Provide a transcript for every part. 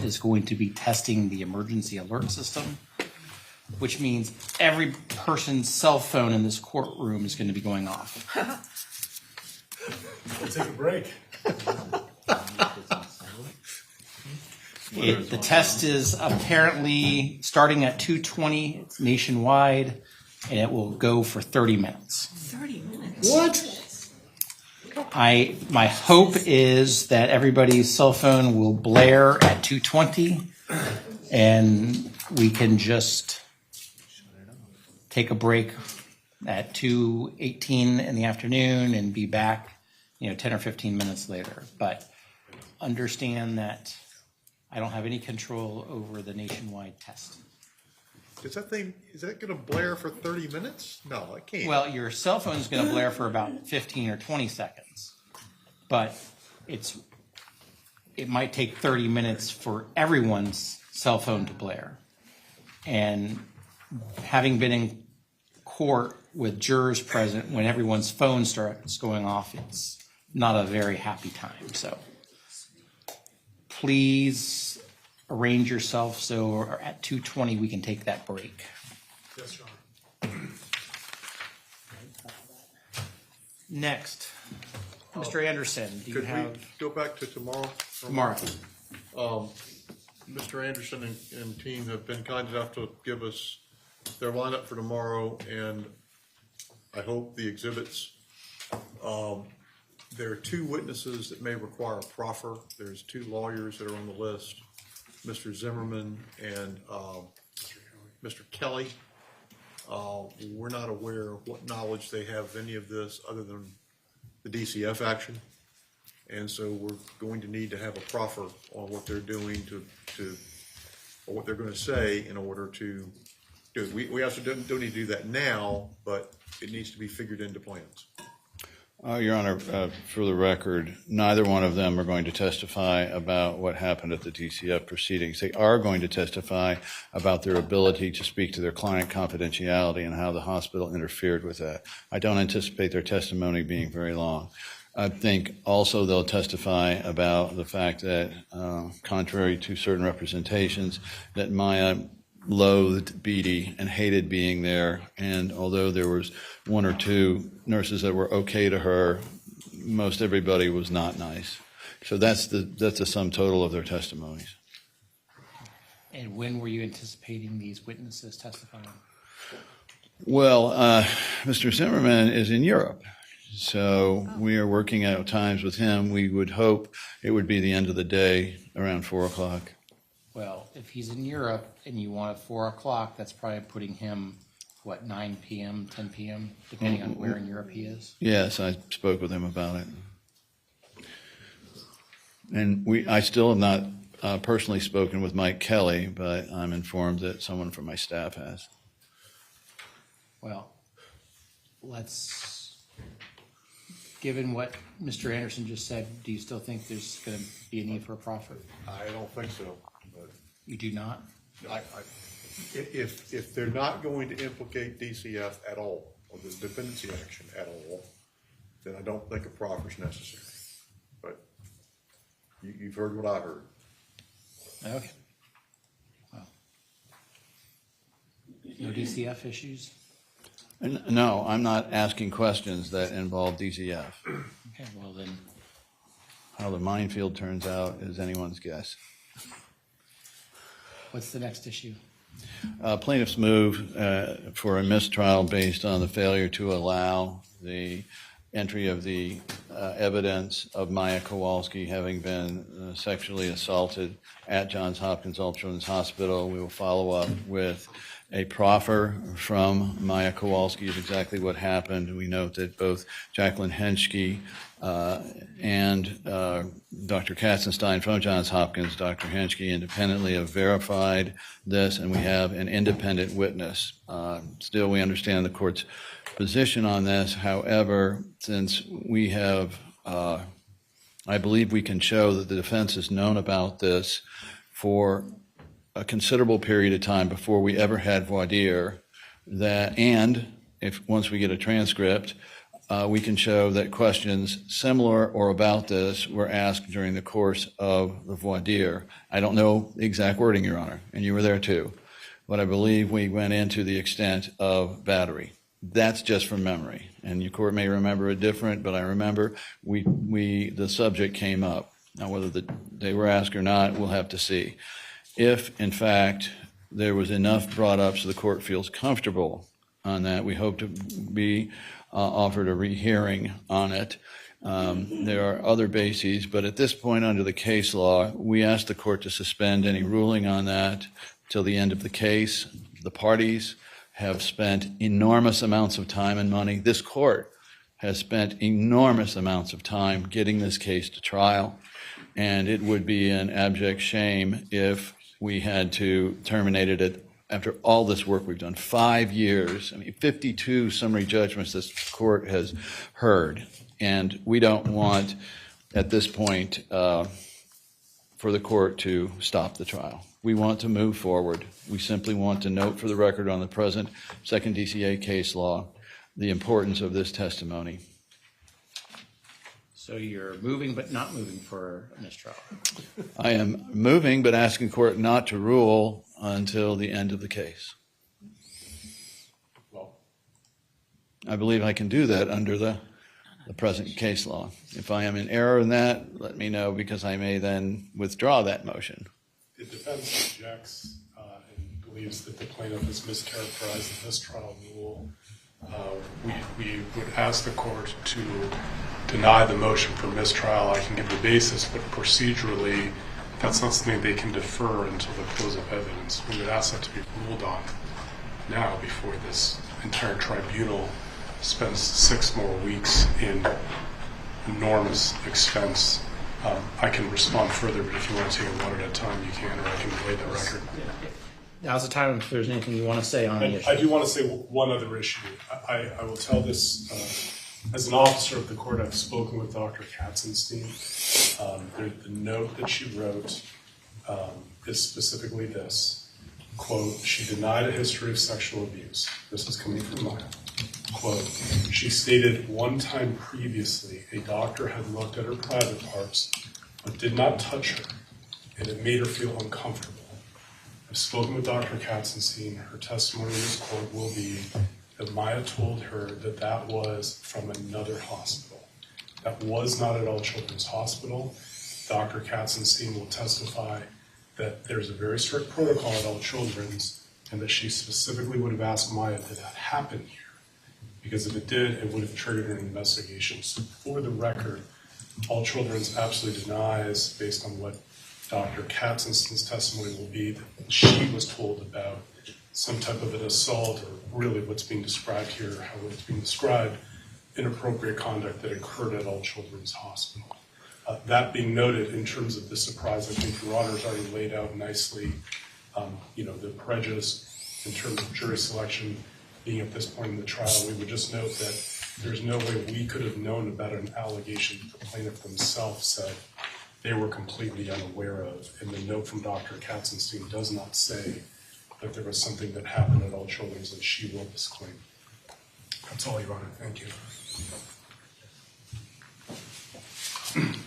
is going to be testing the emergency alert system, which means every person's cell phone in this courtroom is going to be going off. We'll take a break. The test is apparently starting at 2:20. It's nationwide, and it will go for 30 minutes. 30 minutes. What? My hope is that everybody's cell phone will blare at 2:20, and we can just take a break at 2:18 in the afternoon and be back, 10 or 15 minutes later. But understand that I don't have any control over the nationwide test. Is that going to blare for 30 minutes? No, it can't. Well, your cell phone is going to blare for about 15 or 20 seconds, but it might take 30 minutes for everyone's cell phone to blare. And having been in court with jurors present when everyone's phone starts going off, it's not a very happy time. So please arrange yourself so at 2:20 we can take that break. Yes, John. Next, Mr. Anderson, do you Could have we go back to tomorrow? tomorrow? Mr. Anderson and team have been kind enough to give us their lineup for tomorrow, and I hope the exhibits. There are two witnesses that may require a proffer. There's two lawyers that are on the list, Mr. Zimmerman and Mr. Kelly. We're not aware of what knowledge they have of any of this other than the DCF action. And so we're going to need to have a proffer on what they're doing or what they're going to say in order to do it. We also don't need to do that now, but it needs to be figured into plans. Your Honor, for the record, neither one of them are going to testify about what happened at the DCF proceedings. They are going to testify about their ability to speak to their client confidentiality and how the hospital interfered with that. I don't anticipate their testimony being very long. I think also they'll testify about the fact that, contrary to certain representations, that Maya loathed Beatty and hated being there, and although there was one or two nurses that were okay to her, most everybody was not nice. So that's the sum total of their testimonies. And when were you anticipating these witnesses testifying? Well, Mr. Zimmerman is in Europe, so we are working out times with him. We would hope it would be the end of the day, around 4 o'clock. Well, if he's in Europe and you want at 4 o'clock, that's probably putting him, 9 p.m., 10 p.m., depending on where in Europe he is? Yes, I spoke with him about it. And I still have not personally spoken with Mike Kelly, but I'm informed that someone from my staff has. Well, given what Mr. Anderson just said, do you still think there's going to be a need for a proffer? I don't think so. But You do not? if they're not going to implicate DCF at all, or the dependency action at all, then I don't think a proffer is necessary. But you've heard what I heard. Okay. Well, no DCF issues? No, I'm not asking questions that involve DCF. Okay, well then, How the minefield turns out is anyone's guess. what's the next issue? Plaintiffs move for a mistrial based on the failure to allow the entry of the evidence of Maya Kowalski having been sexually assaulted at Johns Hopkins Children's Hospital. We will follow up with a proffer from Maya Kowalski of exactly what happened. We note that both Jacqueline Henschke and Dr. Katzenstein from Johns Hopkins, Dr. Henschke, independently have verified this, and we have an independent witness. Still, we understand the court's position on this. However, since we have, I believe we can show that the defense has known about this for a considerable period of time before we ever had voir dire, and if once we get a transcript, we can show that questions similar or about this were asked during the course of the voir dire. I don't know the exact wording, Your Honor, and you were there too, but I believe we went into the extent of battery. That's just from memory, and your court may remember it different, but I remember the subject came up. Now, whether they were asked or not, we'll have to see. If, in fact, there was enough brought up so the court feels comfortable on that, we hope to be offered a rehearing on it. There are other bases, but at this point under the case law, we ask the court to suspend any ruling on that till the end of the case. The parties have spent enormous amounts of time and money. This court has spent enormous amounts of time getting this case to trial, and it would be an abject shame if we had to terminate it after all this work we've done. 5 years, 52 summary judgments this court has heard, and we don't want, at this point, for the court to stop the trial. We want to move forward. We simply want to note for the record on the present second DCA case law the importance of this testimony. So you're moving but not moving for a mistrial. I am moving but asking court not to rule until the end of the case. Well, I believe I can do that under the present case law. If I am in error in that, let me know, because I may then withdraw that motion. the defense objects and believes that the plaintiff has mischaracterized the mistrial rule. We would ask the court to deny the motion for mistrial. I can give the basis, but procedurally, that's not something they can defer until the close of evidence. We would ask that to be ruled on now before this entire tribunal spends 6 more weeks in enormous expense. I can respond further, but if you want to take it one at a time, you can, or I can relay the record. Now's the time if there's anything you want to say on the issue. I do want to say one other issue. I will tell this as an officer of the court. I've spoken with Dr. Katzenstein. The note that she wrote is specifically this, quote, she denied a history of sexual abuse. This is coming from Maya. Quote, she stated one time previously a doctor had looked at her private parts but did not touch her, and it made her feel uncomfortable. I've spoken with Dr. Katzenstein. Her testimony in this court will be that Maya told her that that was from another hospital. That was not at All Children's Hospital. Dr. Katzenstein will testify that there's a very strict protocol at All Children's, and that she specifically would have asked Maya, did that happen here? Because if it did, it would have triggered an investigation. So for the record, All Children's absolutely denies, based on what Dr. Katzenstein's testimony will be, that she was told about some type of an assault, or really what's being described here, how it's being described, inappropriate conduct that occurred at All Children's Hospital. That being noted, in terms of the surprise, I think Your Honor's already laid out nicely, the prejudice in terms of jury selection being at this point in the trial. We would just note that there's no way we could have known about an allegation that the plaintiff themselves said they were completely unaware of. And the note from Dr. Katzenstein does not say that there was something that happened at All Children's that she will disclaim. That's all, Your Honor. Thank you.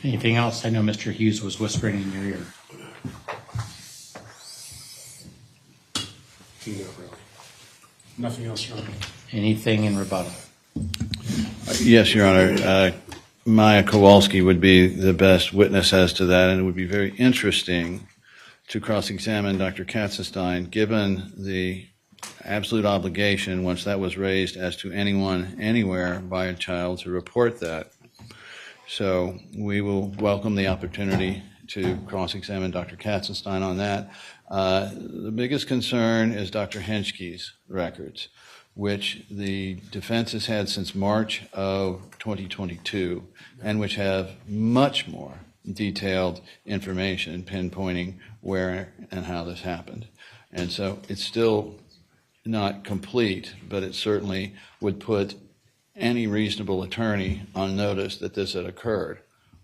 Anything else? I know Mr. Hughes was whispering in your ear. No, really. Nothing else, Your Honor. Anything in rebuttal? Yes, Your Honor. Maya Kowalski would be the best witness as to that, and it would be very interesting to cross-examine Dr. Katzenstein, given the absolute obligation, once that was raised, as to anyone, anywhere, by a child to report that. So we will welcome the opportunity to cross-examine Dr. Katzenstein on that. The biggest concern is Dr. Henschke's records, which the defense has had since March of 2022, and which have much more detailed information pinpointing where and how this happened. And so it's still not complete, but it certainly would put any reasonable attorney on notice that this had occurred.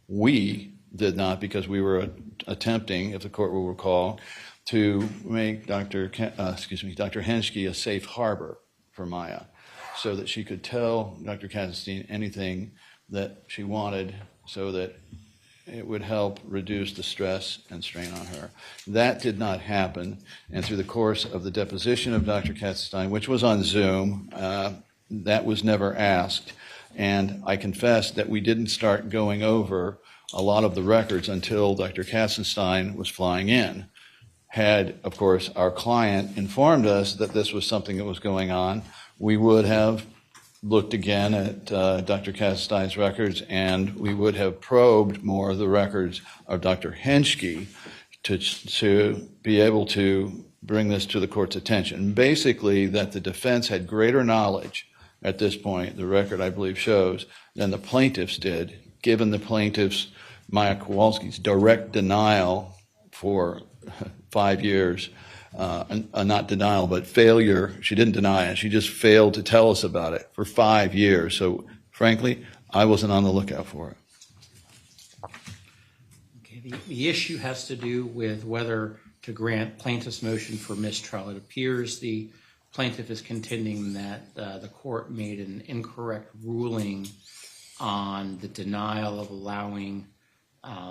We did not, because we were attempting, if the court will recall, to make Dr. Henschke a safe harbor for Maya. so that she could tell Dr. Katzenstein anything that she wanted so that it would help reduce the stress and strain on her. That did not happen, and through the course of the deposition of Dr. Katzenstein, which was on Zoom, that was never asked. And I confess that we didn't start going over a lot of the records until Dr. Katzenstein was flying in. Had, of course, our client informed us that this was something that was going on, we would have looked again at Dr. Katzenstein's records, and we would have probed more of the records of Dr. Henschke to be able to bring this to the court's attention. Basically, that the defense had greater knowledge at this point, the record I believe shows, than the plaintiffs did, given the plaintiff's, Maya Kowalski's, direct denial for 5 years, not denial, but failure. She didn't deny it. She just failed to tell us about it for 5 years. So, frankly, I wasn't on the lookout for it. Okay, the issue has to do with whether to grant plaintiff's motion for mistrial. It appears the plaintiff is contending that the court made an incorrect ruling on the denial of allowing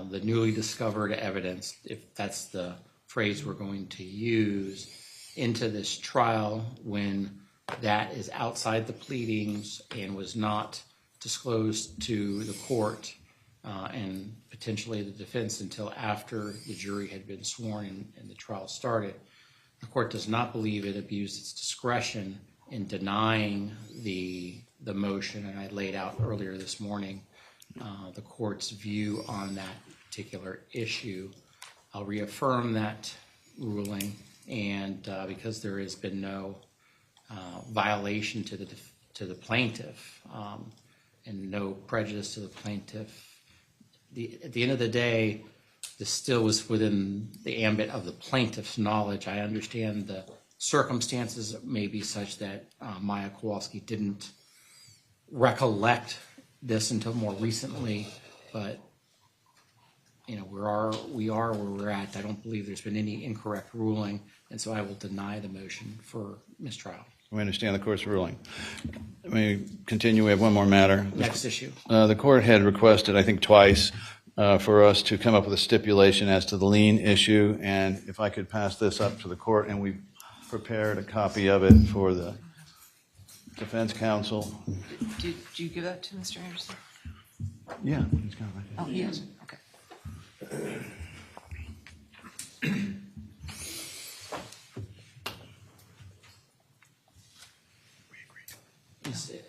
the newly discovered evidence, if that's the phrase we're going to use, into this trial when that is outside the pleadings and was not disclosed to the court and potentially the defense until after the jury had been sworn and the trial started. The court does not believe it abused its discretion in denying the motion, and I laid out earlier this morning the court's view on that particular issue. I'll reaffirm that ruling, and because there has been no violation to the plaintiff and no prejudice to the plaintiff, at the end of the day, this still was within the ambit of the plaintiff's knowledge. I understand the circumstances may be such that Maya Kowalski didn't recollect this until more recently, but you know, we are where we're at. I don't believe there's been any incorrect ruling, and so I will deny the motion for mistrial. We understand the court's ruling. Let me continue. We have one more matter. Next issue. The court had requested, I think twice, for us to come up with a stipulation as to the lien issue, and if I could pass this up to the court, and we prepared a copy of it for the defense counsel. Did you give that to Mr. Anderson? Yeah, he's got it right Oh, he has. Okay.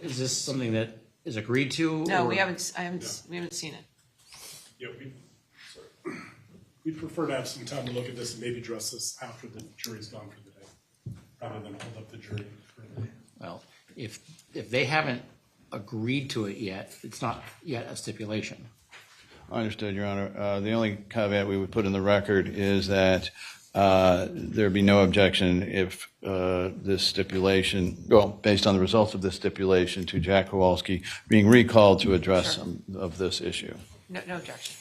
Is this something that is agreed to? No, or- we haven't seen it. Yeah, we'd prefer to have some time to look at this and maybe address this after the jury's gone for the day, rather than hold up the jury further. Well, if they haven't agreed to it yet, it's not yet a stipulation. I understood, Your Honor. The only caveat we would put in the record is that there'd be no objection if this stipulation, well, based on the results of this stipulation, to Jack Kowalski being recalled to address some of this issue. No objection.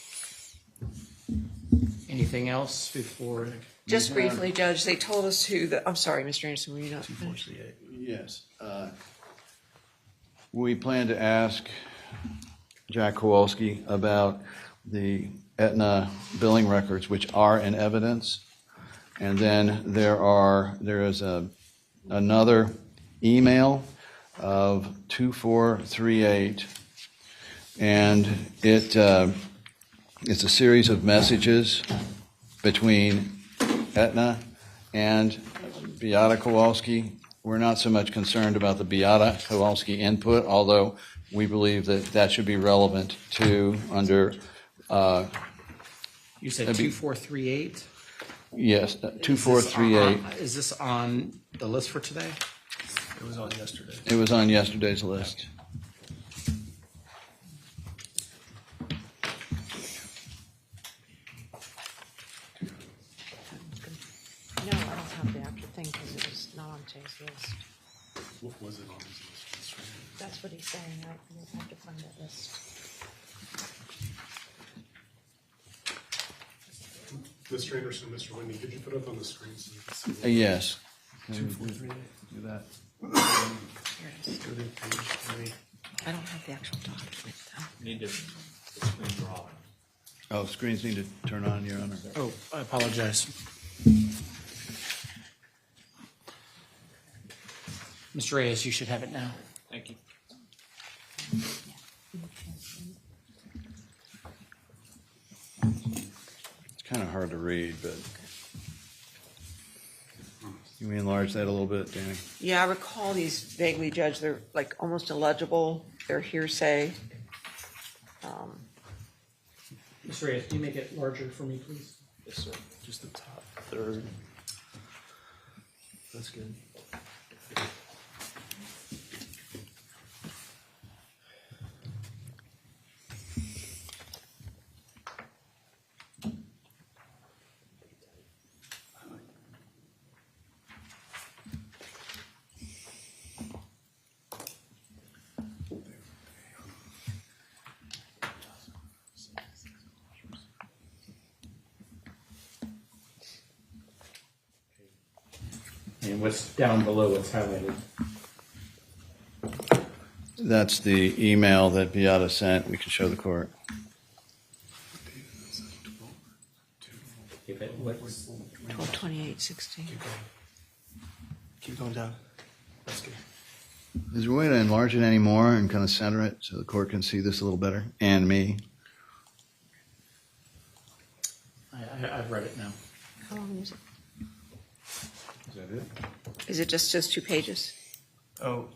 Anything else before? Just briefly, Judge, they told us I'm sorry, Mr. Anderson, were you not finished? Yes. We plan to ask Jack Kowalski about the Aetna billing records, which are in evidence. And then there is another email of 2438, and it's a series of messages between Aetna and Beata Kowalski. We're not so much concerned about the Beata Kowalski input, although we believe that should be relevant to under. You said 2438? Yes, 2438. Is this on the list for today? It was on yesterday. It was on yesterday's list. No, I don't have the actual thing because it was not on Jay's list. What was it on his list? That's what he's saying. I have to find that list. Mr. Anderson, Mr. Whitney, could you put up on the screen so we can see? Yes. 2438. Do that. I don't have the actual document though. Need to screen draw. Oh, screens need to turn on, Your Honor. Oh, I apologize. Mr. Reyes, you should have it now. Thank you. It's kind of hard to read, but can we enlarge that a little bit, Danny? Yeah, I recall these vaguely, Judge. They're like almost illegible. They're hearsay. Mr. Reyes, can you make it larger for me, please? Yes, sir. Just the top third. That's good. And what's down below what's highlighted? That's the email that Beata sent. We can show the court. Okay, but what's, 12/28/16. Keep going down. That's good. Is there a way to enlarge it any more and kind of center it so the court can see this a little better? And me? I've read it now. How long is it? Is that it? Is it just those 2 pages? Oh,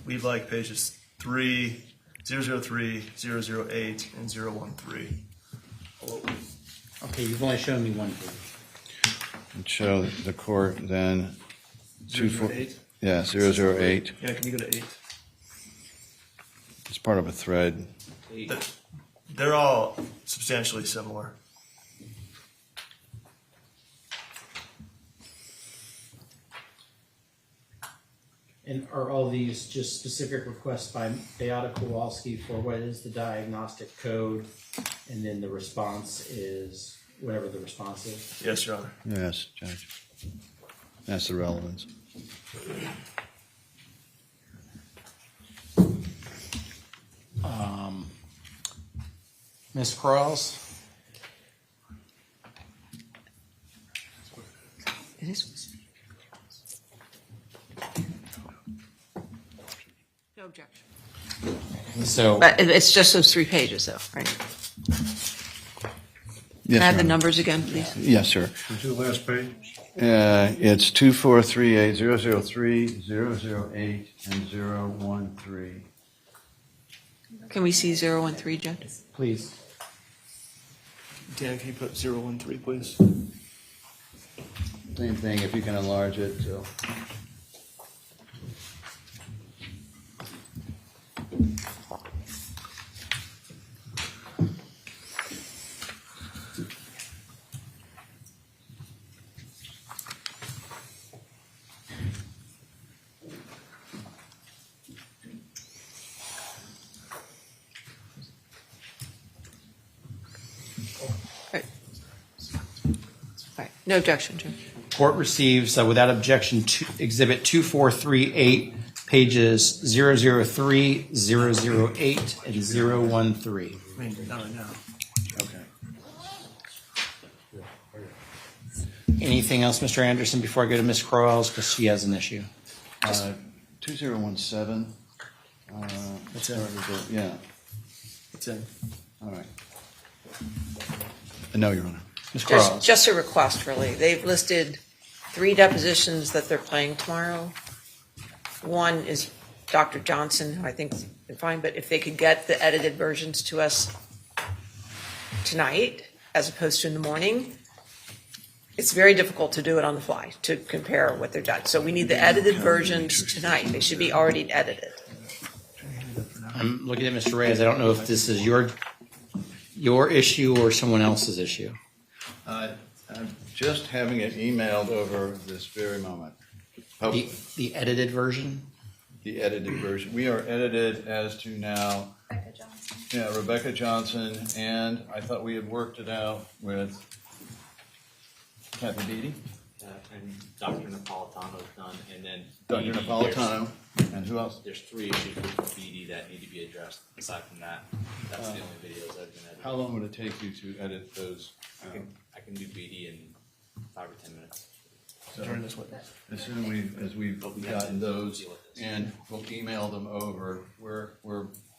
we like pages 3, 003, 008, and 013. Okay, you've only shown me one page. And show the court then. 008? Yeah, 008. Yeah, can you go to 8? It's part of a thread. They're all substantially similar. And are all these just specific requests by Beata Kowalski for what is the diagnostic code, and then the response is whatever the response is? Yes, Your Honor. Yes, Judge. That's the relevance. Ms. Quarles? It is. No objection. So, But it's just those 3 pages though, right? Yes, Can I have Your the Honor. numbers again, please? Yes, sir. To the last page. It's 2438, 003, 008, and 013. Can we see 013, Judge? please. Dan, can you put 013, please? Same thing, if you can enlarge it, so. Right. Right. No objection, Judge. Court receives, without objection, Exhibit 2438, pages 003, 008, and 013. I mean, not right now. Okay. Anything else, Mr. Anderson, before I go to Ms. Quarles, because she has an issue? 2017. It's in. Yeah, It's in. all right. No, Your Honor. Ms. Quarles? Just a request, really. They've listed 3 depositions that they're playing tomorrow. One is Dr. Johnson, who I think is fine, but if they could get the edited versions to us tonight, as opposed to in the morning, it's very difficult to do it on the fly, to compare what they're done. So we need the edited versions tonight. They should be already edited. I'm looking at Mr. Reyes. I don't know if this is your issue or someone else's issue. I'm just having it emailed over this very moment. The edited version? The edited version. We are edited as to now. Rebecca Johnson. Yeah, Rebecca Johnson, and I thought we had worked it out with Kathy Beatty. And Dr. Napolitano's done, and then Dr. BD, Napolitano, and who else? There's 3 issues with BD that need to be addressed. Aside from that, that's the only videos I've been editing. How long would it take you to edit those? I can do BD in 5 or 10 minutes. During this witness. As soon as we've gotten those, and we'll email them over, we're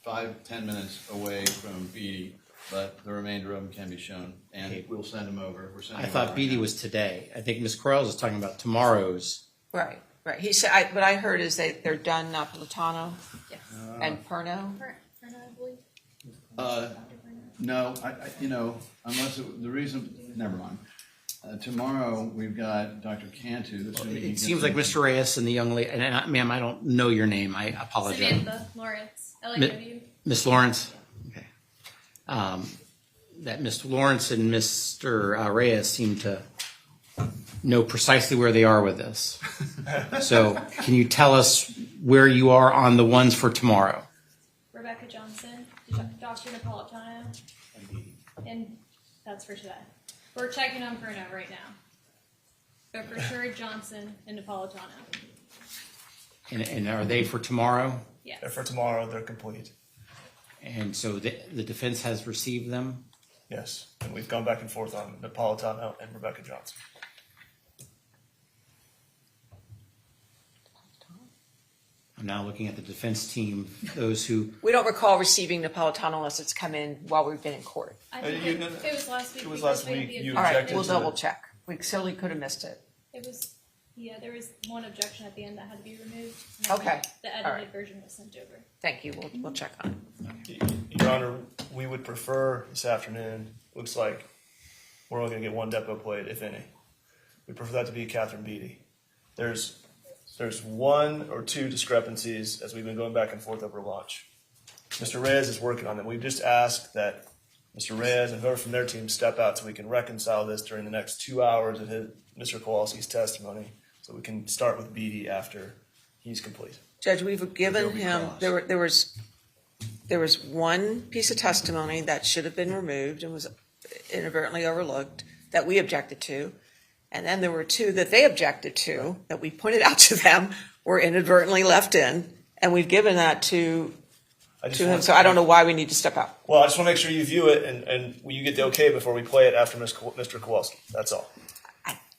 5-10 minutes away from BD, but the remainder of them can be shown, and we'll send them over. We're sending I them thought over BD now. was today. I think Ms. Corrales is talking about tomorrow's. Right, right. He said, what I heard is they're done Napolitano Yes. and Perno. Perno, I believe. No, unless the reason, never mind. Tomorrow, we've got Dr. Cantu. assuming he It gets seems like in. Mr. Reyes and the young lady, and ma'am, I don't know your name. I apologize. Samantha Lawrence, LAW. Miss Lawrence? Okay. That Miss Lawrence and Mr. Reyes seem to know precisely where they are with this. So can you tell us where you are on the ones for tomorrow? Rebecca Johnson, Dr. Napolitano, and that's for today. We're checking on Perno right now. But for sure, Johnson and Napolitano. And are they for tomorrow? Yes. And for tomorrow, they're complete. And so the defense has received them? Yes. And we've gone back and forth on Napolitano and Rebecca Johnson. I'm now looking at the defense team, those who, We don't recall receiving Napolitano unless it's come in while we've been in court. I think you- it was last week. it was because last we had week. the You All right, objected we'll to double it. check. We silly could have missed it. It was, yeah, there was one objection at the end that had to be removed. and then Okay. The All edited right. version was sent over. Thank you. We'll check on it. Your Honor, we would prefer this afternoon, looks like we're only going to get one depot plate, if any. We prefer that to be Catherine Beatty. There's 1 or 2 discrepancies as we've been going back and forth over lunch. Mr. Reyes is working on them. We've just asked that Mr. Reyes and whoever from their team step out so we can reconcile this during the next 2 hours of Mr. Kowalski's testimony, so we can start with Beatty after he's complete. Judge, we've given There'll be him, cause. there was one piece of testimony that should have been removed and was inadvertently overlooked that we objected to. And then there were 2 that they objected to, that we pointed out to them, were inadvertently left in. And we've given that to him, so I don't know why we need to step out. Well, I just want to make sure you view it and you get the okay before we play it after Mr. Kowalski. That's all.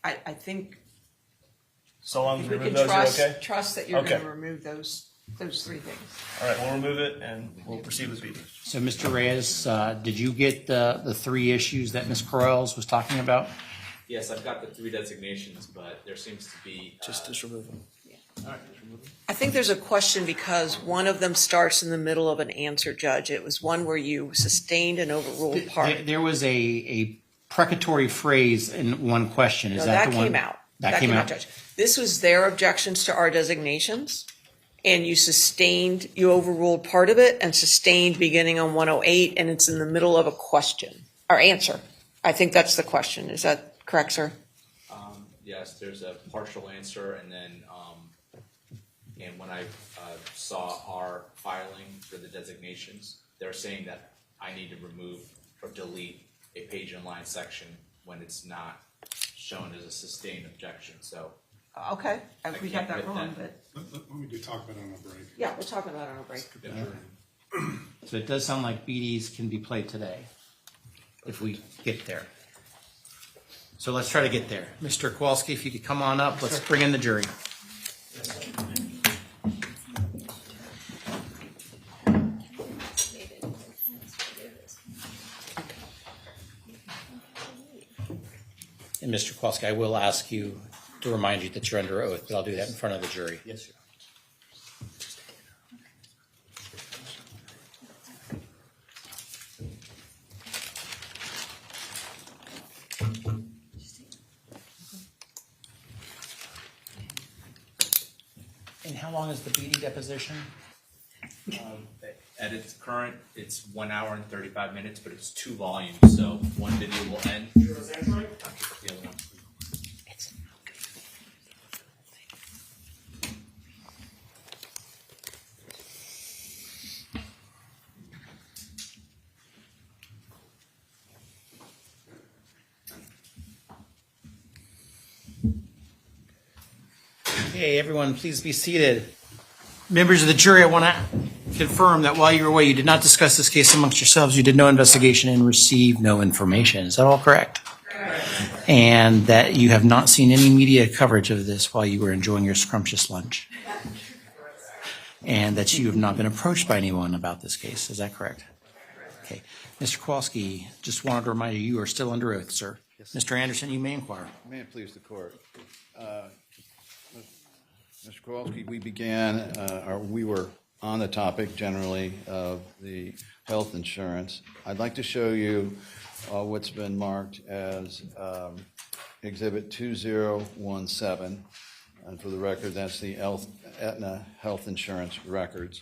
I think So long as if we we remove can those, you're okay? trust that you're Okay. going to remove those 3 things. All right, we'll remove it and we'll proceed with Beatty. so Mr. Reyes, did you get the 3 issues that Ms. Corrales was talking about? Yes, I've got the 3 designations, but there seems to be Just remove them. all right, just remove them. I think there's a question because one of them starts in the middle of an answer, Judge. It was one where you sustained and overruled part. There was a precatory phrase in one question. Is No, that that the one? came out. That came out? Judge. This was their objections to our designations, and you overruled part of it and sustained beginning on 108, and it's in the middle of a question, or answer. I think that's the question. Is that correct, sir? Yes, there's a partial answer, and then, and when I saw our filing for the designations, they're saying that I need to remove or delete a page and line section when it's not shown as a sustained objection, so. Okay, we got can't that put wrong, that. but, Let me talk about it on a break. yeah, we're talking about it on a break. So it does sound like BDs can be played today, if we get there. So let's try to get there. Mr. Kowalski, if you could come on up, let's bring in the jury. And Mr. Kowalski, I will ask you to remind you that you're under oath, but I'll do that in front of the jury. Yes, sir. And how long is the BD deposition? At its current, it's 1 hour and 35 minutes, but it's 2 volumes, so one video will end. The other one. Okay, everyone, please be seated. Members of the jury, I want to confirm that while you were away, you did not discuss this case amongst yourselves. You did no investigation and received no information. Is that all correct? Correct. And that you have not seen any media coverage of this while you were enjoying your scrumptious lunch. And that you have not been approached by anyone about this case. Is that correct? Okay. Mr. Kowalski, just wanted to remind you, you are still under oath, sir. Yes, sir. Mr. Anderson, you may inquire. May it please the court. Mr. Kowalski, we were on the topic generally of the health insurance. I'd like to show you what's been marked as Exhibit 2017. And for the record, that's the Aetna health insurance records.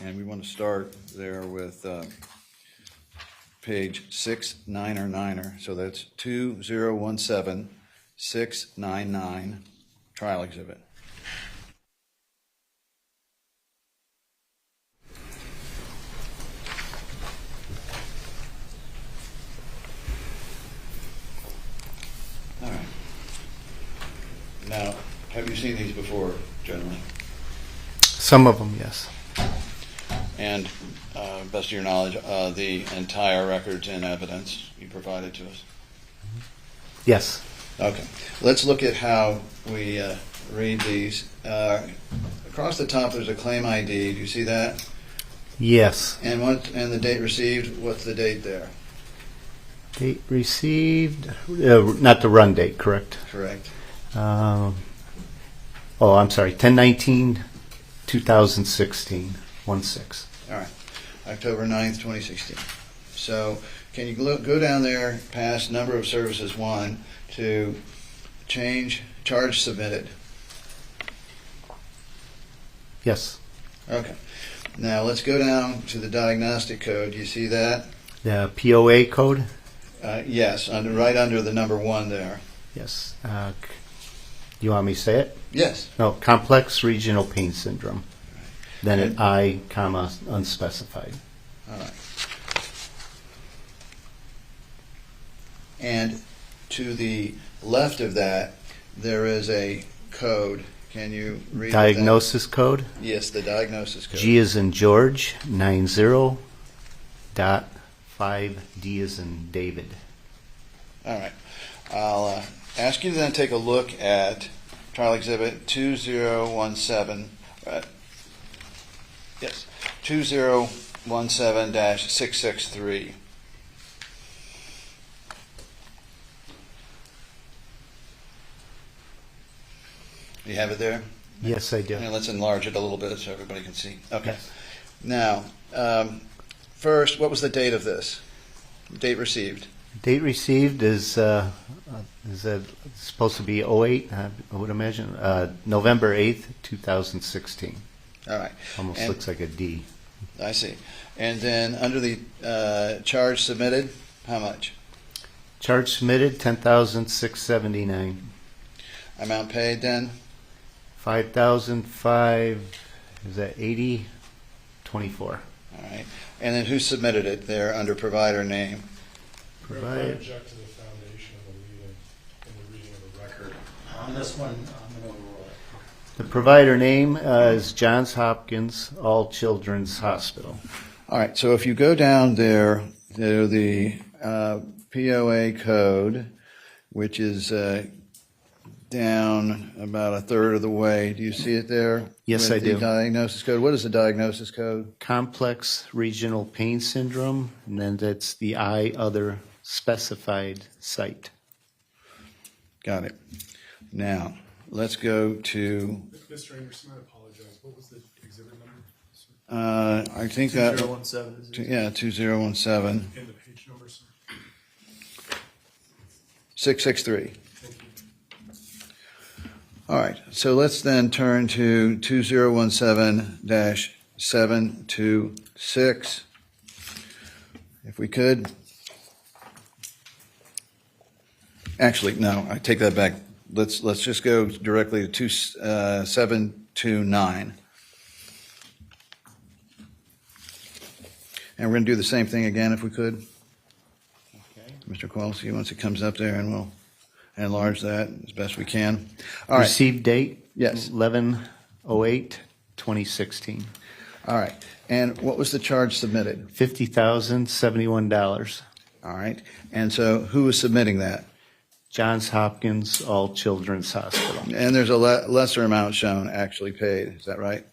And we want to start there with page 699er. So that's 2017-699 trial exhibit. All right. Now, have you seen these before, generally? Some of them, yes. And best of your knowledge, the entire records and evidence you provided to us? Yes. Okay. Let's look at how we read these. Across the top, there's a claim ID. Do you see that? Yes. And the date received, what's the date there? Date received, not the run date, correct? Correct. I'm sorry, 10/19/2016, 1/6. All right. October 9th, 2016. So can you go down there past number of services 1 to charge submitted? Yes. Okay. Now let's go down to the diagnostic code. Do you see that? The POA code? Yes, right under the number 1 there. Yes. You want me to say it? Yes. No, complex regional pain syndrome. Then an I, comma, unspecified. All right. And to the left of that, there is a code. Can you read Diagnosis code? that? Yes, the diagnosis code. G as in George, 90.5D as in David. All right. I'll ask you to then take a look at trial exhibit 2017. Yes, 2017-663. You have it there? Yes, I do. And let's enlarge it a little bit so everybody can see. Okay. Yes. Now, first, what was the date of this? Date received? Date received is that supposed to be 08, I would imagine, November 8th, 2016. All right. Almost And- looks like a D. I see. And then under the charge submitted, how much? Charge submitted, $10,679. Amount paid then? $5,005, is that 80.24? All right. And then who submitted it there under provider name? I Provide. object to the foundation of the reading of the record. On this one, I'm going to overrule it. The provider name is Johns Hopkins All Children's Hospital. All right. So if you go down there to the POA code, which is down about a third of the way, do you see it there? Yes, With I do. The diagnosis code. What is the diagnosis code? Complex regional pain syndrome, and then that's the I other specified site. Got it. Now, let's go to, Mr. Anderson, I apologize. What was the exhibit number? I think that, 2017 is it? yeah, 2017, And the page number, sir? 663. Thank you. All right, so let's then turn to 2017-726, if we could. Actually, no, I take that back. Let's just go directly to 729. And we're going to do the same thing again, if we could. Mr. Kowalski, once it comes up there, and we'll enlarge that as best we can. All right. Received date? Yes. 11/08/2016. All right. And what was the charge submitted? $50,071. All right. And so who was submitting that? Johns Hopkins All Children's Hospital. And there's a lesser amount shown actually paid. Is that right?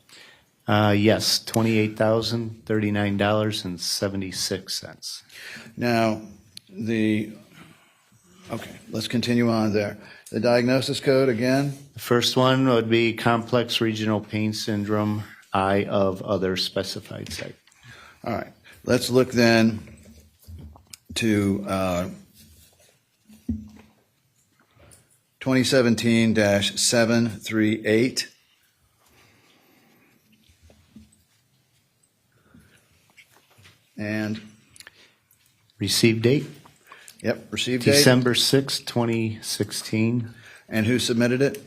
Yes, $28,039.76. Now, okay, let's continue on there. The diagnosis code again? The first one would be complex regional pain syndrome, I of other specified site. All right. Let's look then to 2017-738. And, Received date? received date. December 6, 2016. And who submitted it?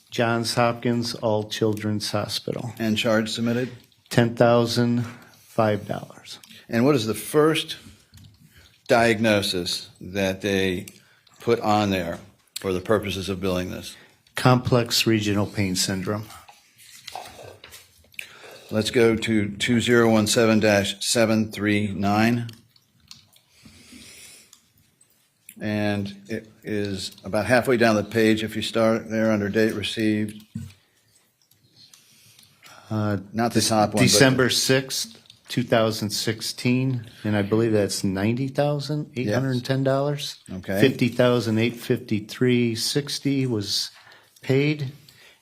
Johns Hopkins All Children's Hospital. And charge submitted? $10,005. And what is the first diagnosis that they put on there for the purposes of billing this? Complex regional pain syndrome. Let's go to 2017-739. And it is about halfway down the page if you start there under date received. Not the top one. December 6th, 2016, and I believe that's $90,810. Okay. $50,853.60 was paid,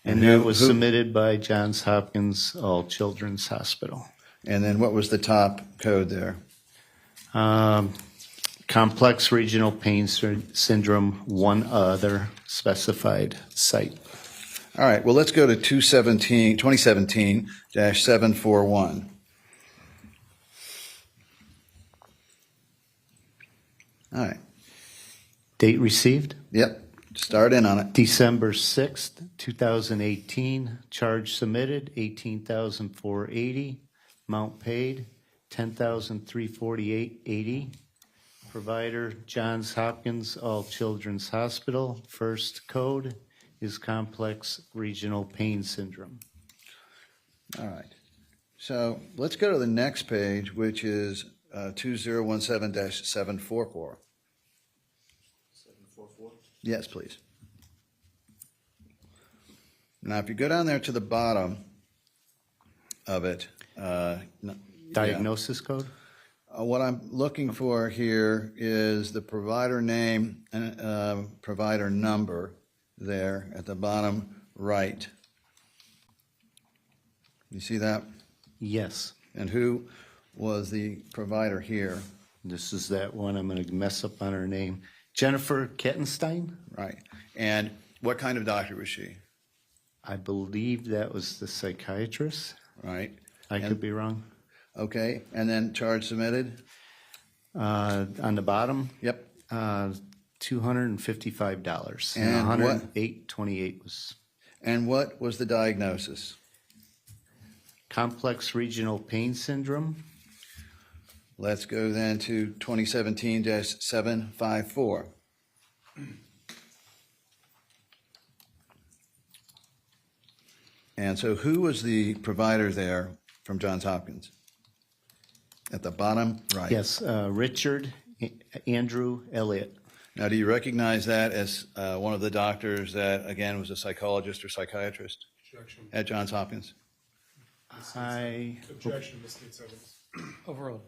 and who- that was who- submitted by Johns Hopkins All Children's Hospital. And then what was the top code there? Complex regional pain syndrome, one other specified site. All right, well, let's go to 2017-741. All right, Date received? yep, start in on it. December 6th, 2018. Charge submitted, $18,480. Amount paid, $10,348.80. Provider, Johns Hopkins All Children's Hospital. First code is complex regional pain syndrome. All right, so let's go to the next page, which is 2017-744. 744? Yes, please. Now, if you go down there to the bottom of it. Diagnosis code? What I'm looking for here is the provider name and provider number there at the bottom right. You see that? Yes. And who was the provider here? This is that one. I'm going to mess up on her name. Jennifer Kettenstein? Right. And what kind of doctor was she? I believe that was the psychiatrist. Right. I could be wrong. Okay. And then charge submitted? On the bottom, Yep. $255. And what- $108.28 was And what was the diagnosis? complex regional pain syndrome. Let's go then to 2017-754. And so who was the provider there from Johns Hopkins? At the bottom right. Yes, Richard Andrew Elliott. Now, do you recognize that as one of the doctors that, again, was a psychologist or psychiatrist Objection. at Johns Hopkins? Objection, misstates evidence. Overruled.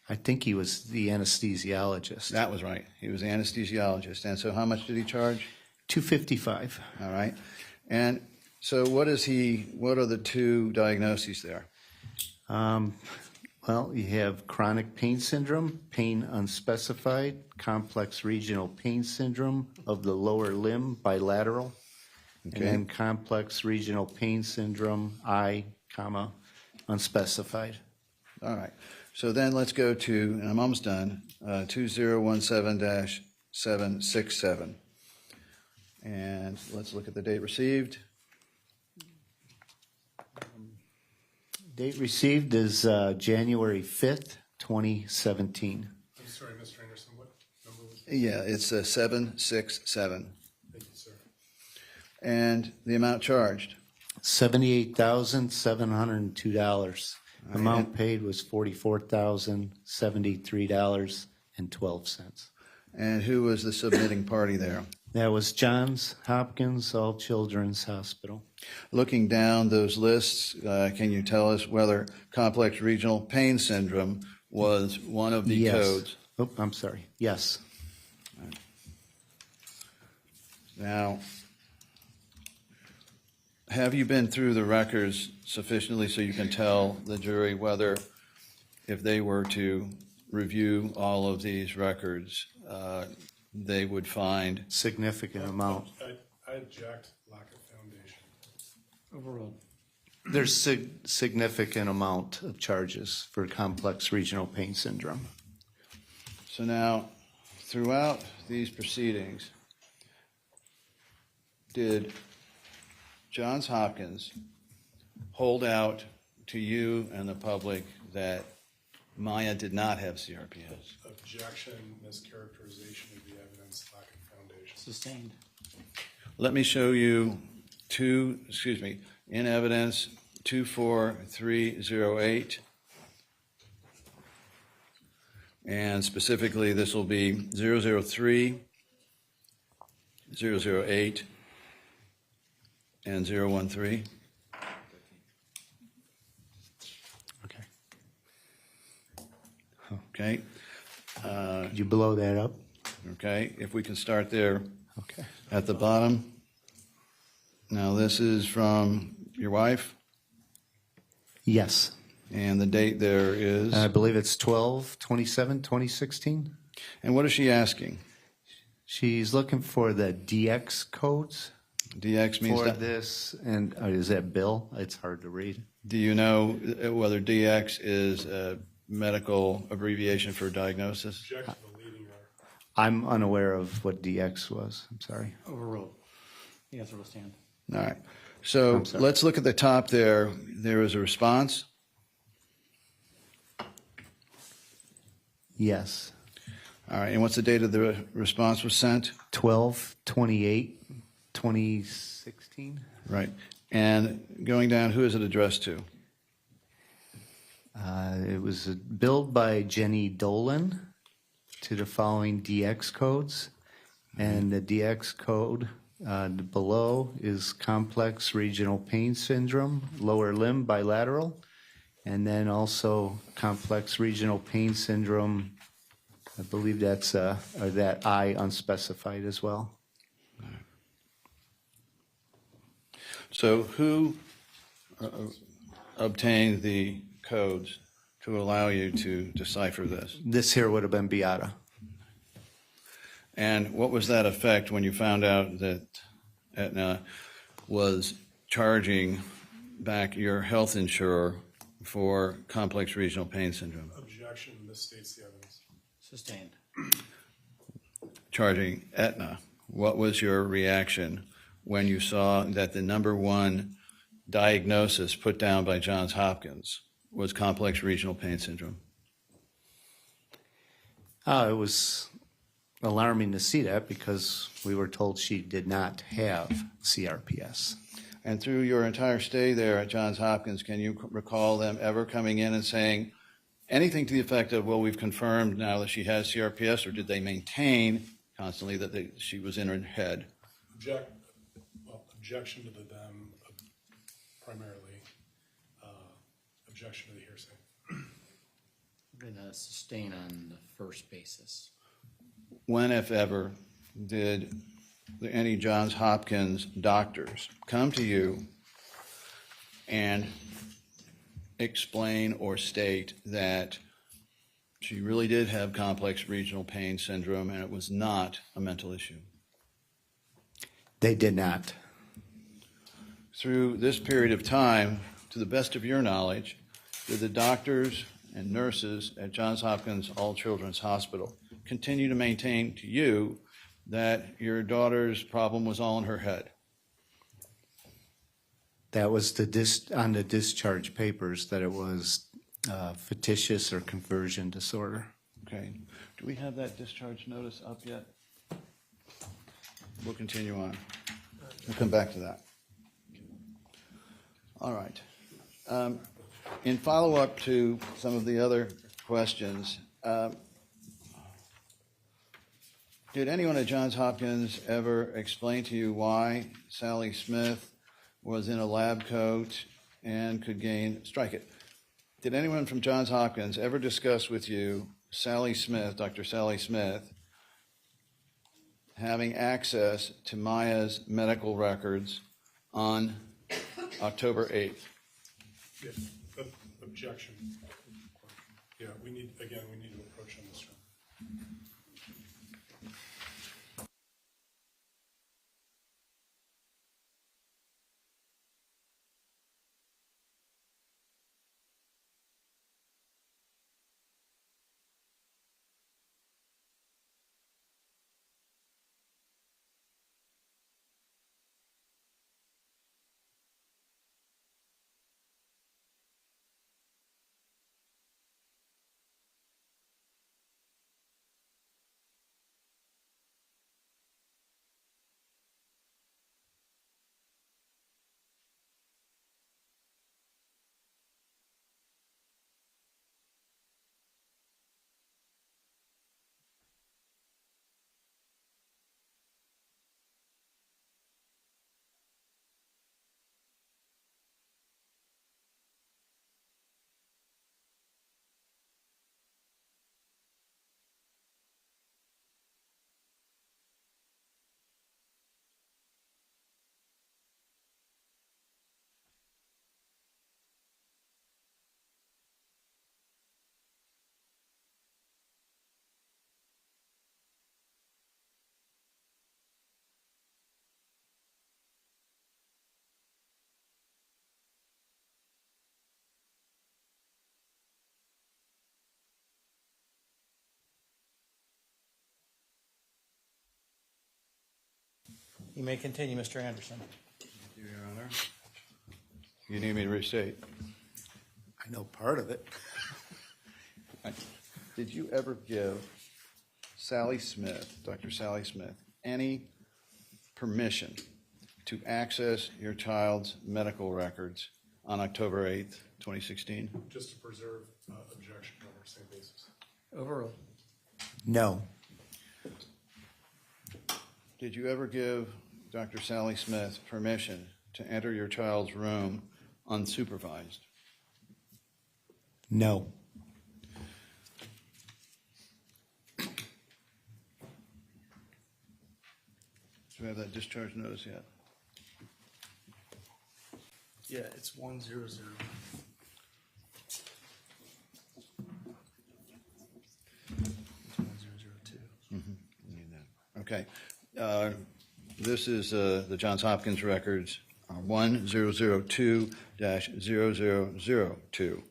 I think he was the anesthesiologist. That was right. He was the anesthesiologist. And so how much did he charge? $255. All right. And so what are the two diagnoses there? Well, you have chronic pain syndrome, pain unspecified, complex regional pain syndrome of the lower limb, bilateral, and Okay. then complex regional pain syndrome, unspecified. All right. So then let's go to, and I'm almost done, 2017-767. And let's look at the date received. Date received is January 5th, 2017. I'm sorry, Mr. Ingram. Yeah, it's 767. Thank you, sir. And the amount charged? $78,702. Amount paid was $44,073.12. And who was the submitting party there? That was Johns Hopkins All Children's Hospital. Looking down those lists, can you tell us whether complex regional pain syndrome was one of the Yes. codes? Oh, I'm sorry. Yes. Now, have you been through the records sufficiently so you can tell the jury whether, if they were to review all of these records, they would find? Significant amount. I object lack of foundation. Overruled. There's significant amount of charges for complex regional pain syndrome. So now, throughout these proceedings, did Johns Hopkins hold out to you and the public that Maya did not have CRPS? Objection, mischaracterization of the evidence, lack of foundation. Sustained. Let me show you in evidence 24308. And specifically, this will be 003, 008, and 013. Okay. Okay, Did you blow that up? okay, if we can start there Okay. at the bottom. Now, this is from your wife, Yes. and the date there is. I believe it's 12/27/2016. And what is she asking? She's looking for the DX codes DX means for that. this, and is that Bill? It's hard to read. Do you know whether DX is a medical abbreviation for diagnosis? Object to the leading art. I'm unaware of what DX was. I'm sorry. Overruled. You guys will stand. All right. So I'm sorry. let's look at the top there. There is a response. Yes. All right. And what's the date of the response was sent? 12/28/2016. Right. And going down, who is it addressed to? It was billed by Jenny Dolan to the following DX codes, and the DX code below is complex regional pain syndrome, lower limb bilateral, and then also complex regional pain syndrome. I believe that's or that I unspecified as well. So who obtained the codes to allow you to decipher this? This here would have been Beata. And what was that effect when you found out that Aetna was charging back your health insurer for complex regional pain syndrome? Objection, misstates the evidence. Sustained. Charging Aetna. What was your reaction when you saw that the number one diagnosis put down by Johns Hopkins was complex regional pain syndrome? It was alarming to see that because we were told she did not have CRPS. And through your entire stay there at Johns Hopkins, can you recall them ever coming in and saying anything to the effect of, well, we've confirmed now that she has CRPS, or did they maintain constantly that she was in her head? Objection to the them primarily. Objection to the hearsay. I'm going to sustain on the first basis. When, if ever, did any Johns Hopkins doctors come to you and explain or state that she really did have complex regional pain syndrome and it was not a mental issue? They did not. Through this period of time, to the best of your knowledge, did the doctors and nurses at Johns Hopkins All Children's Hospital continue to maintain to you that your daughter's problem was all in her head? That was on the discharge papers that it was fictitious or conversion disorder. Okay. Do we have that discharge notice up yet? We'll continue on. We'll come back to that. All right. In follow-up to some of the other questions, did anyone at Johns Hopkins ever explain to you why Sally Smith was in a lab coat and could gain, strike it. Did anyone from Johns Hopkins ever discuss with you Sally Smith, Dr. Sally Smith, having access to Maya's medical records on October 8th? Yeah, objection. Yeah, we need to approach on this one. You may continue, Mr. Anderson. Your Honor. You need me to restate? I know part of it. Did you ever give Sally Smith, Dr. Sally Smith, any permission to access your child's medical records on October 8th, 2016? Just to preserve objection on our same basis. Overruled. No. Did you ever give Dr. Sally Smith permission to enter your child's room unsupervised? No. Do we have that discharge notice yet? Yeah, it's 100. It's 1002. We need that. Okay. This is the Johns Hopkins records 1002-0002.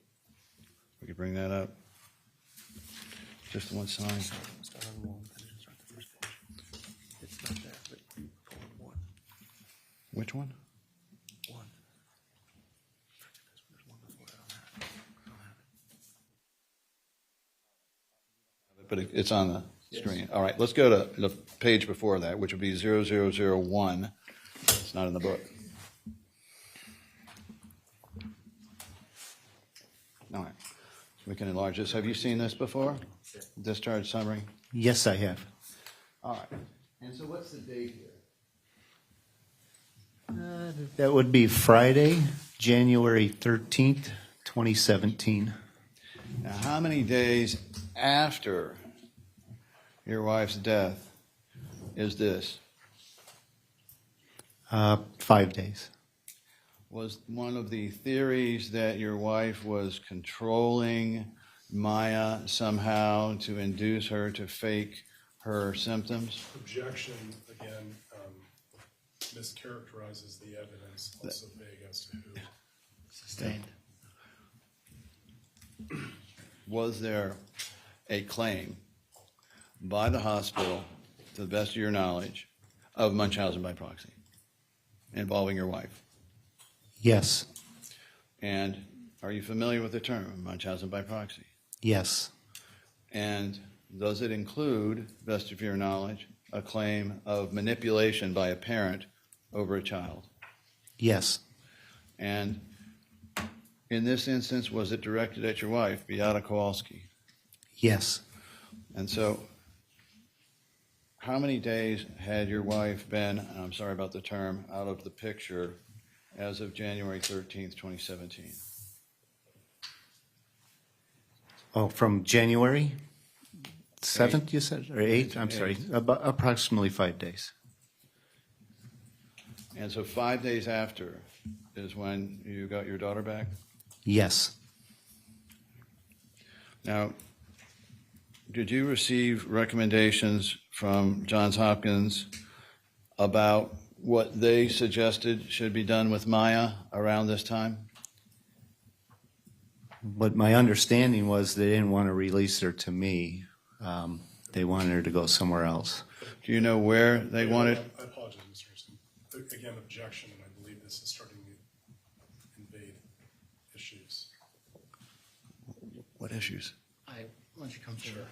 We could bring that up. Just one sign. Start on 1, finish and start the first page. It's not there, but pull on 1. Which one? 1. There's one before that on that. I don't have it. But it's on the screen. All right, let's go to the page before that, which would be 0001. It's not in the book. All right, we can enlarge this. Have you seen this before? Discharge summary? Yes, I have. All right. And so what's the date here? That would be Friday, January 13th, 2017. Now, how many days after your wife's death is this? 5 days. Was one of the theories that your wife was controlling Maya somehow to induce her to fake her symptoms? Objection, again, mischaracterizes the evidence, also vague as to who. Sustained. Was there a claim by the hospital, to the best of your knowledge, of Munchausen by proxy involving your wife? Yes. And are you familiar with the term Munchausen by proxy? Yes. And does it include, best of your knowledge, a claim of manipulation by a parent over a child? Yes. And in this instance, was it directed at your wife, Beata Kowalski? Yes. And so, how many days had your wife been, and I'm sorry about the term, out of the picture as of January 13th, 2017? Oh, from January 7th, you said, or 8th? I'm sorry, about approximately 5 days. And so 5 days after is when you got your daughter back? Yes. Now, did you receive recommendations from Johns Hopkins about what they suggested should be done with Maya around this time? What my understanding was they didn't want to release her to me. They wanted her to go somewhere else. Do you know where they wanted? I apologize, Mr. Harrison. Again, objection, and I believe this is starting to invade issues. What issues? Why don't you come forward?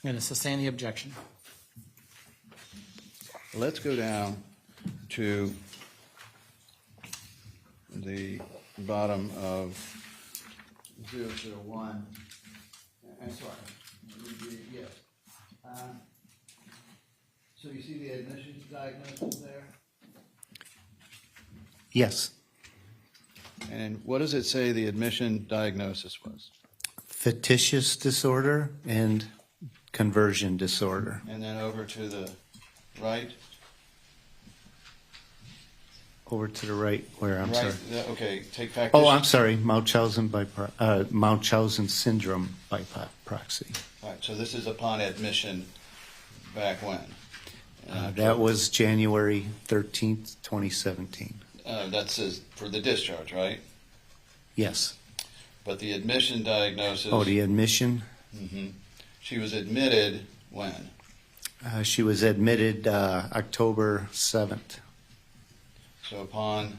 I'm going to sustain the objection. Let's go down to the bottom of 001. I'm sorry. Yes. So you see the admissions diagnosis there? Yes. And what does it say the admission diagnosis was? Fictitious disorder and conversion disorder. And then over to the right? over to the right where, I'm sorry. Okay, take factors. Oh, I'm sorry, Munchausen syndrome by proxy. All right, so this is upon admission back when? That was January 13th, 2017. That says for the discharge, right? Yes. But the admission diagnosis. Oh, the admission? She was admitted when? She was admitted October 7th. So upon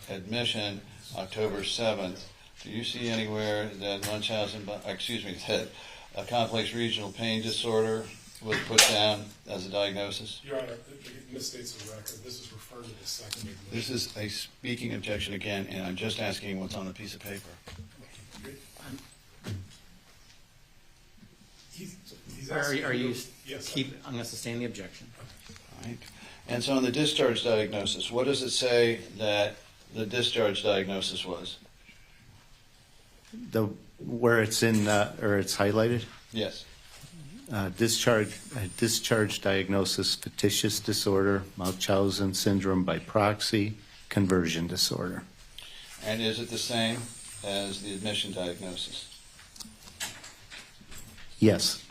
admission, October 7th, do you see anywhere that that a complex regional pain disorder was put down as a diagnosis? Your Honor, it misstates the record. This is referred to the second admission. This is a speaking objection again, and I'm just asking what's on the piece of paper. He's Are asking you, yes, I'm going to sustain the objection. All right. And so on the discharge diagnosis, what does it say that the discharge diagnosis was? Where it's in, or it's highlighted? Yes. Discharge diagnosis, fictitious disorder, Munchausen syndrome by proxy, conversion disorder. And is it the same as the admission diagnosis? Yes.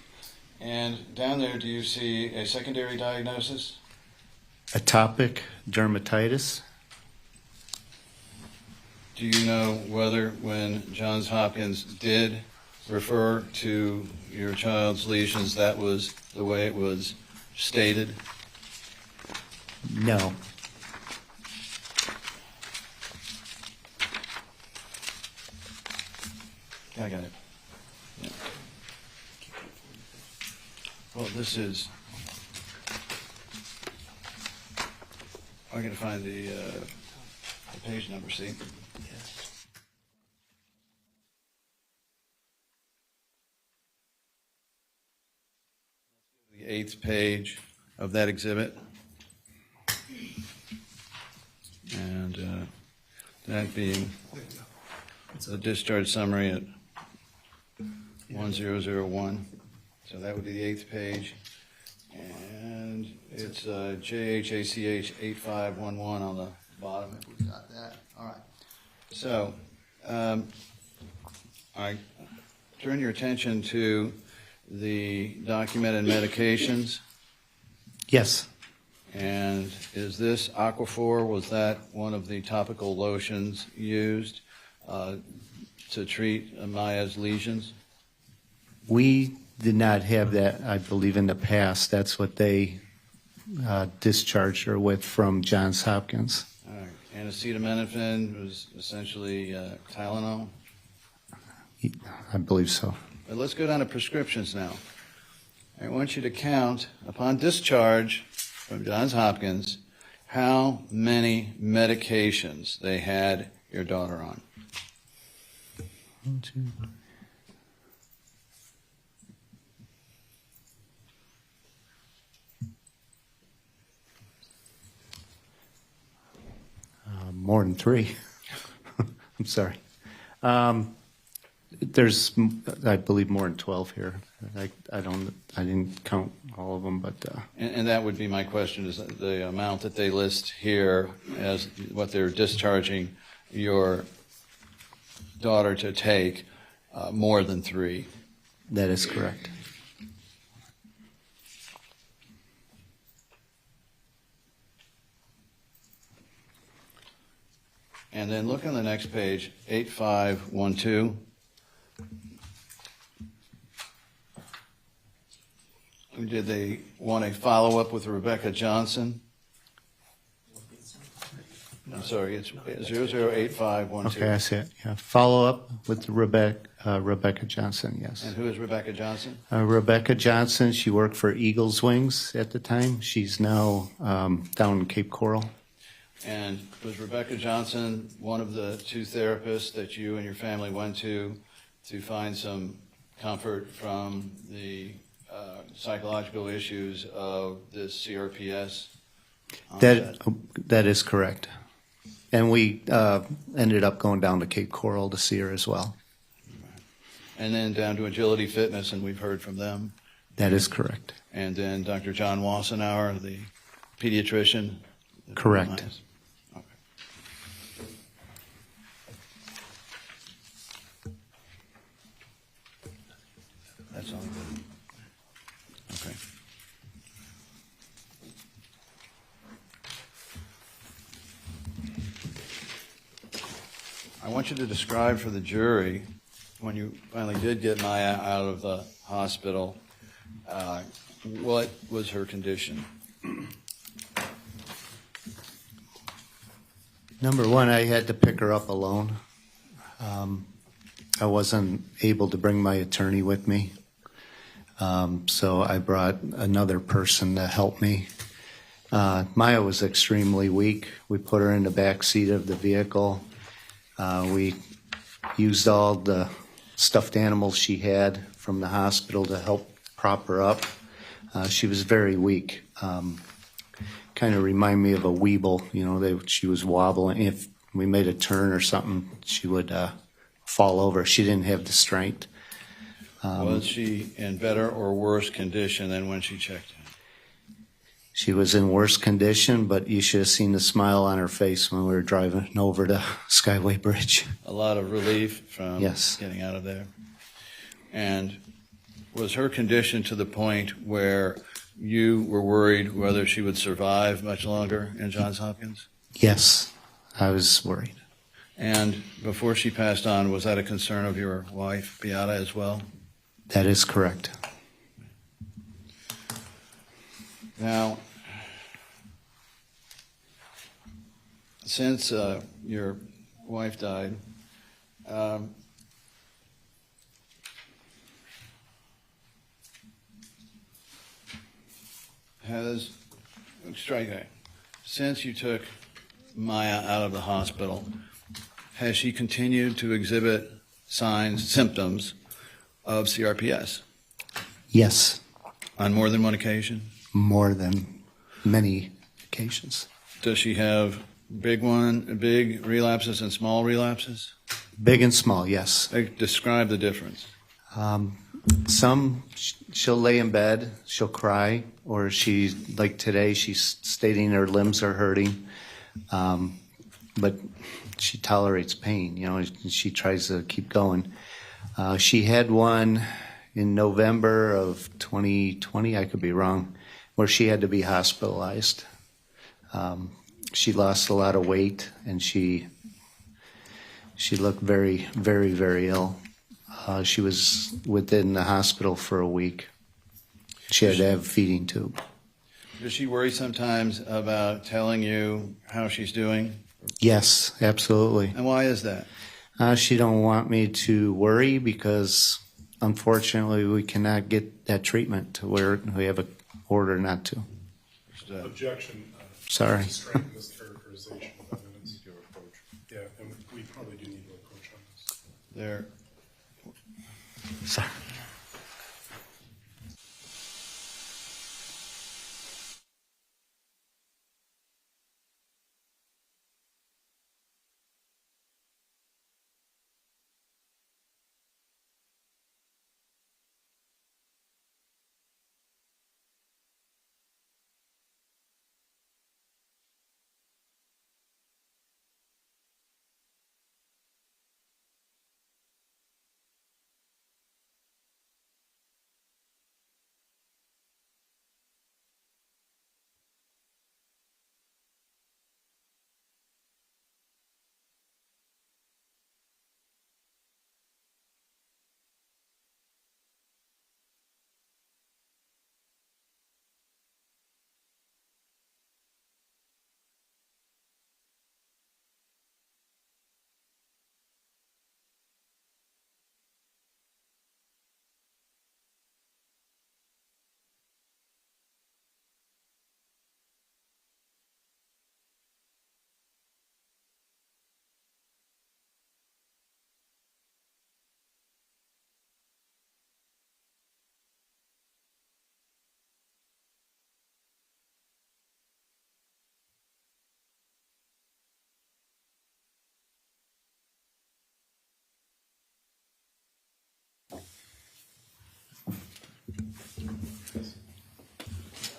And down there, do you see a secondary diagnosis? Atopic dermatitis. Do you know whether when Johns Hopkins did refer to your child's lesions, that was the way it was stated? No. I got it. Yeah. Well, this is. I got to find the page number. See. The 8th page of that exhibit, and that being the discharge summary at 1001. So that would be the 8th page, and it's JHACH 8511 on the bottom. If we've got that, all right. So I turn your attention to the documented medications. Yes. And is this Aquaphor, was that one of the topical lotions used to treat Maya's lesions? We did not have that, I believe, in the past. That's what they discharged her with from Johns Hopkins. All right. And acetaminophen was essentially Tylenol? I believe so. But let's go down to prescriptions now. I want you to count, upon discharge from Johns Hopkins, how many medications they had your daughter on. 1, 2. More than 3. I'm sorry. There's, I believe, more than 12 here. I didn't count all of them, but. And that would be my question, is the amount that they list here as what they're discharging your daughter to take, more than 3. That is correct. And then look on the next page, 8512. Did they want a follow-up with Rebecca Johnson? I'm sorry, it's 008512. Okay, I see it. Yeah. Follow up with Rebecca Johnson, yes. And who is Rebecca Johnson? Rebecca Johnson, she worked for Eagles Wings at the time. She's now down in Cape Coral. And was Rebecca Johnson one of the 2 therapists that you and your family went to find some comfort from the psychological issues of this CRPS? That is correct. And we ended up going down to Cape Coral to see her as well. And then down to Agility Fitness, and we've heard from them. That is correct. And then Dr. John Wassenauer, the pediatrician. Correct. Okay. That's all good. Okay. I want you to describe for the jury, when you finally did get Maya out of the hospital, what was her condition? Number one, I had to pick her up alone. I wasn't able to bring my attorney with me, so I brought another person to help me. Maya was extremely weak. We put her in the back seat of the vehicle. We used all the stuffed animals she had from the hospital to help prop her up. She was very weak. Kind of remind me of a weeble. She was wobbling. If we made a turn or something, she would fall over. She didn't have the strength. Was she in better or worse condition than when she checked in? She was in worse condition, but you should have seen the smile on her face when we were driving over the Skyway Bridge. A lot of relief from Yes. getting out of there. And was her condition to the point where you were worried whether she would survive much longer in Johns Hopkins? Yes, I was worried. And before she passed on, was that a concern of your wife, Beata, as well? That is correct. Now, since your wife died, since you took Maya out of the hospital, has she continued to exhibit symptoms of CRPS Yes, on more than one occasion? more than many occasions. Does she have big relapses and small relapses? Big and small, yes. Describe the difference. Some she'll lay in bed, she'll cry, or like today, she's stating her limbs are hurting, but she tolerates pain. She tries to keep going. She had one in November of 2020, I could be wrong, where she had to be hospitalized. She lost a lot of weight, and she looked very, very, very ill. She was within the hospital for a week. She had to have a feeding tube. Does she worry sometimes about telling you how she's doing? Yes, absolutely. And why is that? She don't want me to worry because, unfortunately, we cannot get that treatment to where we have an order not to. Objection. Sorry. Straighten this characterization of evidence. Yeah, and we probably do need to approach on this. There. Sorry.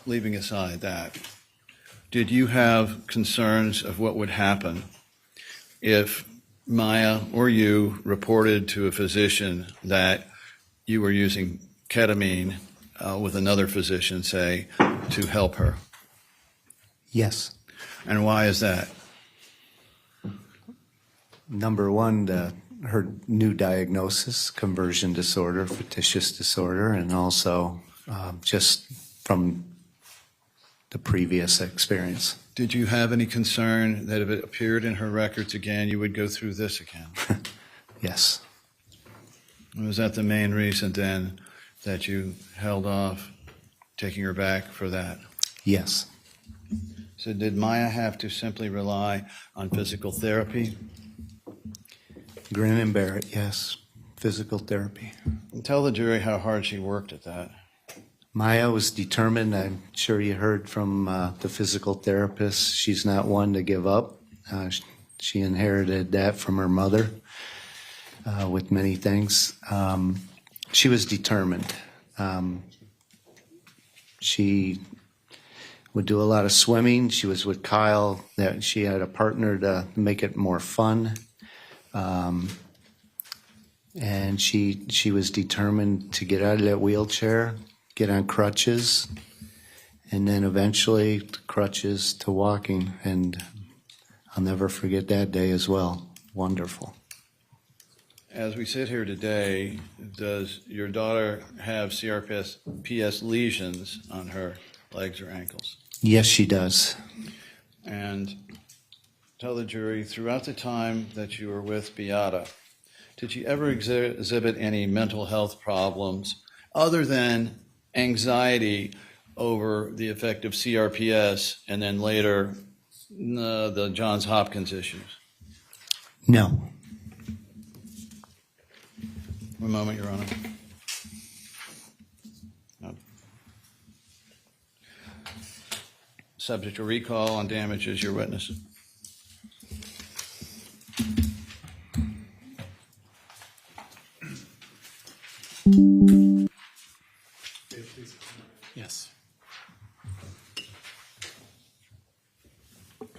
Leaving aside that, did you have concerns of what would happen if Maya or you reported to a physician that you were using ketamine with another physician, say, to help her? Yes. And why is that? Number one, her new diagnosis, conversion disorder, fictitious disorder, and also just from the previous experience. Did you have any concern that if it appeared in her records again, you would go through this again? Yes. Was that the main reason then that you held off taking her back for that? Yes. So did Maya have to simply rely on physical therapy? Grin and bear it, yes. Physical therapy. And tell the jury how hard she worked at that. Maya was determined. I'm sure you heard from the physical therapist. She's not one to give up. She inherited that from her mother with many things. She was determined. She would do a lot of swimming. She was with Kyle. That she had a partner to make it more fun. And she was determined to get out of that wheelchair, get on crutches, and then eventually crutches to walking. And I'll never forget that day as well. Wonderful. As we sit here today, does your daughter have CRPS lesions on her legs or ankles? Yes, she does. And tell the jury, throughout the time that you were with Beata, did she ever exhibit any mental health problems other than anxiety over the effect of CRPS and then later the Johns Hopkins issues? No. One moment, Your Honor. No. Subject to recall on damages, your witness. Yes.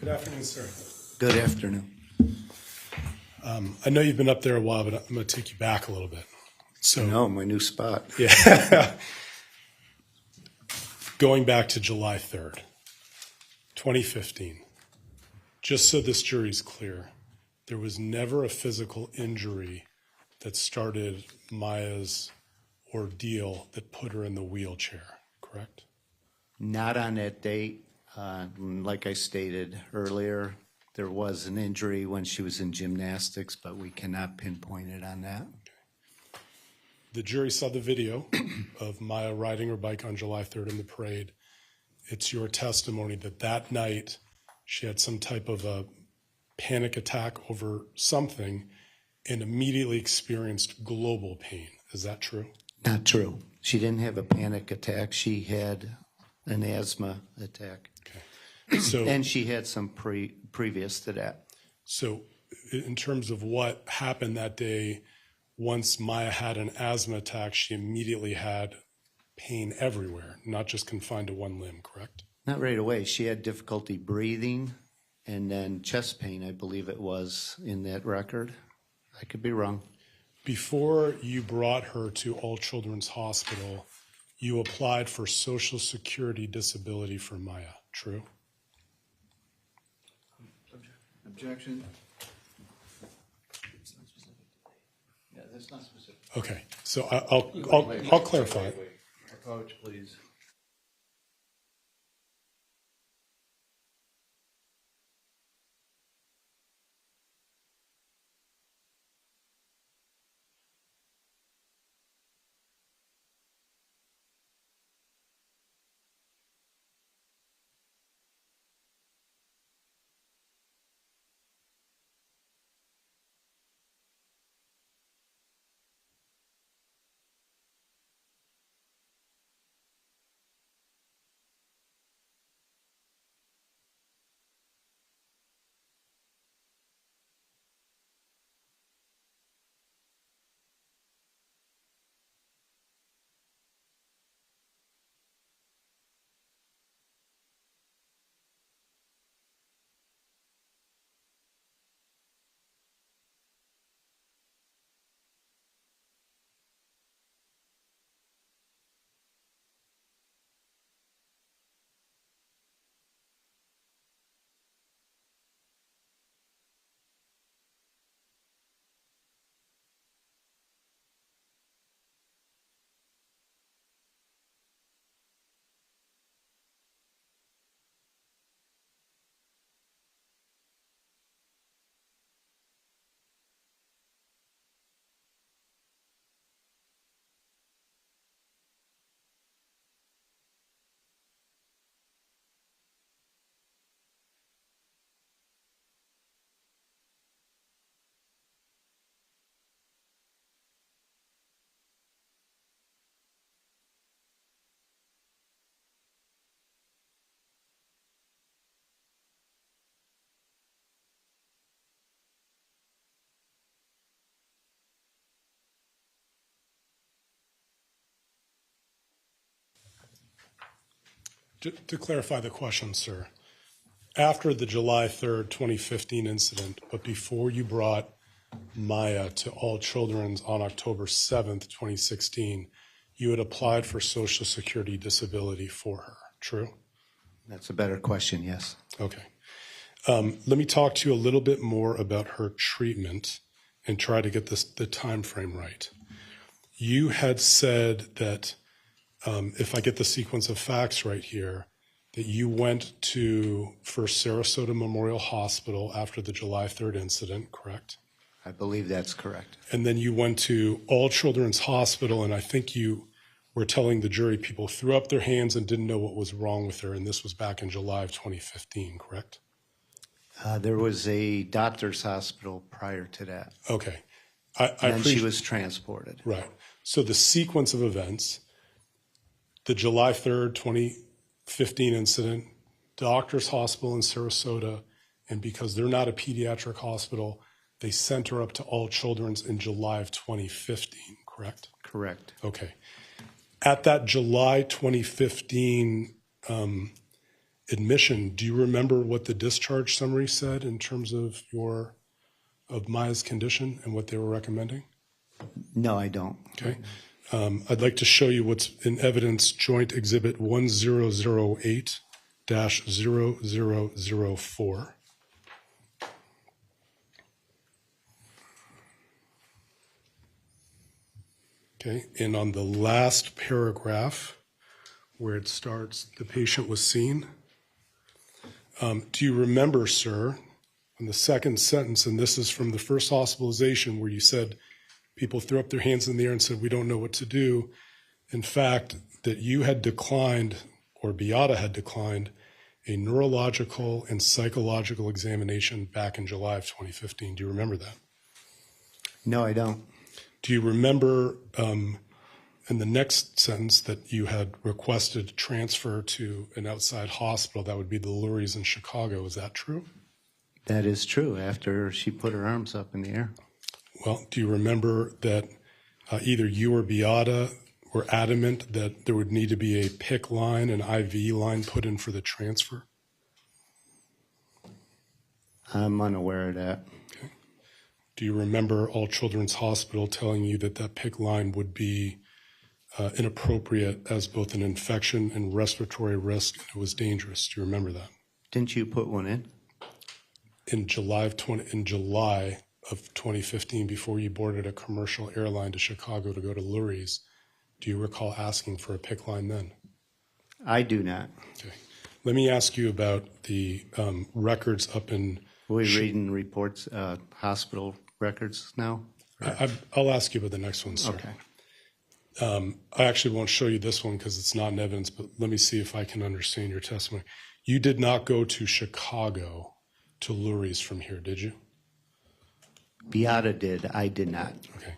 Good afternoon, sir. Good afternoon. I know you've been up there a while, but I'm going to take you back a little bit. So, No, my new spot. yeah. Going back to July 3rd, 2015, just so this jury's clear, there was never a physical injury that started Maya's ordeal that put her in the wheelchair, correct? Not on that date. Like I stated earlier, there was an injury when she was in gymnastics, but we cannot pinpoint it on that. The jury saw the video of Maya riding her bike on July 3rd in the parade. It's your testimony that that night she had some type of a panic attack over something and immediately experienced global pain. Is that true? Not true. She didn't have a panic attack. She had an asthma attack. So, And she had some previous to that. so in terms of what happened that day, once Maya had an asthma attack, she immediately had pain everywhere, not just confined to one limb, correct? Not right away. She had difficulty breathing and then chest pain, I believe it was, in that record. I could be wrong. Before you brought her to All Children's Hospital, you applied for Social Security disability for Maya, true? Objection. Yeah, that's not specific. Okay, so I'll clarify it. Approach, please. To clarify the question, sir, after the July 3rd, 2015 incident, but before you brought Maya to All Children's on October 7th, 2016, you had applied for Social Security disability for her, true? That's a better question, yes. Okay. Let me talk to you a little bit more about her treatment and try to get the time frame right. You had said that, if I get the sequence of facts right here, that you went to First Sarasota Memorial Hospital after the July 3rd incident, correct? I believe that's correct. And then you went to All Children's Hospital, and I think you were telling the jury people threw up their hands and didn't know what was wrong with her, and this was back in July of 2015, correct? There was a doctor's hospital prior to that. Okay. And then she appreciate- was transported. Right. So the sequence of events, the July 3rd, 2015 incident, doctor's hospital in Sarasota, and because they're not a pediatric hospital, they sent her up to All Children's in July of 2015, correct? Correct. Okay. At that July 2015 admission, do you remember what the discharge summary said in terms of Maya's condition and what they were recommending? No, I don't. Okay. I'd like to show you what's in evidence joint exhibit 1008-0004. Okay, and on the last paragraph where it starts, the patient was seen. Do you remember, sir, in the second sentence, and this is from the first hospitalization where you said people threw up their hands in the air and said, we don't know what to do. In fact, that you had declined, or Beata had declined, a neurological and psychological examination back in July of 2015. Do you remember that? No, I don't. Do you remember in the next sentence that you had requested transfer to an outside hospital? That would be the Lurie's in Chicago. Is that true? That is true, after she put her arms up in the air. Well, do you remember that either you or Beata were adamant that there would need to be a PIC line, an IV line put in for the transfer? I'm unaware of that. Do you remember All Children's Hospital telling you that that PIC line would be inappropriate as both an infection and respiratory risk, and it was dangerous? Do you remember that? Didn't you put one in? In July of 2015, before you boarded a commercial airline to Chicago to go to Lurie's, do you recall asking for a PIC line then? I do not. Okay. Let me ask you about the records up in... We're reading reports, hospital records now? I'll ask you about the next one, sir. Okay. I actually won't show you this one because it's not in evidence, but let me see if I can understand your testimony. You did not go to Chicago to Lurie's from here, did you? Beata did. I did not. Okay.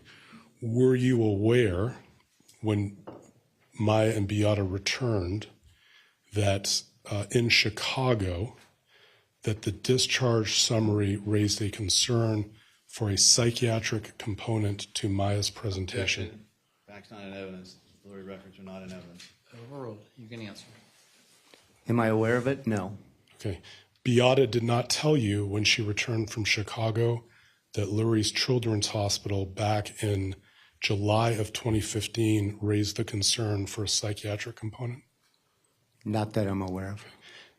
Were you aware when Maya and Beata returned that in Chicago that the discharge summary raised a concern for a psychiatric component to Maya's presentation? Objection. Facts not in evidence. Lurie records are not in evidence. Overruled. You can answer. Am I aware of it? No. Okay. Beata did not tell you when she returned from Chicago that Lurie's Children's Hospital back in July of 2015 raised the concern for a psychiatric component? Not that I'm aware of.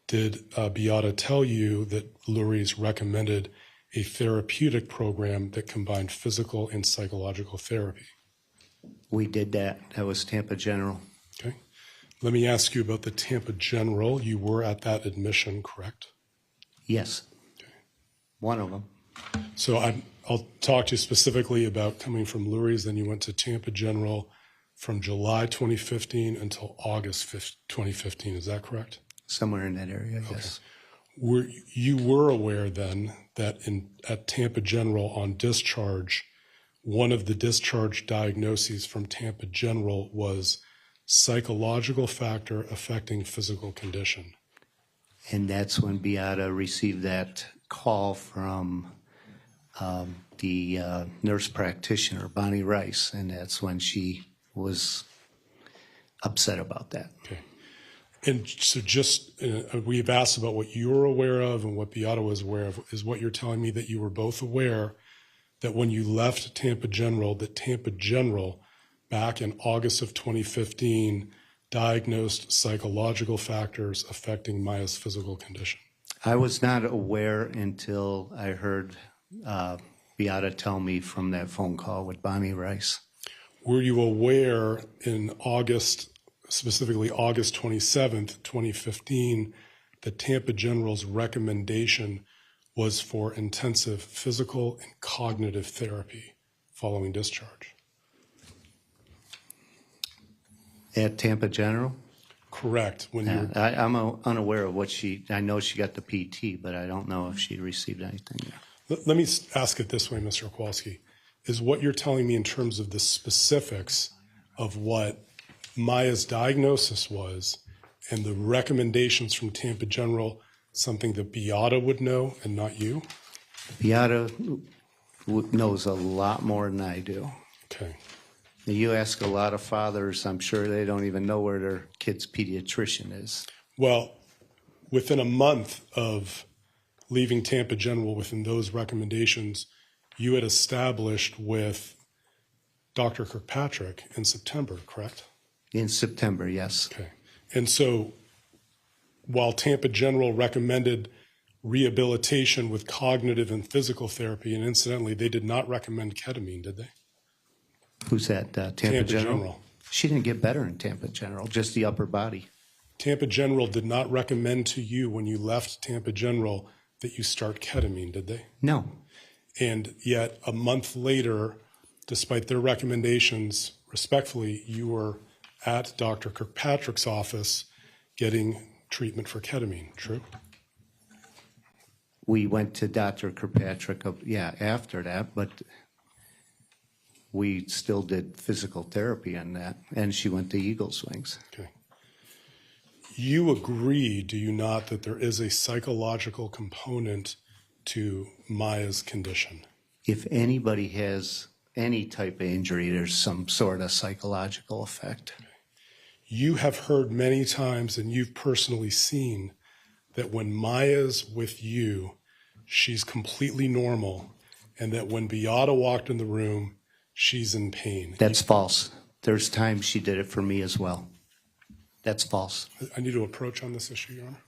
Did Beata tell you that Lurie's recommended a therapeutic program that combined physical and psychological therapy? We did that. That was Tampa General. Okay. Let me ask you about the Tampa General. You were at that admission, correct? Yes. One of them. So I'll talk to you specifically about coming from Lurie's. Then you went to Tampa General from July 2015 until August 2015. Is that correct? Somewhere in that area, yes. You were aware then that at Tampa General on discharge, one of the discharge diagnoses from Tampa General was psychological factor affecting physical condition. And that's when Beata received that call from the nurse practitioner, Bonnie Rice, and that's when she was upset about that. Okay. And so just, we've asked about what you're aware of and what Beata was aware of. Is what you're telling me that you were both aware that when you left Tampa General, that Tampa General back in August of 2015 diagnosed psychological factors affecting Maya's physical condition? I was not aware until I heard Beata tell me from that phone call with Bonnie Rice. Were you aware in August, specifically August 27th, 2015, that Tampa General's recommendation was for intensive physical and cognitive therapy following discharge? At Tampa General? Correct. When you I'm unaware of what I know she got the PT, but I don't know if she received anything yet. let me ask it this way, Mr. Kowalski. Is what you're telling me in terms of the specifics of what Maya's diagnosis was and the recommendations from Tampa General something that Beata would know and not you? Beata knows a lot more than I do. Okay. You ask a lot of fathers, I'm sure they don't even know where their kid's pediatrician is. Well, within a month of leaving Tampa General within those recommendations, you had established with Dr. Kirkpatrick in September, correct? In September, yes. Okay. And so while Tampa General recommended rehabilitation with cognitive and physical therapy, and incidentally, they did not recommend ketamine, did they? Who's that, Tampa General? She didn't get better in Tampa General, just the upper body. Tampa General did not recommend to you when you left Tampa General that you start ketamine, did they? No. And yet a month later, despite their recommendations, respectfully, you were at Dr. Kirkpatrick's office getting treatment for ketamine, true? We went to Dr. Kirkpatrick, after that, but we still did physical therapy on that, and she went to Eagle Swings. Okay. You agree, do you not, that there is a psychological component to Maya's condition? If anybody has any type of injury, there's some sort of psychological effect. You have heard many times, and you've personally seen, that when Maya's with you, she's completely normal, and that when Beata walked in the room, she's in pain. That's false. There's times she did it for me as well. That's false. I need to approach on this issue, Your Honor.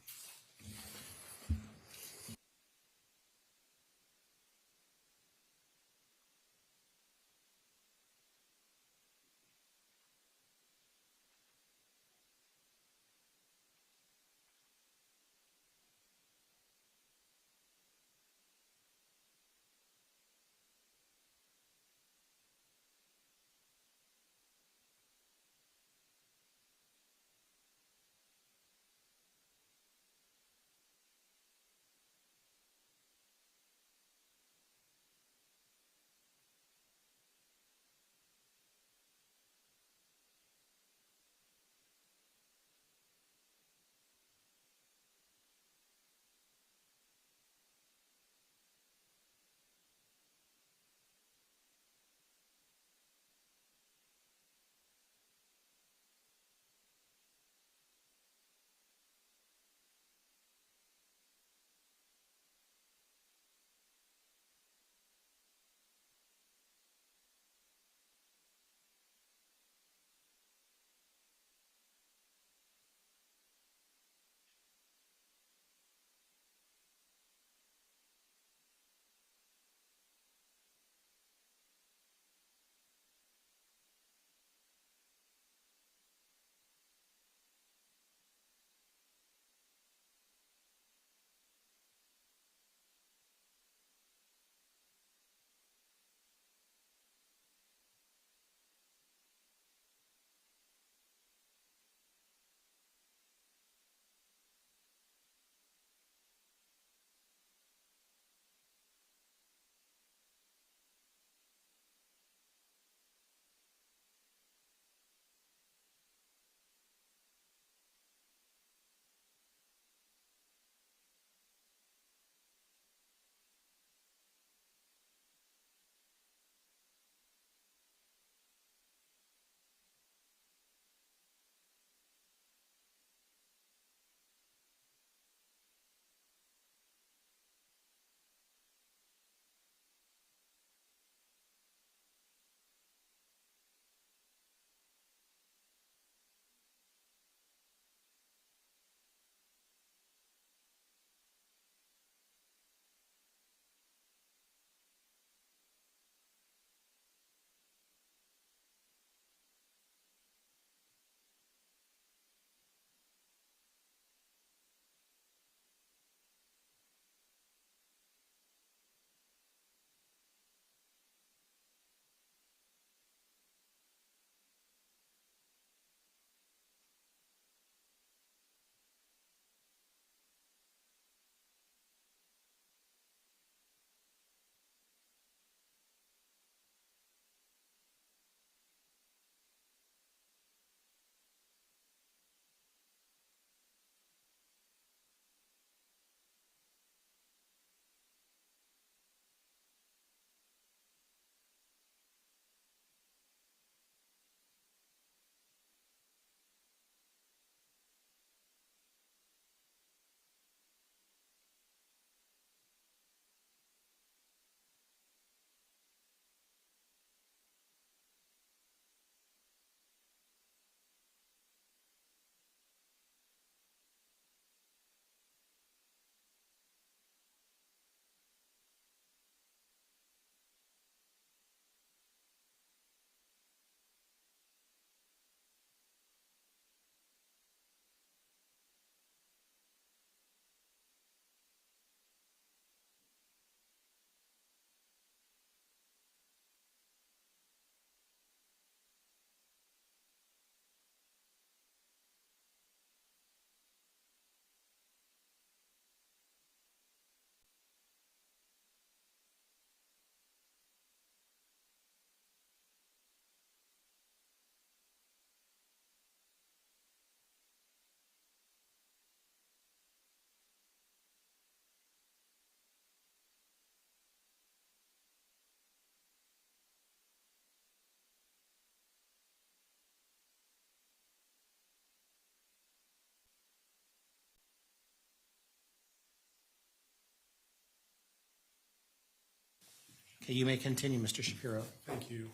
Okay, you may continue, Mr. Shapiro. Thank you.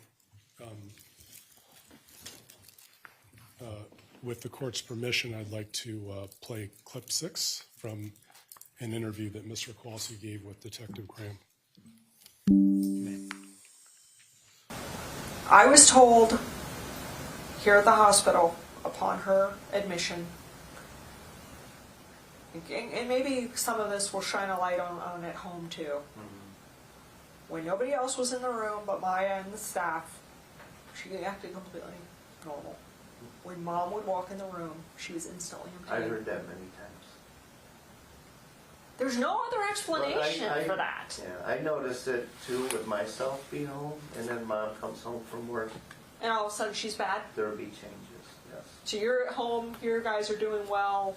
With the court's permission, I'd like to play clip 6 from an interview that Mr. Kowalski gave with Detective Graham. I was told here at the hospital upon her admission, and maybe some of this will shine a light on at home too. When nobody else was in the room but Maya and the staff, she acted completely normal. When Mom would walk in the room, she was instantly in pain. I've heard that many times. There's no other explanation Well, for that. Yeah, I noticed it too with myself being home, and then Mom comes home from work. And all of a sudden she's bad. There'll be changes, yes. So you're at home, your guys are doing well,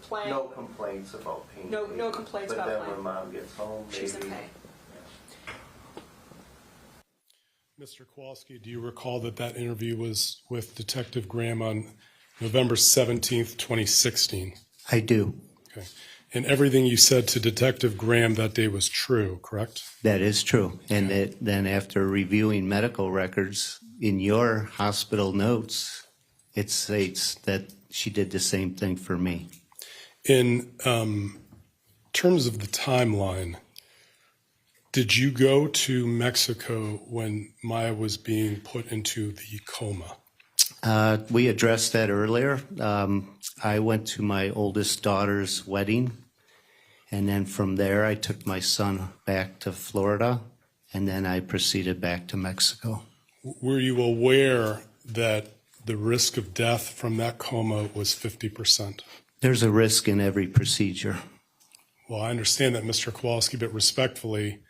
playing. No complaints about pain. No complaints but about then pain. when Mom gets home, She's in maybe. pain. Mr. Kowalski, do you recall that interview was with Detective Graham on November 17th, 2016? I do. Okay. And everything you said to Detective Graham that day was true, correct? That is true. And then after reviewing medical records in your hospital notes, it states that she did the same thing for me. In terms of the timeline, did you go to Mexico when Maya was being put into the coma? We addressed that earlier. I went to my oldest daughter's wedding, and then from there I took my son back to Florida, and then I proceeded back to Mexico. Were you aware that the risk of death from that coma was 50%? There's a risk in every procedure. Well, I understand that, Mr. Kowalski, but respectfully,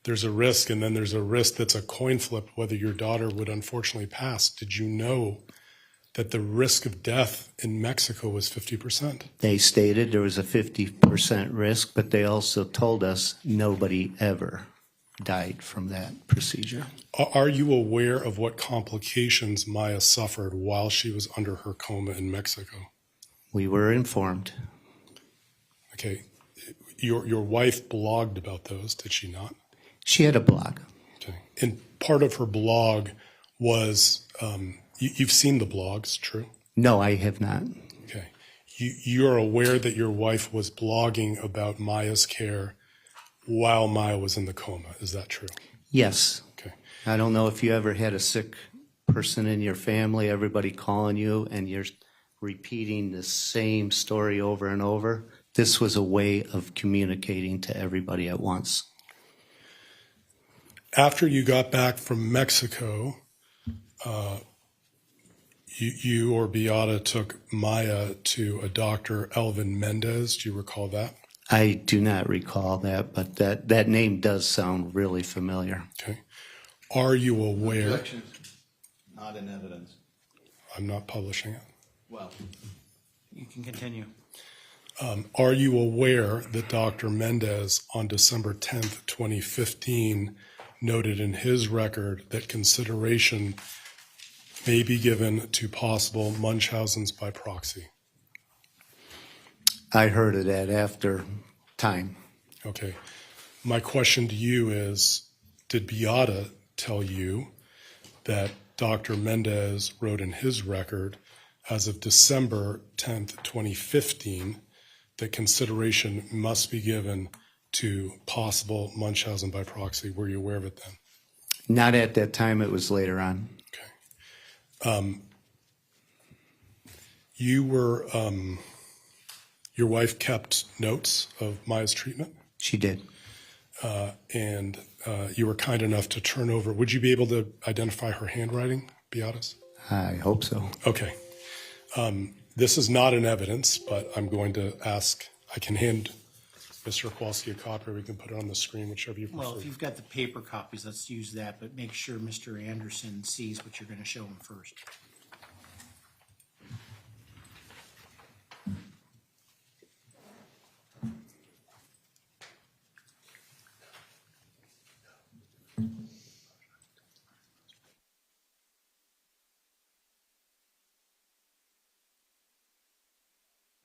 there's a risk, and then there's a risk that's a coin flip whether your daughter would unfortunately pass. Did you know that the risk of death in Mexico was 50%? They stated there was a 50% risk, but they also told us nobody ever died from that procedure. Are you aware of what complications Maya suffered while she was under her coma in Mexico? We were informed. Okay. Your wife blogged about those, did she not? She had a blog. Okay. And part of her blog was, you've seen the blogs, true? No, I have not. Okay. You're aware that your wife was blogging about Maya's care while Maya was in the coma. Is that true? Yes. Okay. I don't know if you ever had a sick person in your family, everybody calling you, and you're repeating the same story over and over. This was a way of communicating to everybody at once. After you got back from Mexico, you or Beata took Maya to a Dr. Elvin Mendez. Do you recall that? I do not recall that, but that name does sound really familiar. Okay. Are you aware? Objections, not in evidence. I'm not publishing it. Well, You can continue. Are you aware that Dr. Mendez on December 10th, 2015, noted in his record that consideration may be given to possible Munchausen's by proxy? I heard of that after time. Okay. My question to you is, did Beata tell you that Dr. Mendez wrote in his record as of December 10th, 2015, that consideration must be given to possible Munchausen by proxy? Were you aware of it then? Not at that time, it was later on. Okay. You were, your wife kept notes of Maya's treatment? She did. And you were kind enough to turn over. Would you be able to identify her handwriting, Beatus? I hope so. Okay. This is not in evidence, but I'm going to ask, I can hand Mr. Kowalski a copy, or we can put it on the screen, whichever you prefer. Well, if you've got the paper copies, let's use that, but make sure Mr. Anderson sees what you're going to show him first.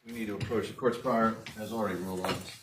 we need to approach the court's prior has already ruled on this.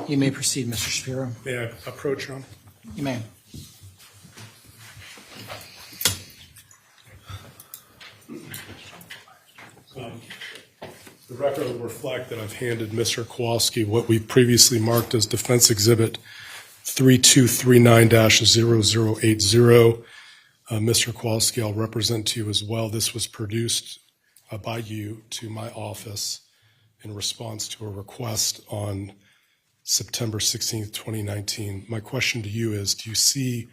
You may proceed, Mr. Shapiro. May I approach, Your Honor? You may. The record will reflect that I've handed Mr. Kowalski what we previously marked as Defense Exhibit 3239-0080. Mr. Kowalski, I'll represent to you as well. This was produced by you to my office in response to a request on September 16th, 2019. My question to you is, do you see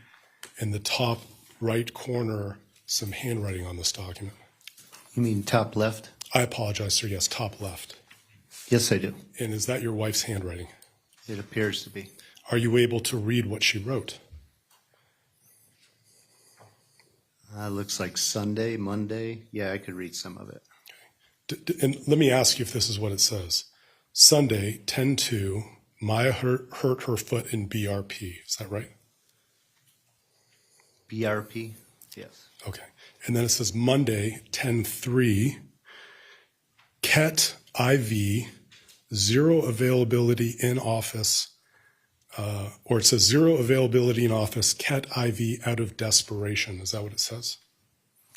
in the top right corner some handwriting on this document? You mean top left? I apologize, sir. Yes, top left. Yes, I do. And is that your wife's handwriting? It appears to be. Are you able to read what she wrote? Looks like Sunday, Monday. Yeah, I could read some of it. And let me ask you if this is what it says. Sunday, 10/2, Maya hurt her foot in BRP. Is that right? BRP? Yes. Okay. And then it says Monday, 10/3, Ket IV, 0 availability in office, or it says 0 availability in office, Ket IV out of desperation. Is that what it says?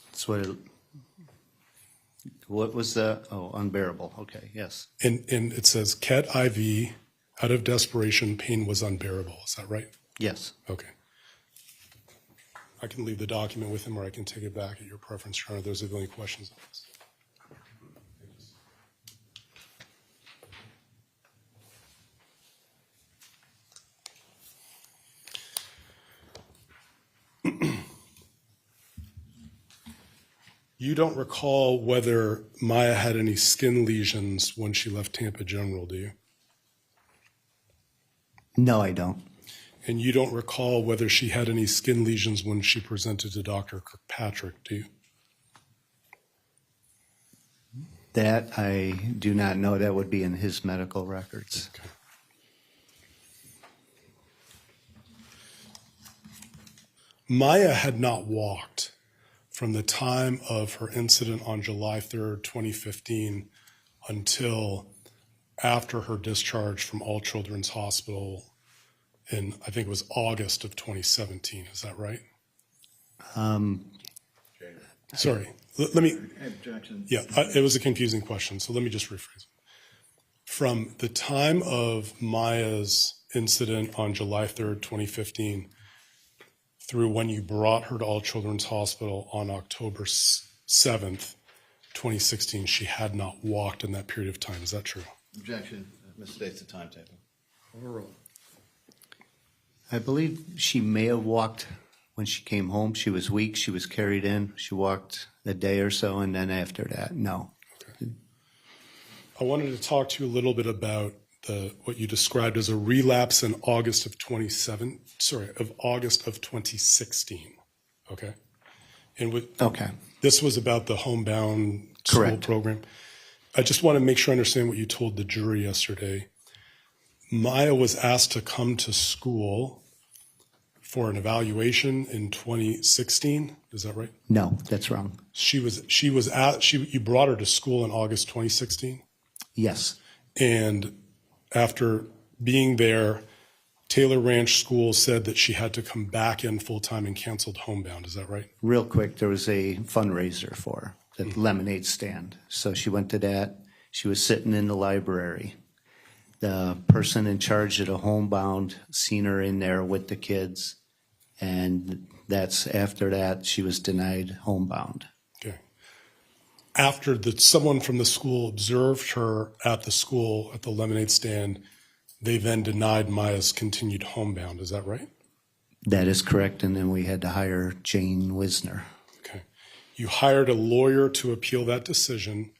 That's what it. What was the? Oh, unbearable. Okay. Yes. And it says Ket IV out of desperation, pain was unbearable. Is that right? Yes. Okay. I can leave the document with him, or I can take it back at your preference, Your Honor. Those are the only questions on this. You don't recall whether Maya had any skin lesions when she left Tampa General, do you? No, I don't. And you don't recall whether she had any skin lesions when she presented to Dr. Kirkpatrick, do you? That I do not know. That would be in his medical records. Okay. Maya had not walked from the time of her incident on July 3rd, 2015, until after her discharge from All Children's Hospital in, I think it was August of 2017. Is that right? Sorry. Let me. Objection. Yeah, it was a confusing question, so let me just rephrase it. From the time of Maya's incident on July 3rd, 2015, through when you brought her to All Children's Hospital on October 7th, 2016, she had not walked in that period of time. Is that true? Objection. Misstates the timetable. I believe she may have walked when she came home. She was weak. She was carried in. She walked a day or so, and then after that, no. Okay. I wanted to talk to you a little bit about what you described as a relapse in August of 2016. Okay. And Okay. this was about the homebound school Correct. program. I just want to make sure I understand what you told the jury yesterday. Maya was asked to come to school for an evaluation in 2016. Is that right? No, that's wrong. You brought her to school in August 2016, Yes. and after being there, Taylor Ranch School said that she had to come back in full time and canceled homebound. Is that right? Real quick, there was a fundraiser for her, the lemonade stand. So she went to that. She was sitting in the library. The person in charge of the homebound seen her in there with the kids, and that's after that she was denied homebound. Okay. After someone from the school observed her at the school at the lemonade stand, they then denied Maya's continued homebound. Is that right? That is correct, and then we had to hire Jane Wisner. Okay. You hired a lawyer to appeal that decision.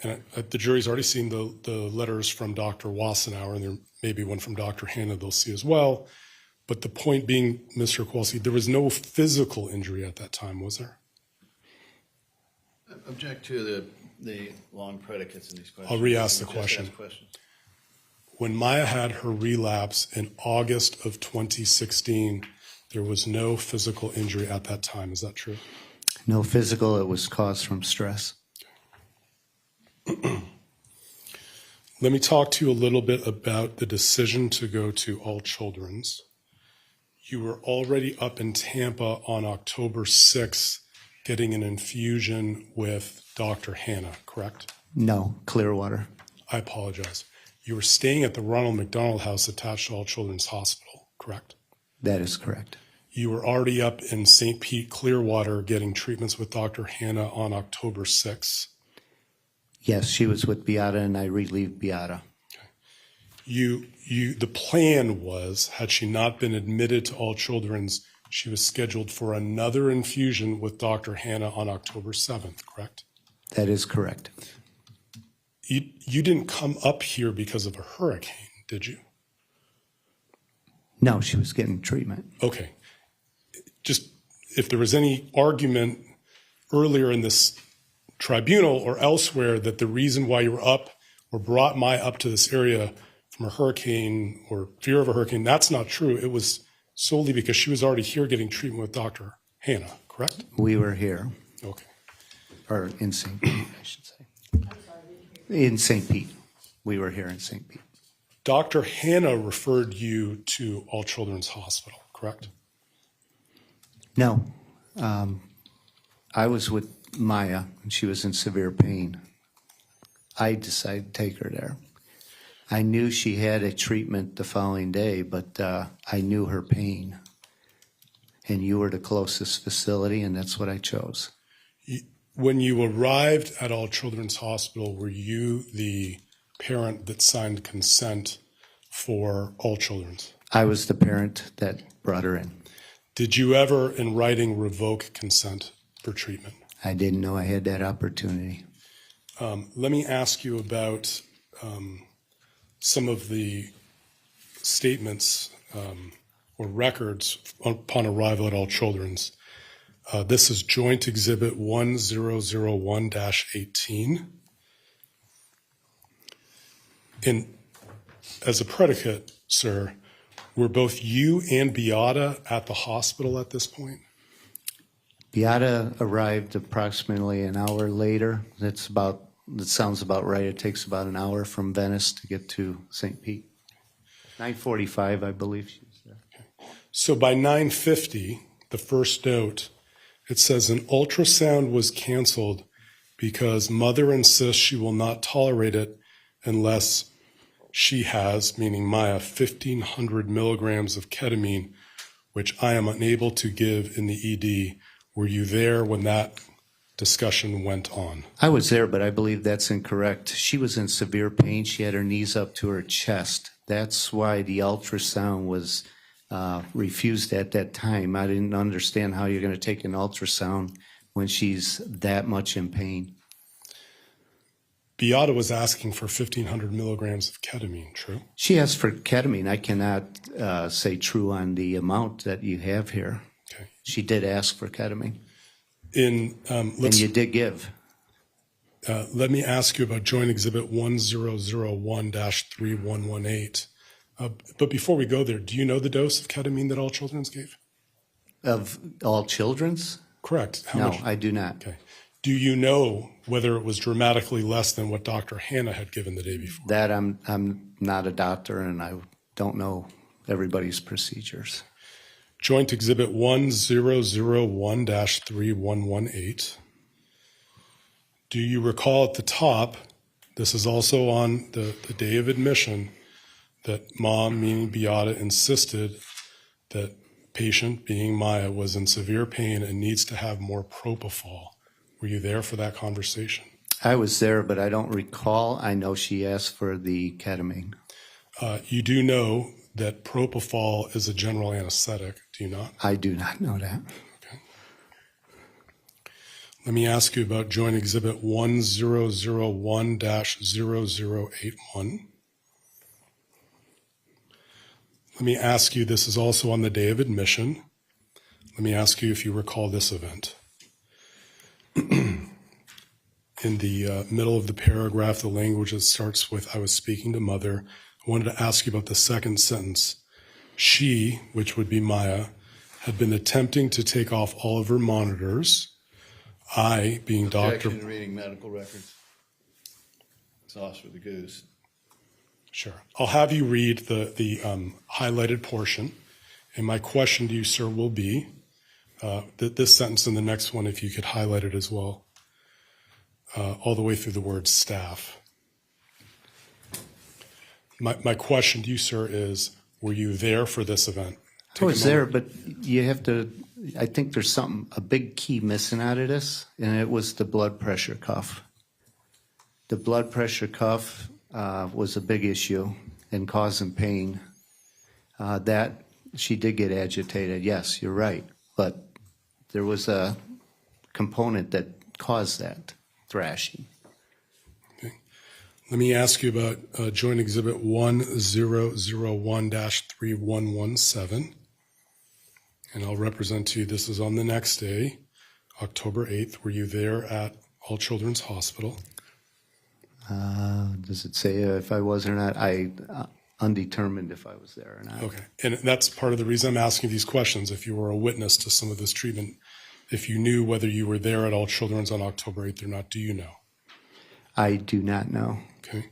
And the jury's already seen the letters from Dr. Wassenauer, and there may be one from Dr. Hanna they'll see as well. But the point being, Mr. Kowalski, there was no physical injury at that time, was there? Object to the long predicates in these questions. I'll re-ask the Just question. ask questions. When Maya had her relapse in August of 2016, there was no physical injury at that time. Is that true? No physical, it was caused from stress. Let me talk to you a little bit about the decision to go to All Children's. You were already up in Tampa on October 6th getting an infusion with Dr. Hannah, correct? No, Clearwater. I apologize. You were staying at the Ronald McDonald House attached to All Children's Hospital, correct? That is correct. You were already up in St. Pete, Clearwater, getting treatments with Dr. Hannah on October 6th. Yes, she was with Beata and I relieved Beata. The plan was, had she not been admitted to All Children's, she was scheduled for another infusion with Dr. Hannah on October 7th, correct? That is correct. You didn't come up here because of a hurricane, did you? No, she was getting treatment. Okay. Just if there was any argument earlier in this tribunal or elsewhere that the reason why you were up or brought Maya up to this area from a hurricane or fear of a hurricane, that's not true. It was solely because she was already here getting treatment with Dr. Hannah, correct? We were here, Okay. or in St. Pete, I should say. In St. Pete. We were here in St. Pete. Dr. Hannah referred you to All Children's Hospital, correct? No. I was with Maya, and she was in severe pain. I decided to take her there. I knew she had a treatment the following day, but I knew her pain. And you were the closest facility, and that's what I chose. When you arrived at All Children's Hospital, were you the parent that signed consent for All Children's? I was the parent that brought her in. Did you ever, in writing, revoke consent for treatment? I didn't know I had that opportunity. Let me ask you about some of the statements or records upon arrival at All Children's. This is Joint Exhibit 1001-18. As a predicate, sir, were both you and Beata at the hospital at this point? Beata arrived approximately an hour later. That sounds about right. It takes about an hour from Venice to get to St. Pete. 9:45, I believe she was there. So by 9:50, the first note, it says an ultrasound was canceled because mother insists she will not tolerate it unless she has, meaning Maya, 1,500 milligrams of ketamine, which I am unable to give in the ED. Were you there when that discussion went on? I was there, but I believe that's incorrect. She was in severe pain. She had her knees up to her chest. That's why the ultrasound was refused at that time. I didn't understand how you're going to take an ultrasound when she's that much in pain. Beata was asking for 1,500 milligrams of ketamine, true? She asked for ketamine. I cannot say true on the amount that you have here. Okay. She did ask for ketamine. And you did give. Let me ask you about Joint Exhibit 1001-3118. But before we go there, do you know the dose of ketamine that All Children's gave? Of All Children's? Correct. How No, much? I do not. Okay. Do you know whether it was dramatically less than what Dr. Hannah had given the day before? That I'm not a doctor, and I don't know everybody's procedures. Joint Exhibit 1001-3118. Do you recall at the top, this is also on the day of admission, that mom, meaning Beata, insisted that patient, being Maya, was in severe pain and needs to have more propofol. Were you there for that conversation? I was there, but I don't recall. I know she asked for the ketamine. You do know that propofol is a general anesthetic, do you not? I do not know that. Okay. Let me ask you about Joint Exhibit 1001-0081. Let me ask you, this is also on the day of admission. Let me ask you if you recall this event. In the middle of the paragraph, the language that starts with, I was speaking to mother. I wanted to ask you about the second sentence. She, which would be Maya, had been attempting to take off all of her monitors. I, being doctor... Objection to reading medical records. Sauce for the goose. Sure. I'll have you read the highlighted portion. And my question to you, sir, will be that this sentence and the next one, if you could highlight it as well, all the way through the word staff. My question to you, sir, is, were you there for this event? I was there, but you have to, I think there's a big key missing out of this, and it was the blood pressure cuff. The blood pressure cuff was a big issue and causing pain. That she did get agitated, yes, you're right, but there was a component that caused that thrashing. Okay. Let me ask you about Joint Exhibit 1001-3117. And I'll represent to you, this is on the next day, October 8th. Were you there at All Children's Hospital? Does it say if I was or not? Undetermined if I was there or not. Okay. And that's part of the reason I'm asking these questions. If you were a witness to some of this treatment, if you knew whether you were there at All Children's on October 8th or not, do you know? I do not know. Okay.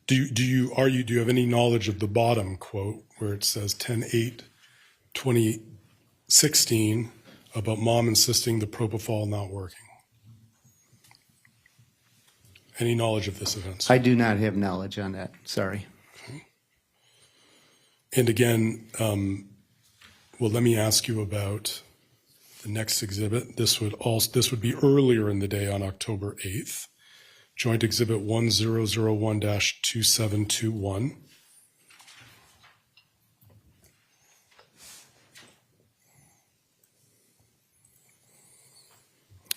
Do you have any knowledge of the bottom quote where it says 10/8/2016 about mom insisting the propofol not working? Any knowledge of this event? I do not have knowledge on that. Sorry. Okay. And again, let me ask you about the next exhibit. This would be earlier in the day on October 8th. Joint Exhibit 1001-2721.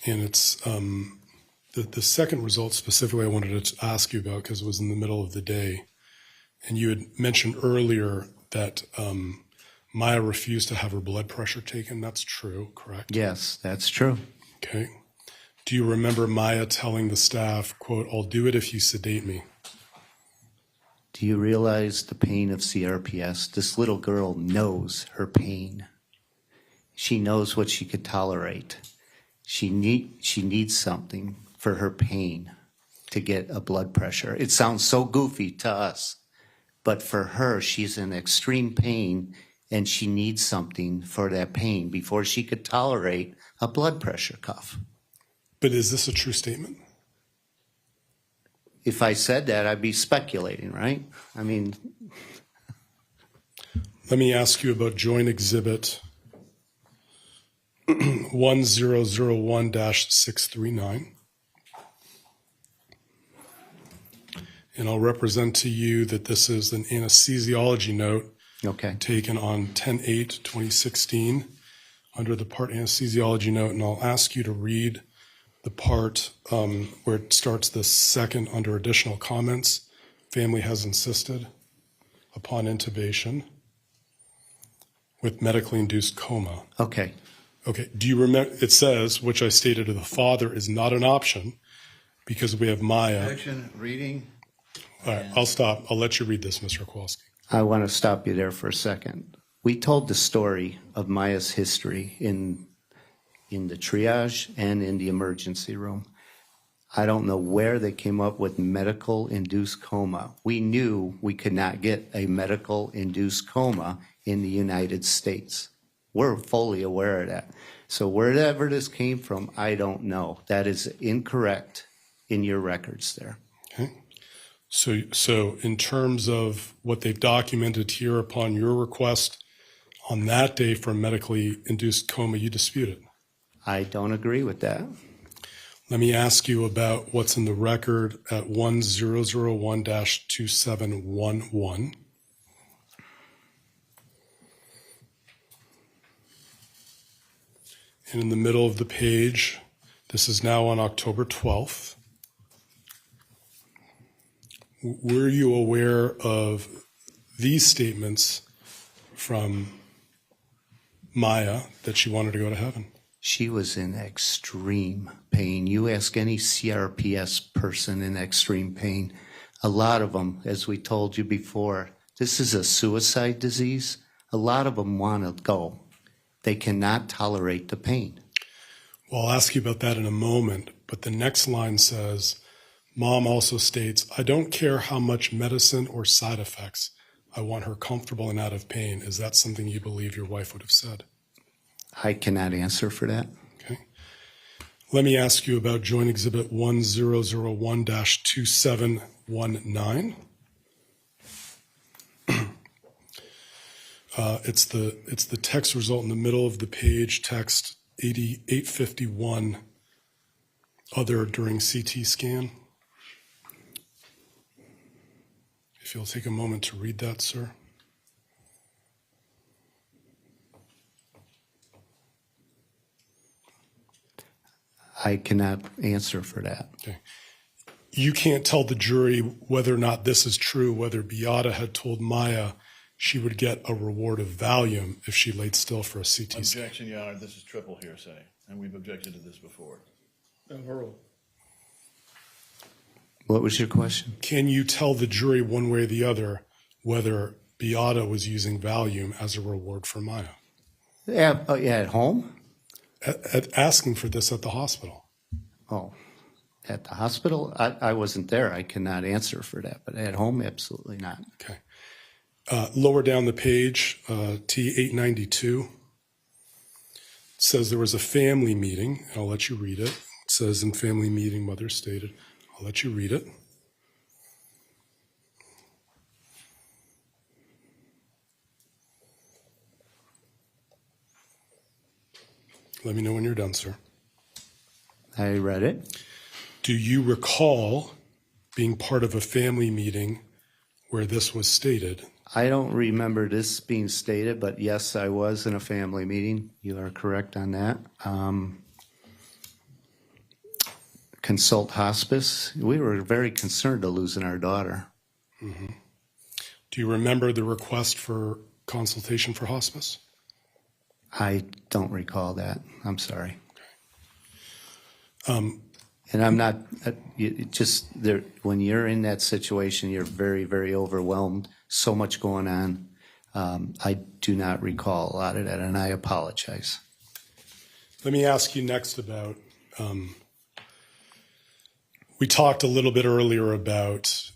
And it's the second result specifically I wanted to ask you about because it was in the middle of the day. And you had mentioned earlier that Maya refused to have her blood pressure taken. That's true, correct? Yes, that's true. Okay. Do you remember Maya telling the staff, quote, "I'll do it if you sedate me"? Do you realize the pain of CRPS? This little girl knows her pain. She knows what she could tolerate. She needs something for her pain to get a blood pressure. It sounds so goofy to us, but for her, she's in extreme pain and she needs something for that pain before she could tolerate a blood pressure cuff. But is this a true statement? If I said that, I'd be speculating, right? I mean, let me ask you about Joint Exhibit 1001-639. And I'll represent to you that this is an anesthesiology note taken on 10/8/2016 under the part anesthesiology note. And I'll ask you to read the part where it starts the second under additional comments. Family has insisted upon intubation with medically induced coma. Okay. Okay. Do you remember? It says, which I stated to the father, is not an option because we have Maya. Objection, reading. All right. I'll stop. I'll let you read this, Mr. Kowalski. I want to stop you there for a second. We told the story of Maya's history in the triage and in the emergency room. I don't know where they came up with medical-induced coma. We knew we could not get a medical-induced coma in the United States. We're fully aware of that. So wherever this came from, I don't know. That is incorrect in your records there. Okay. So in terms of what they've documented here upon your request on that day for medically induced coma, you dispute it? I don't agree with that. Let me ask you about what's in the record at 1001-2711. And in the middle of the page, this is now on October 12th. Were you aware of these statements from Maya that she wanted to go to heaven? She was in extreme pain. You ask any CRPS person in extreme pain, a lot of them, as we told you before, this is a suicide disease. A lot of them want to go. They cannot tolerate the pain. Well, I'll ask you about that in a moment, but the next line says, Mom also states, I don't care how much medicine or side effects. I want her comfortable and out of pain. Is that something you believe your wife would have said? I cannot answer for that. Okay. Let me ask you about Joint Exhibit 1001-2719. It's the text result in the middle of the page, text 8851, other during CT scan. If you'll take a moment to read that, sir. I cannot answer for that. Okay. You can't tell the jury whether or not this is true, whether Beata had told Maya she would get a reward of Valium if she laid still for a CT scan. Objection, Your Honor. This is triple hearsay, and we've objected to this before. What was your question? Can you tell the jury one way or the other whether Beata was using Valium as a reward for Maya? At home? At asking for this at the hospital. Oh, at the hospital? I wasn't there. I cannot answer for that. But at home, absolutely not. Okay. Lower down the page, T892, it says there was a family meeting. I'll let you read it. It says in family meeting, mother stated. I'll let you read it. Let me know when you're done, sir. I read it. Do you recall being part of a family meeting where this was stated? I don't remember this being stated, but yes, I was in a family meeting. You are correct on that. Consult hospice. We were very concerned of losing our daughter. Mm-hmm. Do you remember the request for consultation for hospice? I don't recall that. I'm sorry. Okay. And I'm not, just there, when you're in that situation, you're very, very overwhelmed. So much going on. I do not recall a lot of that, and I apologize. Let me ask you next about, we talked a little bit earlier about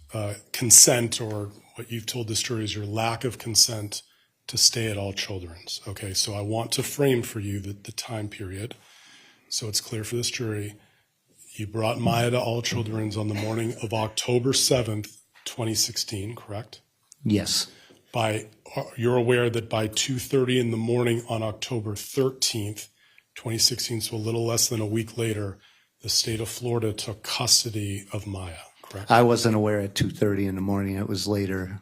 consent, or what you've told this jury is your lack of consent to stay at All Children's. Okay, so I want to frame for you the time period so it's clear for this jury. You brought Maya to All Children's on the morning of October 7th, 2016, correct? Yes. You're aware that by 2:30 in the morning on October 13th, 2016, so a little less than a week later, the state of Florida took custody of Maya, correct? I wasn't aware at 2:30 in the morning. It was later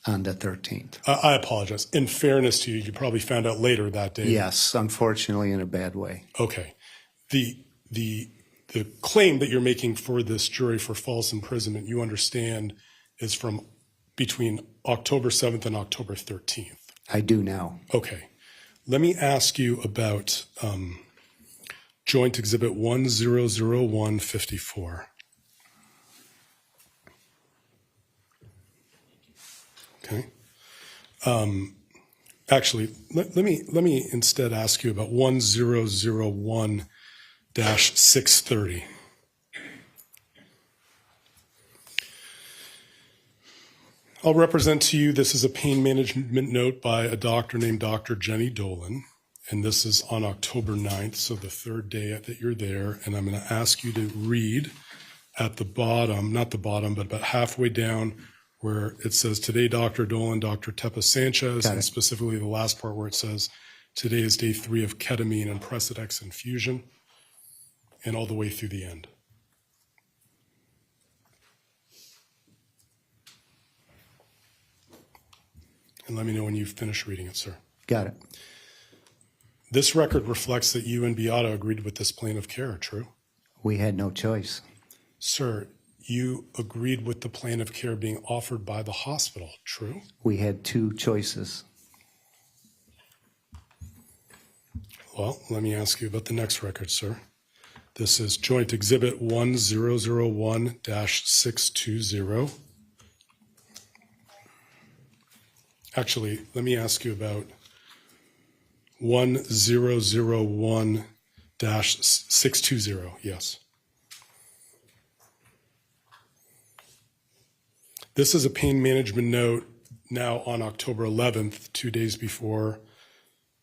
on the 13th. I apologize. In fairness to you, you probably found out later that day. Yes, unfortunately in a bad way. Okay. The claim that you're making for this jury for false imprisonment, you understand, is from between October 7th and October 13th. I do now. Okay. Let me ask you about Joint Exhibit 100154. Okay. Actually, let me instead ask you about 1001-630. I'll represent to you, this is a pain management note by a doctor named Dr. Jenny Dolan, and this is on October 9th, so the third day that you're there, and I'm going to ask you to read at the bottom, not the bottom, but about halfway down where it says, today, Dr. Dolan, Dr. Tepa Sanchez, and specifically the last part where it says, today is day 3 of ketamine and Precedex infusion, and all the way through the end. And let me know when you've finished reading it, sir. Got it. This record reflects that you and Beata agreed with this plan of care, true? We had no choice. Sir, you agreed with the plan of care being offered by the hospital, true? We had two choices. Well, let me ask you about the next record, sir. This is Joint Exhibit 1001-620. Actually, let me ask you about 1001-620, yes. This is a pain management note now on October 11th, 2 days before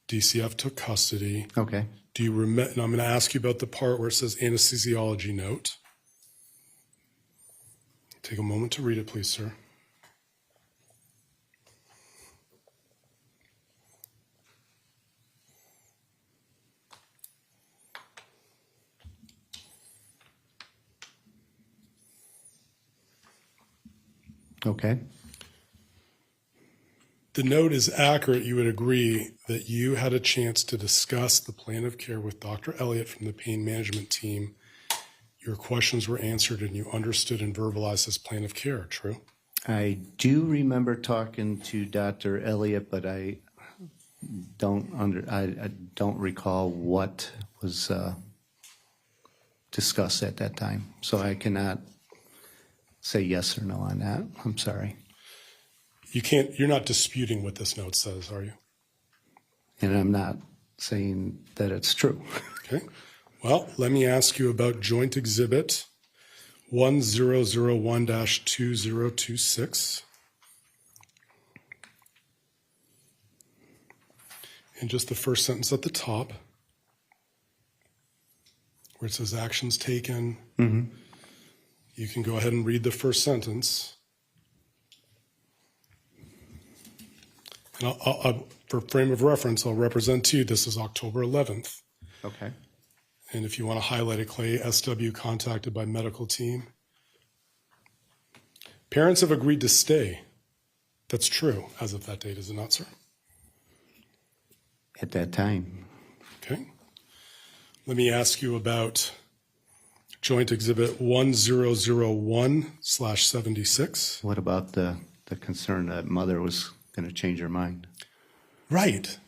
DCF took custody. Okay. Do you remember? And I'm going to ask you about the part where it says anesthesiology note. Take a moment to read it, please, sir. Okay. The note is accurate. You would agree that you had a chance to discuss the plan of care with Dr. Elliott from the pain management team. Your questions were answered and you understood and verbalized this plan of care, true? I do remember talking to Dr. Elliott, but I don't recall what was discussed at that time. So I cannot say yes or no on that. I'm sorry. You're not disputing what this note says, are you? And I'm not saying that it's true. Okay. Well, let me ask you about Joint Exhibit 1001-2026. And just the first sentence at the top, where it says actions taken. Mm-hmm. You can go ahead and read the first sentence. And for frame of reference, I'll represent to you, this is October 11th. Okay. And if you want to highlight it, Clay, SW contacted by medical team. Parents have agreed to stay. That's true as of that date, is it not, sir? At that time. Okay. Let me ask you about Joint Exhibit 1001/76. What about the concern that mother was going to change her mind? Right.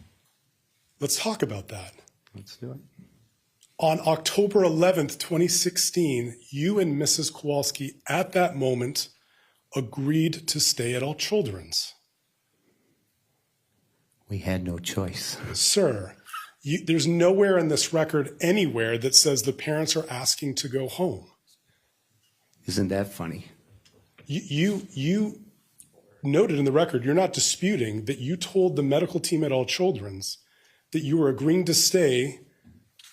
Let's talk about that. Let's do it. On October 11th, 2016, you and Mrs. Kowalski at that moment agreed to stay at All Children's. We had no choice. Sir, there's nowhere in this record anywhere that says the parents are asking to go home. Isn't that funny? You noted in the record, you're not disputing that you told the medical team at All Children's that you were agreeing to stay.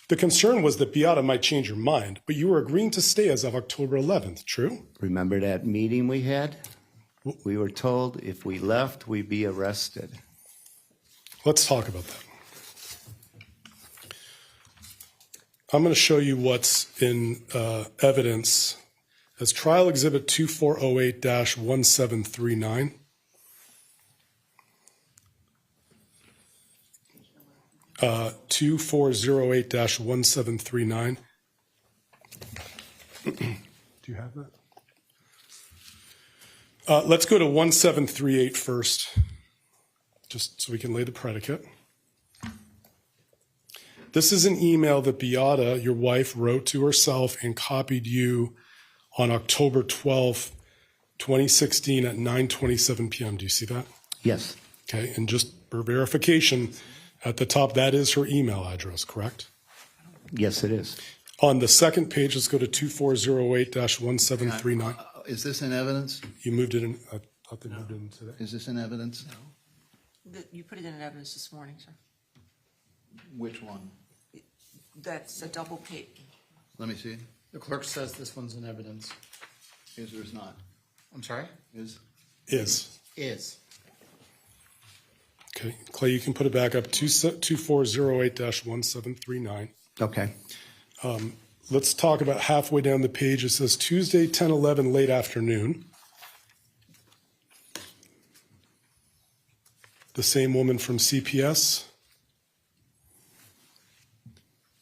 The concern was that Beata might change her mind, but you were agreeing to stay as of October 11th, true? Remember that meeting we had? We were told if we left, we'd be arrested. Let's talk about that. I'm going to show you what's in evidence as Trial Exhibit 2408-1739. Uh, 2408-1739. Do you have that? Let's go to 1738 first, just so we can lay the predicate. This is an email that Beata, your wife, wrote to herself and copied you on October 12th, 2016 at 9:27 p.m. Do you see that? Yes. Okay, and just for verification, at the top, that is her email address, correct? Yes, it is. On the second page, let's go to 2408-1739. Is this in evidence? You moved it in, I thought they moved it in today. Is this in evidence? You put it in evidence this morning, sir. Which one? That's a double page. Let me see. The clerk says this one's in evidence. Is or is not? I'm sorry? Is? Is. Is. Okay, Clay, you can put it back up, 2408-1739. Okay. Let's talk about halfway down the page. It says Tuesday, 10/11, late afternoon. The same woman from CPS.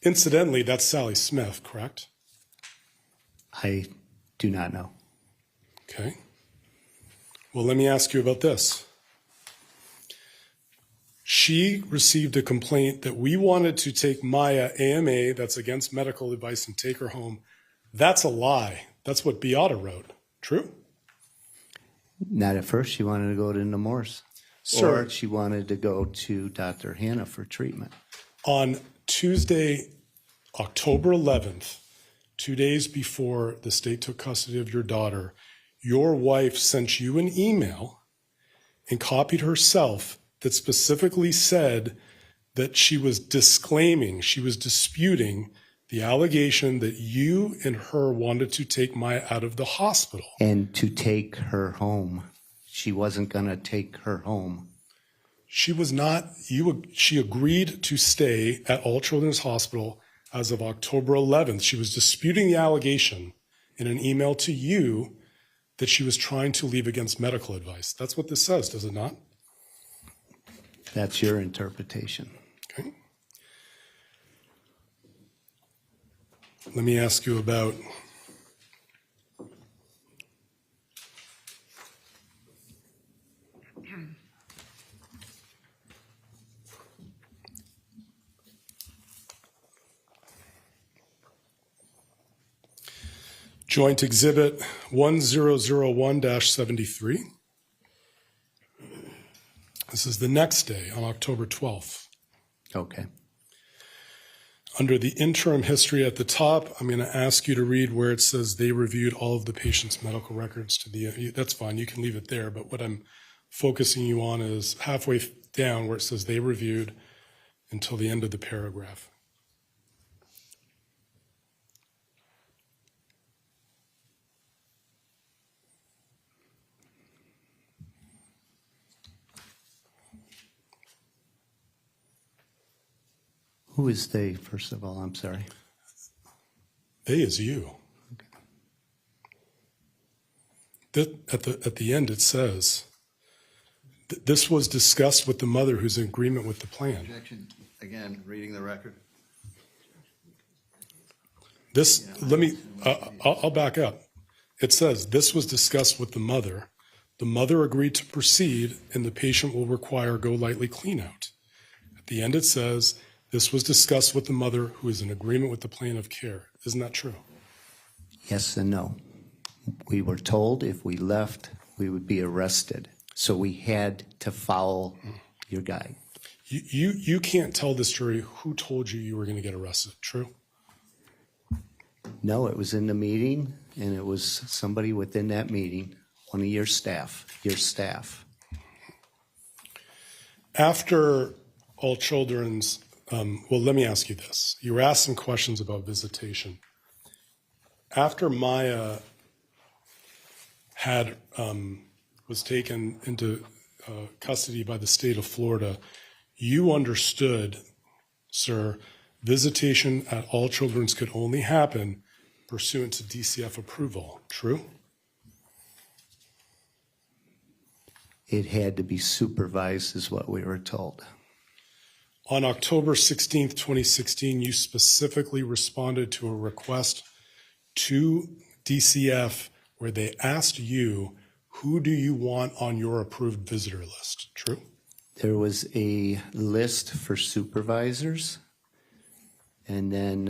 Incidentally, that's Sally Smith, correct? I do not know. Okay. Well, let me ask you about this. She received a complaint that we wanted to take Maya AMA, that's against medical advice, and take her home. That's a lie. That's what Beata wrote. True? Not at first. She wanted to go to Nemours. Sir. Or she wanted to go to Dr. Hannah for treatment. On Tuesday, October 11th, 2 days before the state took custody of your daughter, your wife sent you an email and copied herself that specifically said that she was disclaiming, she was disputing the allegation that you and her wanted to take Maya out of the hospital. And to take her home. She wasn't going to take her home. She was not, she agreed to stay at All Children's Hospital as of October 11th. She was disputing the allegation in an email to you that she was trying to leave against medical advice. That's what this says, does it not? That's your interpretation. Okay. Let me ask you about Joint Exhibit 1001-73. This is the next day on October 12th. Okay. Under the interim history at the top, I'm going to ask you to read where it says they reviewed all of the patient's medical records to the, that's fine, you can leave it there, but what I'm focusing you on is halfway down where it says they reviewed until the end of the paragraph. Who is they, first of all? I'm sorry. They is you. Okay. At the end it says, this was discussed with the mother who's in agreement with the plan. Objection, again, reading the record. This, let me, I'll back up. It says, this was discussed with the mother. The mother agreed to proceed and the patient will require go lightly clean out. At the end it says, this was discussed with the mother who is in agreement with the plan of care. Isn't that true? Yes and no. We were told if we left, we would be arrested. So we had to follow your guide. You can't tell this jury who told you you were going to get arrested, true? No, it was in the meeting, and it was somebody within that meeting, one of your staff, After All Children's, well, let me ask you this. You were asked some questions about visitation. After Maya had was taken into custody by the state of Florida, you understood, sir, visitation at All Children's could only happen pursuant to DCF approval, true? It had to be supervised is what we were told. On October 16th, 2016, you specifically responded to a request to DCF where they asked you, who do you want on your approved visitor list? True? There was a list for supervisors, and then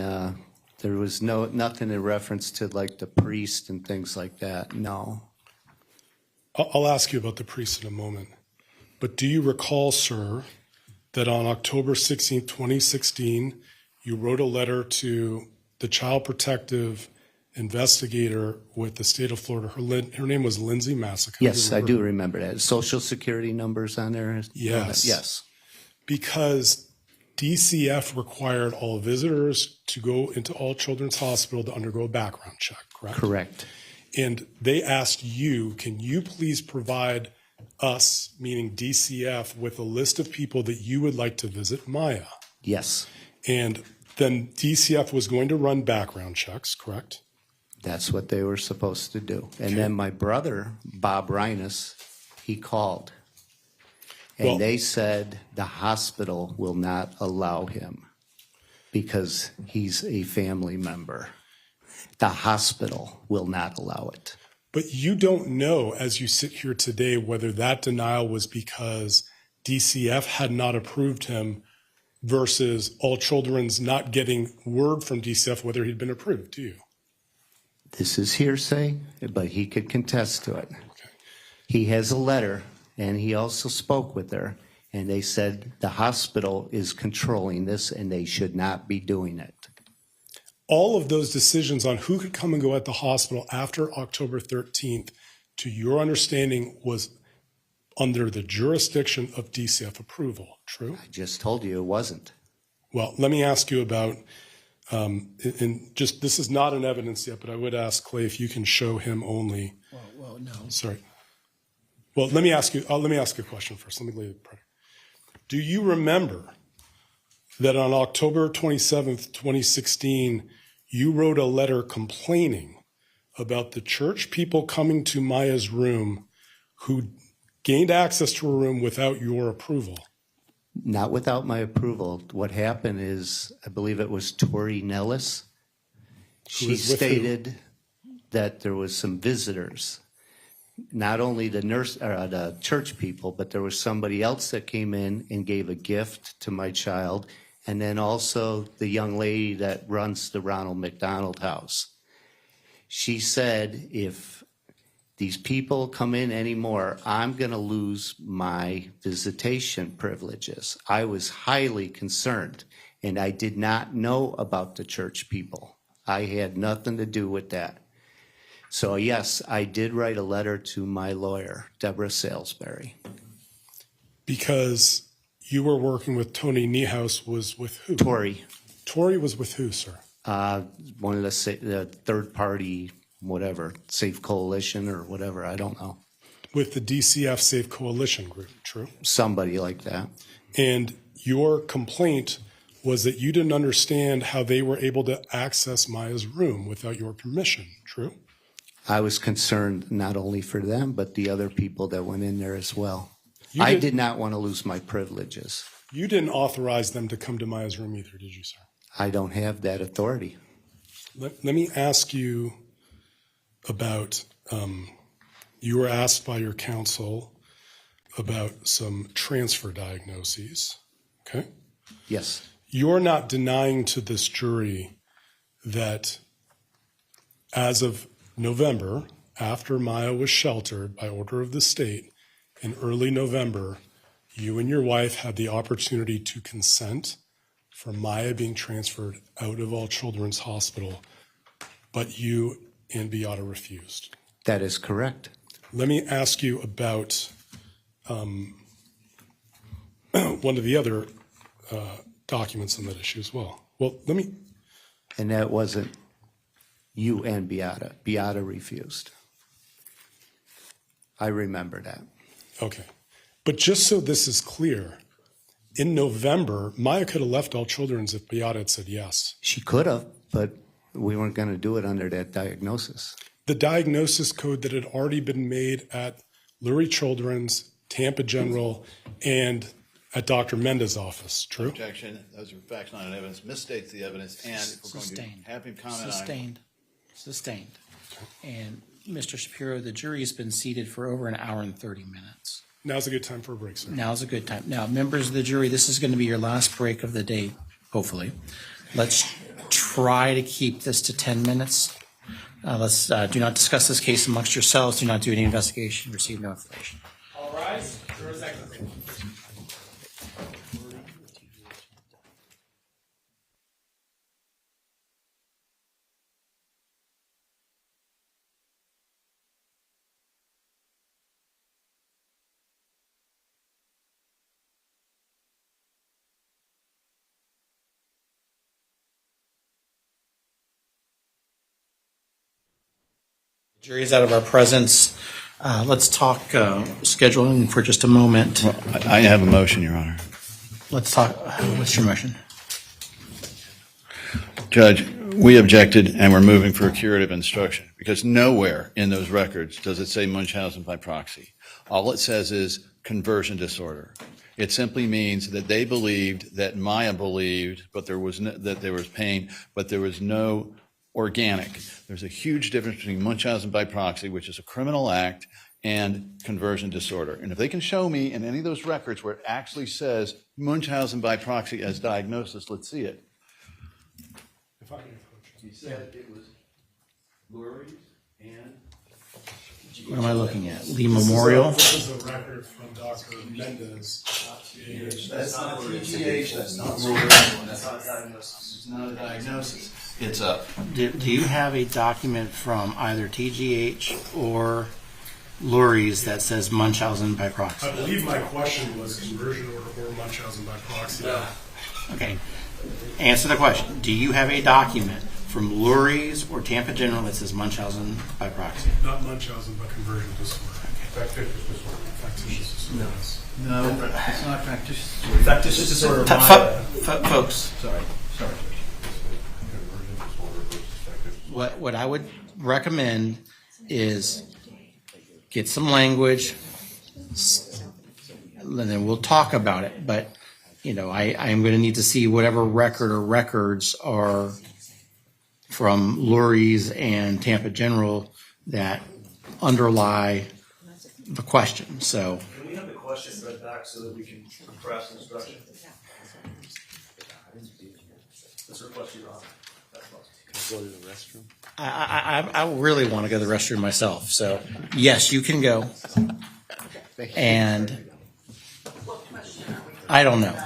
there was nothing in reference to like the priest and things like that. No. I'll ask you about the priest in a moment. But do you recall, sir, that on October 16th, 2016, you wrote a letter to the child protective investigator with the state of Florida? Her name was Lindsay Massica. Yes, I do remember that. Social security numbers on there? Yes. Yes. Because DCF required all visitors to go into All Children's Hospital to undergo a background check, correct? Correct. And they asked you, can you please provide us, meaning DCF, with a list of people that you would like to visit Maya? Yes. And then DCF was going to run background checks, correct? That's what they were supposed to do. And then my brother, Bob Reines, he called. And Well- they said the hospital will not allow him because he's a family member. The hospital will not allow it. But you don't know, as you sit here today, whether that denial was because DCF had not approved him versus All Children's not getting word from DCF whether he'd been approved, do you? This is hearsay, but he could contest to it. He has a letter, and he also spoke with her, and they said the hospital is controlling this, and they should not be doing it. All of those decisions on who could come and go at the hospital after October 13th to your understanding, was under the jurisdiction of DCF approval, true? I just told you it wasn't. Well, let me ask you about, and just, this is not in evidence yet, but I would ask Clay if you can show him only. Well, no. Sorry. Well, let me ask you a question first. Let me lay the prayer. Do you remember that on October 27th, 2016, you wrote a letter complaining about the church people coming to Maya's room who gained access to a room without your approval? Not without my approval. What happened is, I believe it was Tori Nellis. She is with who? stated that there was some visitors, not only the church people, but there was somebody else that came in and gave a gift to my child, and then also the young lady that runs the Ronald McDonald House. She said, if these people come in anymore, I'm going to lose my visitation privileges. I was highly concerned, and I did not know about the church people. I had nothing to do with that. So yes, I did write a letter to my lawyer, Deborah Salisbury. Because you were working with Tony Niehaus, was with who? Tori, Tori was with who, sir? one of the third party, whatever, Safe Coalition or whatever, I don't know. With the DCF Safe Coalition group, true? Somebody like that. And your complaint was that you didn't understand how they were able to access Maya's room without your permission, true? I was concerned not only for them, but the other people that went in there as well. I did not want to lose my privileges. You didn't authorize them to come to Maya's room either, did you, sir? I don't have that authority. Let me ask you about, you were asked by your counsel about some transfer diagnoses, okay? Yes. You're not denying to this jury that as of November, after Maya was sheltered by order of the state, in early November, you and your wife had the opportunity to consent for Maya being transferred out of All Children's Hospital, but you and Beata refused. That is correct. Let me ask you about one of the other documents on that issue as well. Well, And that wasn't you and Beata. Beata refused. I remember that. Okay. But just so this is clear, in November, Maya could have left All Children's if Beata had said yes. She could have, but we weren't going to do it under that diagnosis. The diagnosis code that had already been made at Lurie Children's, Tampa General, and at Dr. Menda's office, true? Objection. Those are facts, not evidence. Misstates the evidence, and if we're going to have him comment on Sustained. And Mr. Shapiro, the jury has been seated for over an hour and 30 minutes. Now's a good time for a break, sir. Now's a good time. Now, members of the jury, this is going to be your last break of the day, hopefully. Let's try to keep this to 10 minutes. Let's do not discuss this case amongst yourselves. Do not do any investigation. Receive no information. All rise. Jurors exit. Jury is out of our presence. Let's talk scheduling for just a moment. I have a motion, Your Honor. Let's talk. What's your motion? Judge, we objected and we're moving for a curative instruction because nowhere in those records does it say Munchausen by proxy. All it says is conversion disorder. It simply means that they believed that Maya believed, but there was that there was pain, but there was no organic. There's a huge difference between Munchausen by proxy, which is a criminal act, and conversion disorder. And if they can show me in any of those records where it actually says Munchausen by proxy as diagnosis, let's see it. If I can approach He said it was Lurie's and... What am I looking at? Lee Memorial? This is a record from Dr. Menda's. That's not TGH, that's not Lurie, that's not a diagnosis. It's not a diagnosis. It's a... Do you have a document from either TGH or Lurie's that says Munchausen by proxy. I believe my question was conversion order or Munchausen by proxy. Okay. Answer the question. Do you have a document from Lurie's or Tampa General that says Munchausen by proxy? Not Munchausen, but conversion disorder. Factitious disorder. Factitious disorder. No, it's not practice. Factitious disorder. Folks, Sorry. what I would recommend is get some language, and then we'll talk about it. But, I'm going to need to see whatever record or records are from Lurie's and Tampa General that underlie the question. So Can we have the question read back so that we can craft an instruction? This request, Your Honor. That's possible. Go to the restroom. I really want to go to the restroom myself. So yes, you can go. And I don't know.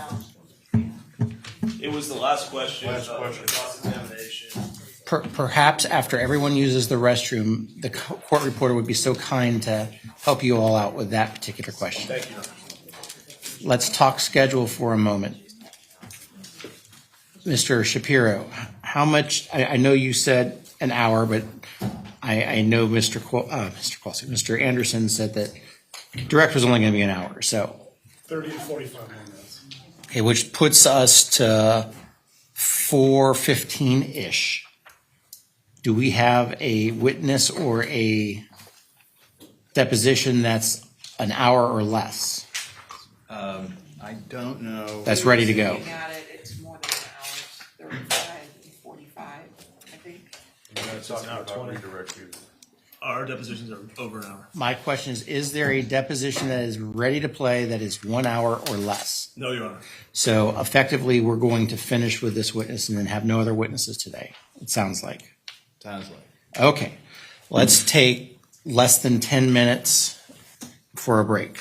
It was the last question. Cross-examination. Perhaps after everyone uses the restroom, the court reporter would be so kind to help you all out with that particular question. Thank you, Your Honor. Let's talk schedule for a moment. Mr. Shapiro, how much, I know you said an hour, but I know Mr. Kowalski, Mr. Anderson said that director's only going to be an hour, so. 30 to 45 minutes. Okay, which puts us to 4:15-ish. Do we have a witness or a deposition that's an hour or less? I don't know. That's ready to go. Looking at it, it's more than an hour, 35, 45, I think. It's an hour 20. Our depositions are over an hour. My question is there a deposition that is ready to play that is 1 hour or less? No, Your Honor. So effectively, we're going to finish with this witness and then have no other witnesses today, it sounds like. Sounds like. Okay, let's take less than 10 minutes for a break.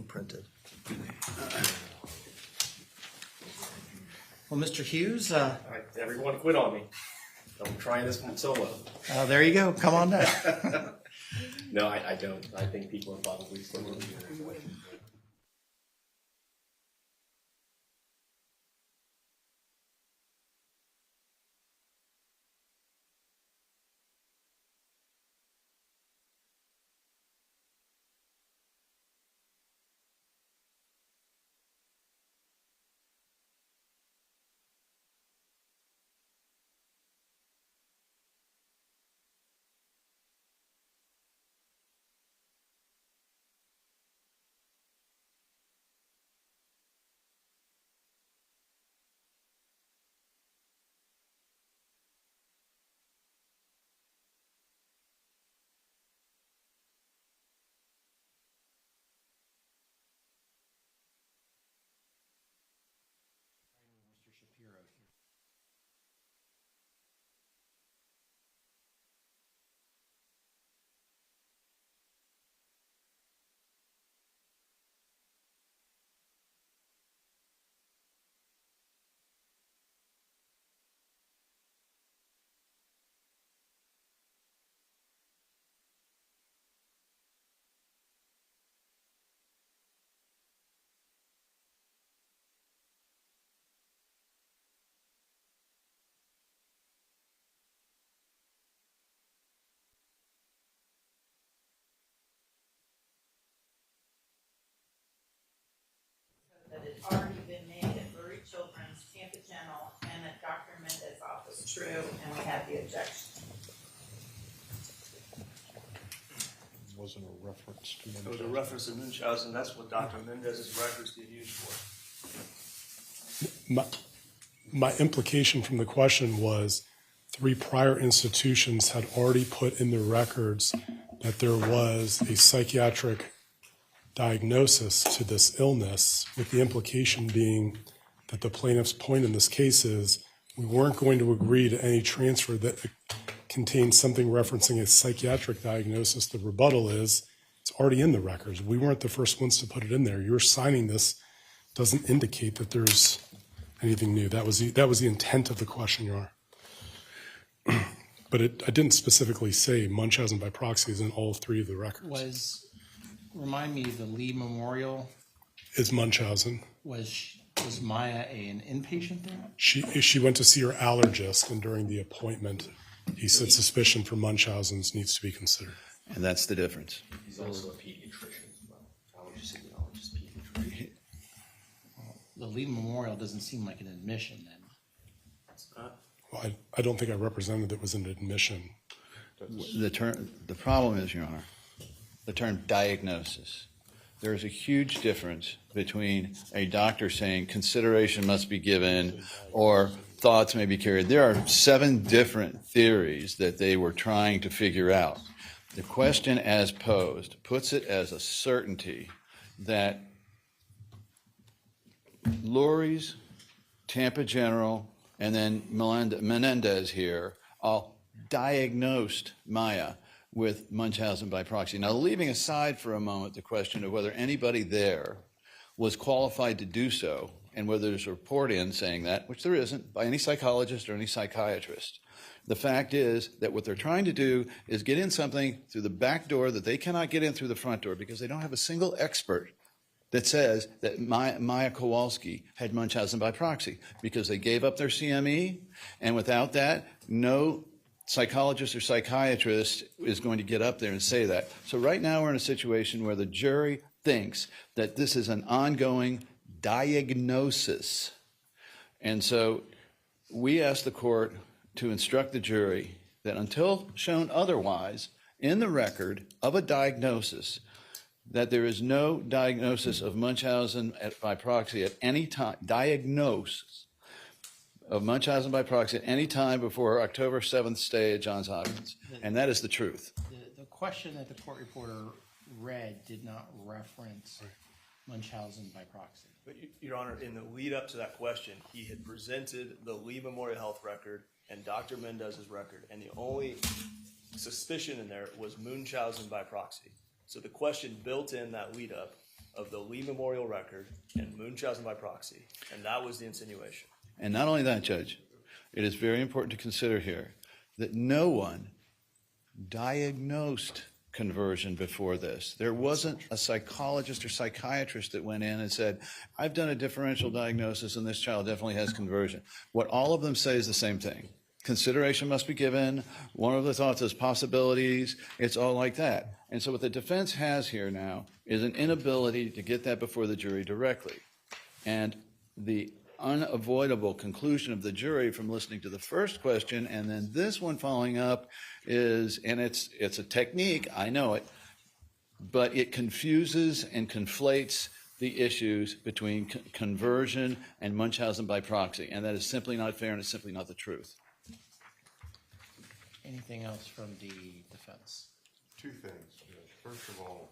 printed. Well, Mr. Hughes, Everyone quit on me. I'm trying this one solo. there you go. Come on down. No, I don't. I think people are probably still looking at it. That it's already been made at Lurie Children's, Tampa General, and at Dr. Mendez's office. True, and we have the objection. Wasn't a reference to It was a reference to Munchausen. That's what Dr. Mendez's records get used for. My implication from the question was 3 prior institutions had already put in their records that there was a psychiatric diagnosis to this illness, with the implication being that the plaintiff's point in this case is we weren't going to agree to any transfer that contains something referencing a psychiatric diagnosis. The rebuttal is it's already in the records. We weren't the first ones to put it in there. You're signing this doesn't indicate that there's anything new. That was the intent of the question, Your Honor. But I didn't specifically say Munchausen by proxy is in all 3 of the records. Remind me, the Lee Memorial, Is Munchausen. was Maya an inpatient there? She went to see her allergist, and during the appointment, he said suspicion for Munchausen's needs to be considered. And that's the difference. He's also a pediatrician as well. Allergist, pediatrician. The Lee Memorial doesn't seem like an admission then. Well, I don't think I represented it was an admission. The problem is, Your Honor, the term diagnosis. There's a huge difference between a doctor saying consideration must be given or thoughts may be carried. There are 7 different theories that they were trying to figure out. The question as posed puts it as a certainty that Lurie's, Tampa General, and then Menendez here all diagnosed Maya with Munchausen by proxy. Now, leaving aside for a moment the question of whether anybody there was qualified to do so and whether there's a report in saying that, which there isn't, by any psychologist or any psychiatrist. The fact is that what they're trying to do is get in something through the back door that they cannot get in through the front door because they don't have a single expert that says that Maya Kowalski had Munchausen by proxy because they gave up their CME, and without that, no psychologist or psychiatrist is going to get up there and say that. So right now we're in a situation where the jury thinks that this is an ongoing diagnosis. And so we ask the court to instruct the jury that until shown otherwise in the record of a diagnosis, that there is no diagnosis of Munchausen by proxy at any time, diagnosis of Munchausen by proxy at any time before October 7th stay at Johns Hopkins. And that is the truth. The question that the court reporter read did not reference Munchausen by proxy. But, Your Honor, in the lead up to that question, he had presented the Lee Memorial Health record and Dr. Mendez's record, and the only suspicion in there was Munchausen by proxy. So the question built in that lead up of the Lee Memorial record and Munchausen by proxy, and that was the insinuation. And not only that, Judge, it is very important to consider here that no one diagnosed conversion before this. There wasn't a psychologist or psychiatrist that went in and said, I've done a differential diagnosis and this child definitely has conversion. What all of them say is the same thing. Consideration must be given. One of the thoughts is possibilities. It's all like that. And so what the defense has here now is an inability to get that before the jury directly. And the unavoidable conclusion of the jury from listening to the first question and then this one following up is, and it's a technique, I know it, but it confuses and conflates the issues between conversion and Munchausen by proxy, and that is simply not fair and it's simply not the truth. Anything else from the defense? Two things. First of all,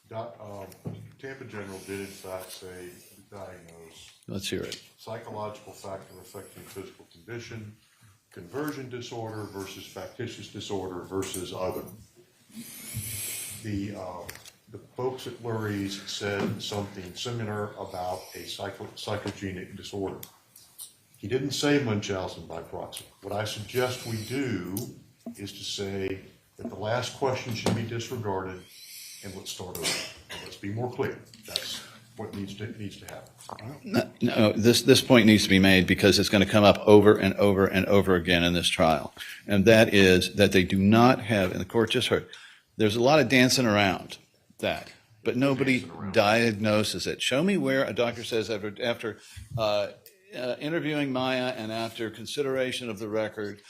Tampa General did in fact say diagnose Let's hear it. psychological factor affecting physical condition, conversion disorder versus factitious disorder versus other. The folks at Lurie's said something similar about a psychogenic disorder. He didn't say Munchausen by proxy. What I suggest we do is to say that the last question should be disregarded and let's start over. And let's be more clear. That's what needs to happen. No, this point needs to be made because it's going to come up over and over and over again in this trial. And that is that they do not have, and the court just heard, there's a lot of dancing around that, but nobody diagnoses it. Show me where a doctor says after interviewing Maya and after consideration of the record,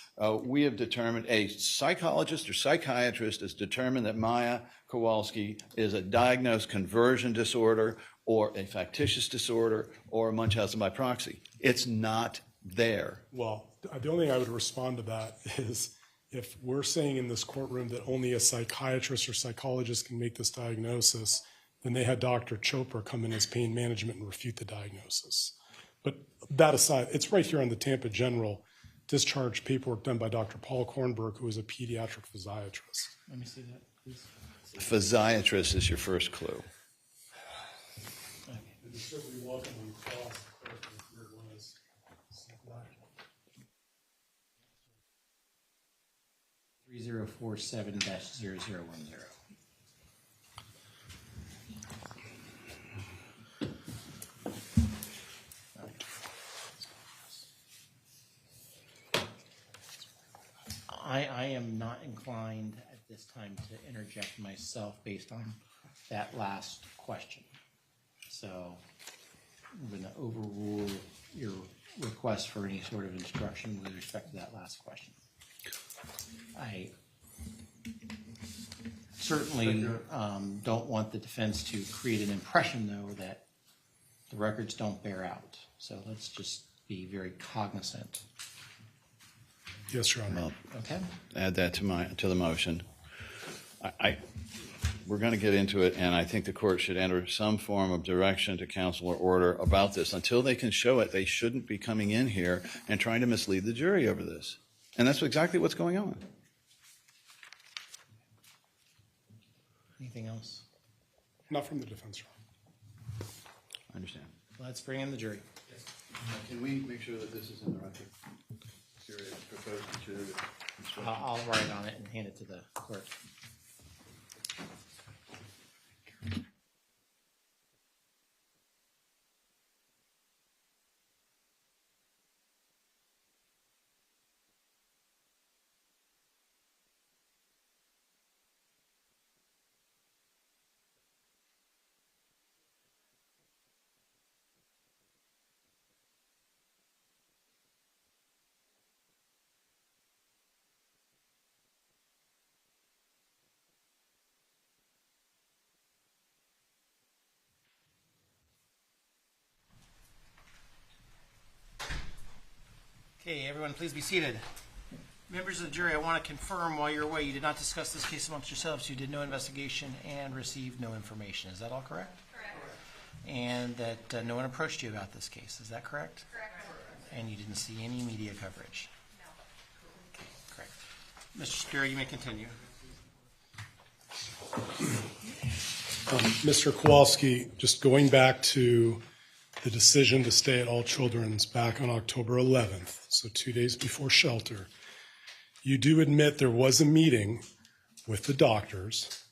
we have determined, a psychologist or psychiatrist has determined that Maya Kowalski is a diagnosed conversion disorder or a factitious disorder or a Munchausen by proxy. It's not there. Well, the only thing I would respond to that is if we're saying in this courtroom that only a psychiatrist or psychologist can make this diagnosis, then they had Dr. Chopra come in as pain management and refute the diagnosis. But that aside, it's right here on the Tampa General discharge paperwork done by Dr. Paul Kornberg, who is a pediatric physiatrist. Let me see that, please. Physiatrist is your first clue. The distributor welcome when you cross the clerk and here it was. 3047-0010. I am not inclined at this time to interject myself based on that last question. So I'm going to overrule your request for any sort of instruction with respect to that last question. I certainly don't want the defense to create an impression, though, that the records don't bear out. So let's just be very cognizant. Yes, Your Honor. Well, Okay. add that to the motion. We're going to get into it, and I think the court should enter some form of direction to counsel or order about this. Until they can show it, they shouldn't be coming in here and trying to mislead the jury over this. And that's exactly what's going on. Anything else? Not from the defense, Your Honor. I understand. Let's bring in the jury. Can we make sure that this is in the record? Proposed jury. I'll write on it and hand it to the clerk. Okay, everyone, please be seated. Members of the jury, I want to confirm while you're away, you did not discuss this case amongst yourselves. You did no investigation and received no information. Is that all correct? Correct. And that no one approached you about this case. Is that correct? Correct. And you didn't see any media coverage? No. Okay, correct. Mr. Shapiro, you may continue. Mr. Kowalski, just going back to the decision to stay at All Children's back on October 11th, so 2 days before shelter, you do admit there was a meeting with the doctors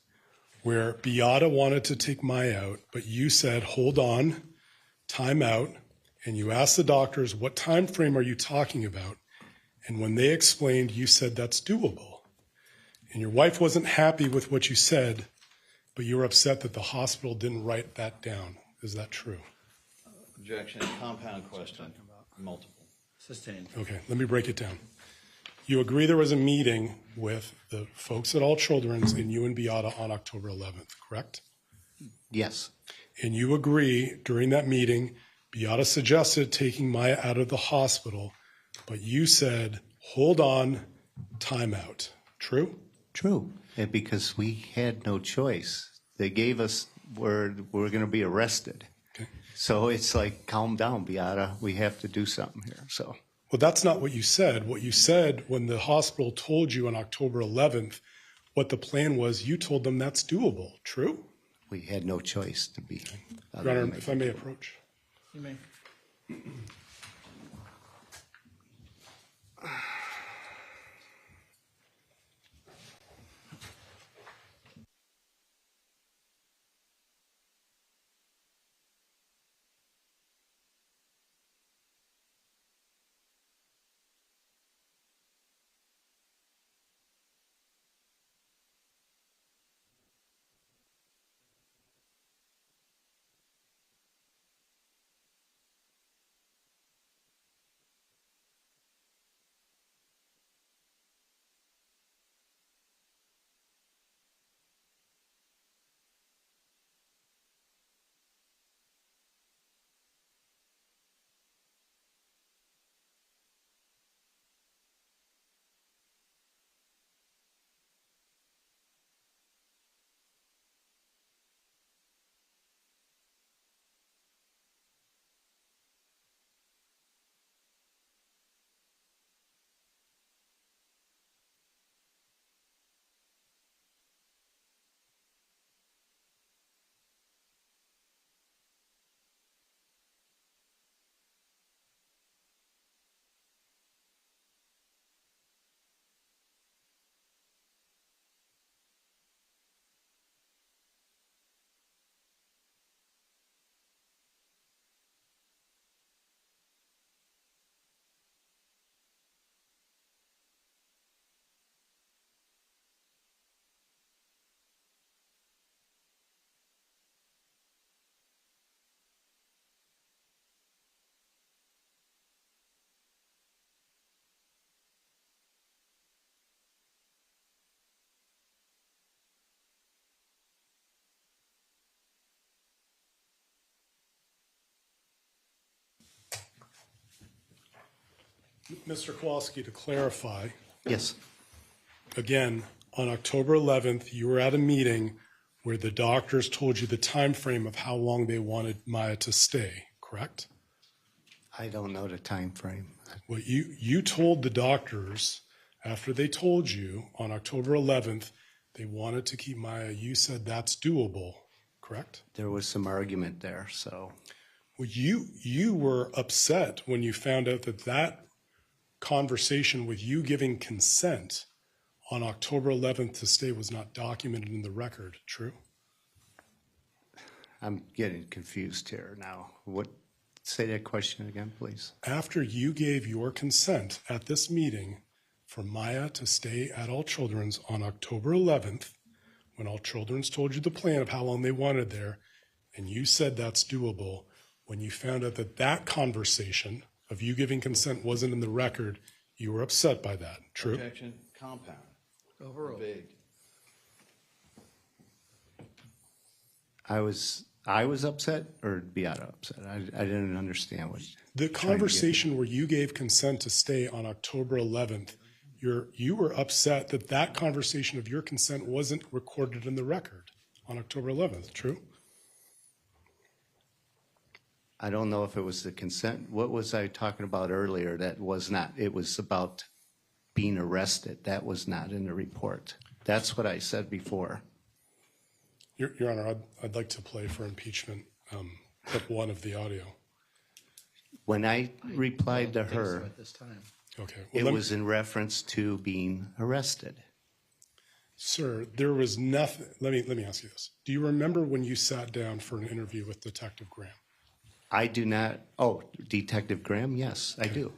where Beata wanted to take Maya out, but you said, hold on, time out, and you asked the doctors, what time frame are you talking about? And when they explained, you said that's doable. And your wife wasn't happy with what you said, but you were upset that the hospital didn't write that down. Is that true? Objection, compound question, multiple. Sustained. Okay, let me break it down. You agree there was a meeting with the folks at All Children's and you and Beata on October 11th, correct? Yes. And you agree during that meeting, Beata suggested taking Maya out of the hospital, but you said, hold on, time out. True? True. And because we had no choice. They gave us, we're going to be arrested. Okay. So it's like, calm down, Beata. We have to do something here. So. Well, that's not what you said. What you said when the hospital told you on October 11th what the plan was, you told them that's doable. True? We had no choice to be. Your Honor, if I may approach. You may. Mr. Kowalski, to clarify, Yes. again, on October 11th, you were at a meeting where the doctors told you the time frame of how long they wanted Maya to stay, correct? I don't know the time frame. Well, you told the doctors, after they told you on October 11th, they wanted to keep Maya, you said that's doable, correct? There was some argument there, so. Well, you were upset when you found out that that conversation with you giving consent on October 11th to stay was not documented in the record, true? I'm getting confused here now. Say that question again, please. After you gave your consent at this meeting for Maya to stay at All Children's on October 11th, when All Children's told you the plan of how long they wanted there, and you said that's doable, when you found out that that conversation of you giving consent wasn't in the record, you were upset by that, true? Objection, compound. Overruled. Big. I was upset or Beata upset? I didn't understand what. The conversation where you gave consent to stay on October 11th, you were upset that that conversation of your consent wasn't recorded in the record on October 11th, true? I don't know if it was the consent. What was I talking about earlier? That was not. It was about being arrested. That was not in the report. That's what I said before. Your Honor, I'd like to play for impeachment, clip 1 of the audio. When I replied to I don't think so her, at this time. Okay. it Well, was in reference to being arrested. Sir, there was nothing, let me ask you this. Do you remember when you sat down for an interview with Detective Graham? I do not, oh, Detective Graham, yes, I do.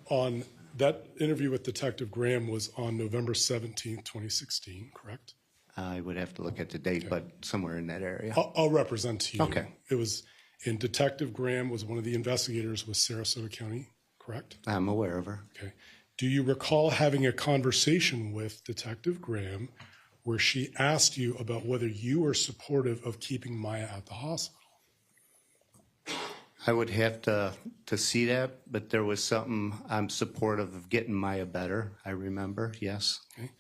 On that interview with Detective Graham was on November 17th, 2016, correct? I would have to look at the date, but somewhere in that area. I'll represent to you. Okay. It was, and Detective Graham was one of the investigators with Sarasota County, correct? I'm aware of her. Okay. Do you recall having a conversation with Detective Graham where she asked you about whether you were supportive of keeping Maya at the hospital? I would have to see that, but there was something, I'm supportive of getting Maya better, I remember, yes. Okay.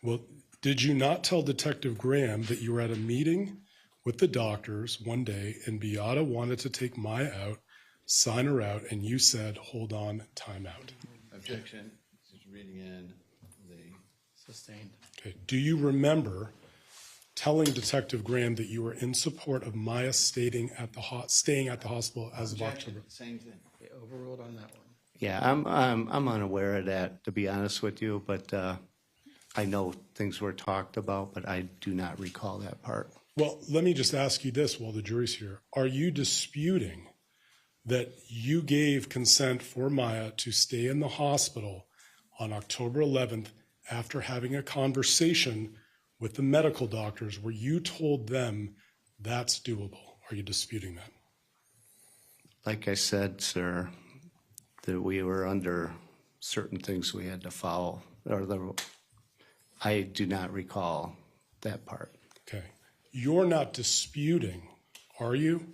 Well, did you not tell Detective Graham that you were at a meeting with the doctors one day and Beata wanted to take Maya out, sign her out, and you said, hold on, time out? Objection. Just reading in the. Sustained. Okay. Do you remember telling Detective Graham that you were in support of Maya staying at the hospital as of October? Same thing. Okay, overruled on that one. Yeah, I'm unaware of that, to be honest with you, but I know things were talked about, but I do not recall that part. Well, let me just ask you this while the jury's here. Are you disputing that you gave consent for Maya to stay in the hospital on October 11th after having a conversation with the medical doctors where you told them that's doable? Are you disputing that? Like I said, sir, that we were under certain things we had to follow, I do not recall that part. Okay. You're not disputing, are you,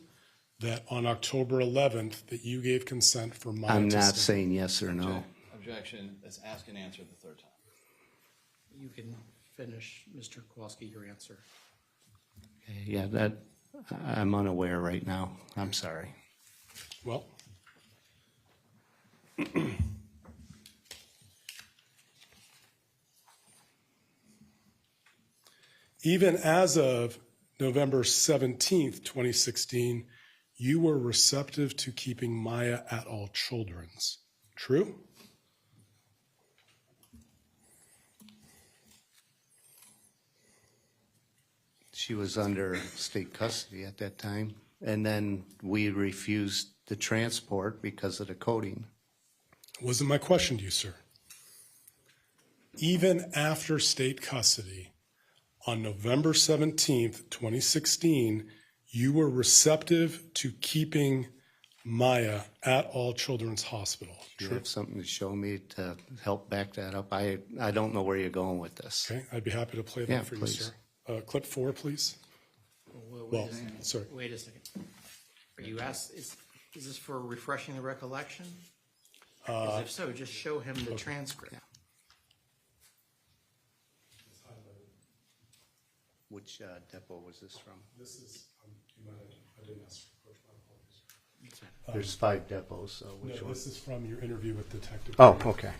that on October 11th that you gave consent for Maya I'm to not stay? saying yes or no. Objection. Let's ask and answer the third time. You can finish, Mr. Kowalski, your answer. Okay, yeah, that, I'm unaware right now. I'm sorry. Well, even as of November 17th, 2016, you were receptive to keeping Maya at all children's. True? She was under state custody at that time, and then we refused the transport because of the coding. Wasn't my question to you, sir. Even after state custody, on November 17th, 2016, you were receptive to keeping Maya at all children's hospital. Do you have something to show me to help back that up? I don't know where you're going with this. Okay, I'd be happy to play that Yeah, for please. you, sir. Clip 4, please. Well, sorry. Wait a second. Are you asked, is this for refreshing the recollection? 'Cause if so, just show him the transcript. Which depot was this from? This is, I didn't ask for my apologies. There's 5 depots, so which No, one? this is from your interview with Detective. Oh, Graham. okay.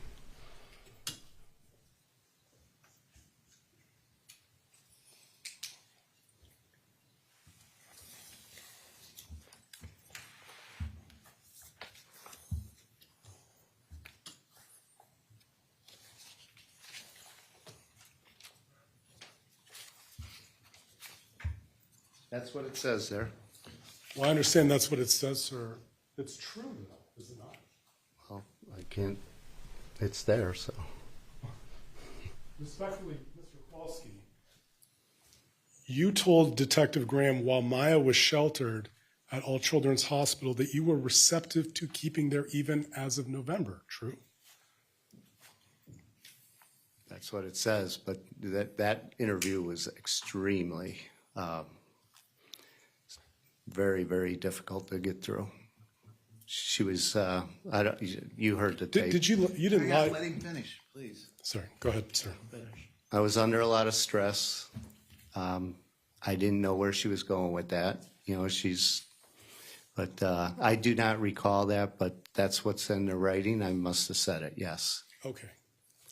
That's what it says there. Well, I understand that's what it says, sir. It's true, though, is it not? Well, I can't, it's there, so. Respectfully, Mr. Kowalski, you told Detective Graham while Maya was sheltered at All Children's Hospital that you were receptive to keeping there even as of November, true? That's what it says, but that interview was extremely, very, very difficult to get through. She was, you heard the tape. Did you didn't lie? Let him finish, please. Sorry, go ahead, sir. I was under a lot of stress. I didn't know where she was going with that. You know, but I do not recall that, but that's what's in the writing. I must have said it, yes. Okay.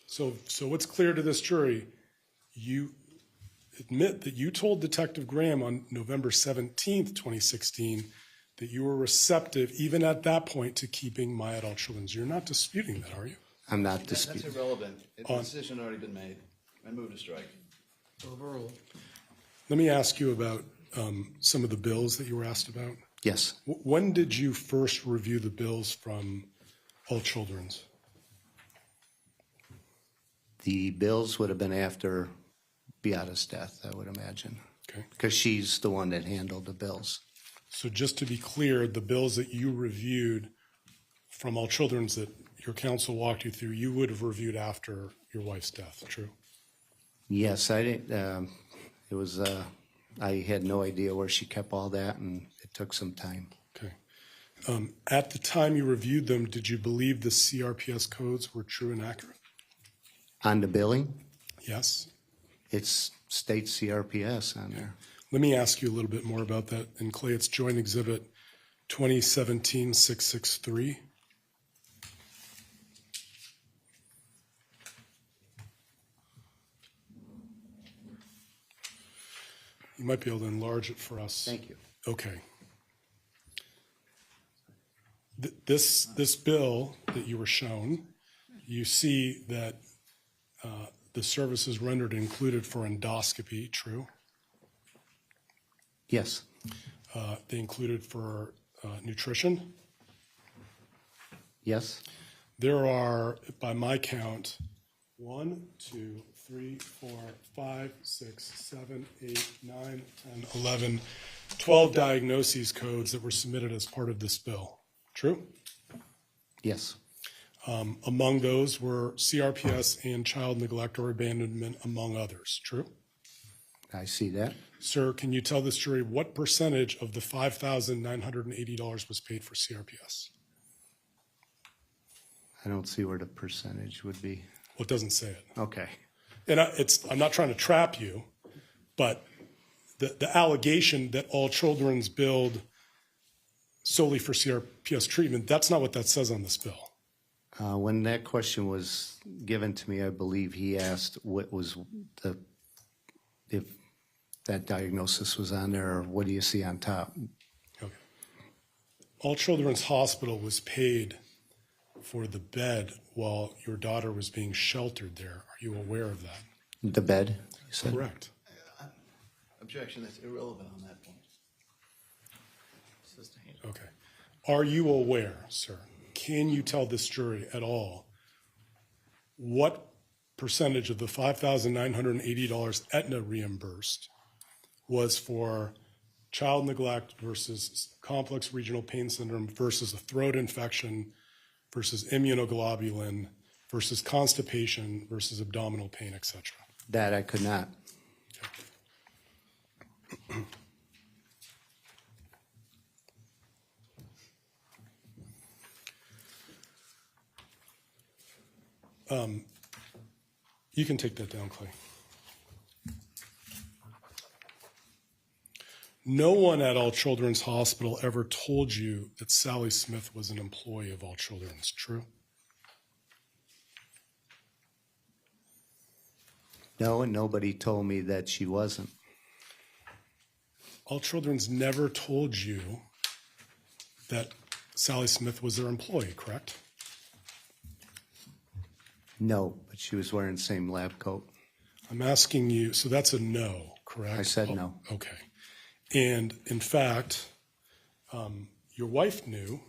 So what's clear to this jury, you, admit that you told Detective Graham on November 17th, 2016, that you were receptive, even at that point, to keeping my adult children. You're not disputing that, are you? I'm not That's disputing. irrelevant. The decision already been made. I move to strike. Let me ask you about some of the bills that you were asked about. Yes. When did you first review the bills from All Children's? The bills would have been after Beata's death, I would imagine. Okay. Because she's the one that handled the bills. So just to be clear, the bills that you reviewed from All Children's that your counsel walked you through, you would have reviewed after your wife's death, true? Yes, I didn't, it was, I had no idea where she kept all that, and it took some time. Okay. At the time you reviewed them, did you believe the CRPS codes were true and accurate? On the billing, Yes. it's state CRPS on there. Let me ask you a little bit more about that. And Clay, it's Joint Exhibit 2017-663. You might be able to enlarge it for us. Thank you. Okay. This bill that you were shown, you see that the services rendered included for endoscopy, true? Yes. They included for nutrition. Yes. There are, by my count, 1, 2, 3, 4, 5, 6, 7, 8, 9, 10, 11, 12 diagnoses codes that were submitted as part of this bill. True? Yes. Among those were CRPS and child neglect or abandonment, among others. True? I see that. Sir, can you tell this jury what percentage of the $5,980 was paid for CRPS? I don't see where the percentage would be. Well, it doesn't say it. Okay. And I'm not trying to trap you, but the allegation that All Children's billed solely for CRPS treatment, that's not what that says on this bill. When that question was given to me, I believe he asked what was if that diagnosis was on there, or what do you see on top? Okay. All Children's Hospital was paid for the bed while your daughter was being sheltered there. Are you aware of that? The bed, you said? Correct. Objection, that's irrelevant on that point. Okay. Are you aware, sir, can you tell this jury at all what percentage of the $5,980 Aetna reimbursed was for child neglect versus complex regional pain syndrome versus a throat infection versus immunoglobulin versus constipation versus abdominal pain, etc.? That I could not. You can take that down, Clay. No one at All Children's Hospital ever told you that Sally Smith was an employee of All Children's, true? No, and nobody told me that she wasn't. All Children's never told you that Sally Smith was their employee, correct? No, but she was wearing the same lab coat. I'm asking you, so that's a no, correct? I said no. Okay. And in fact, your wife knew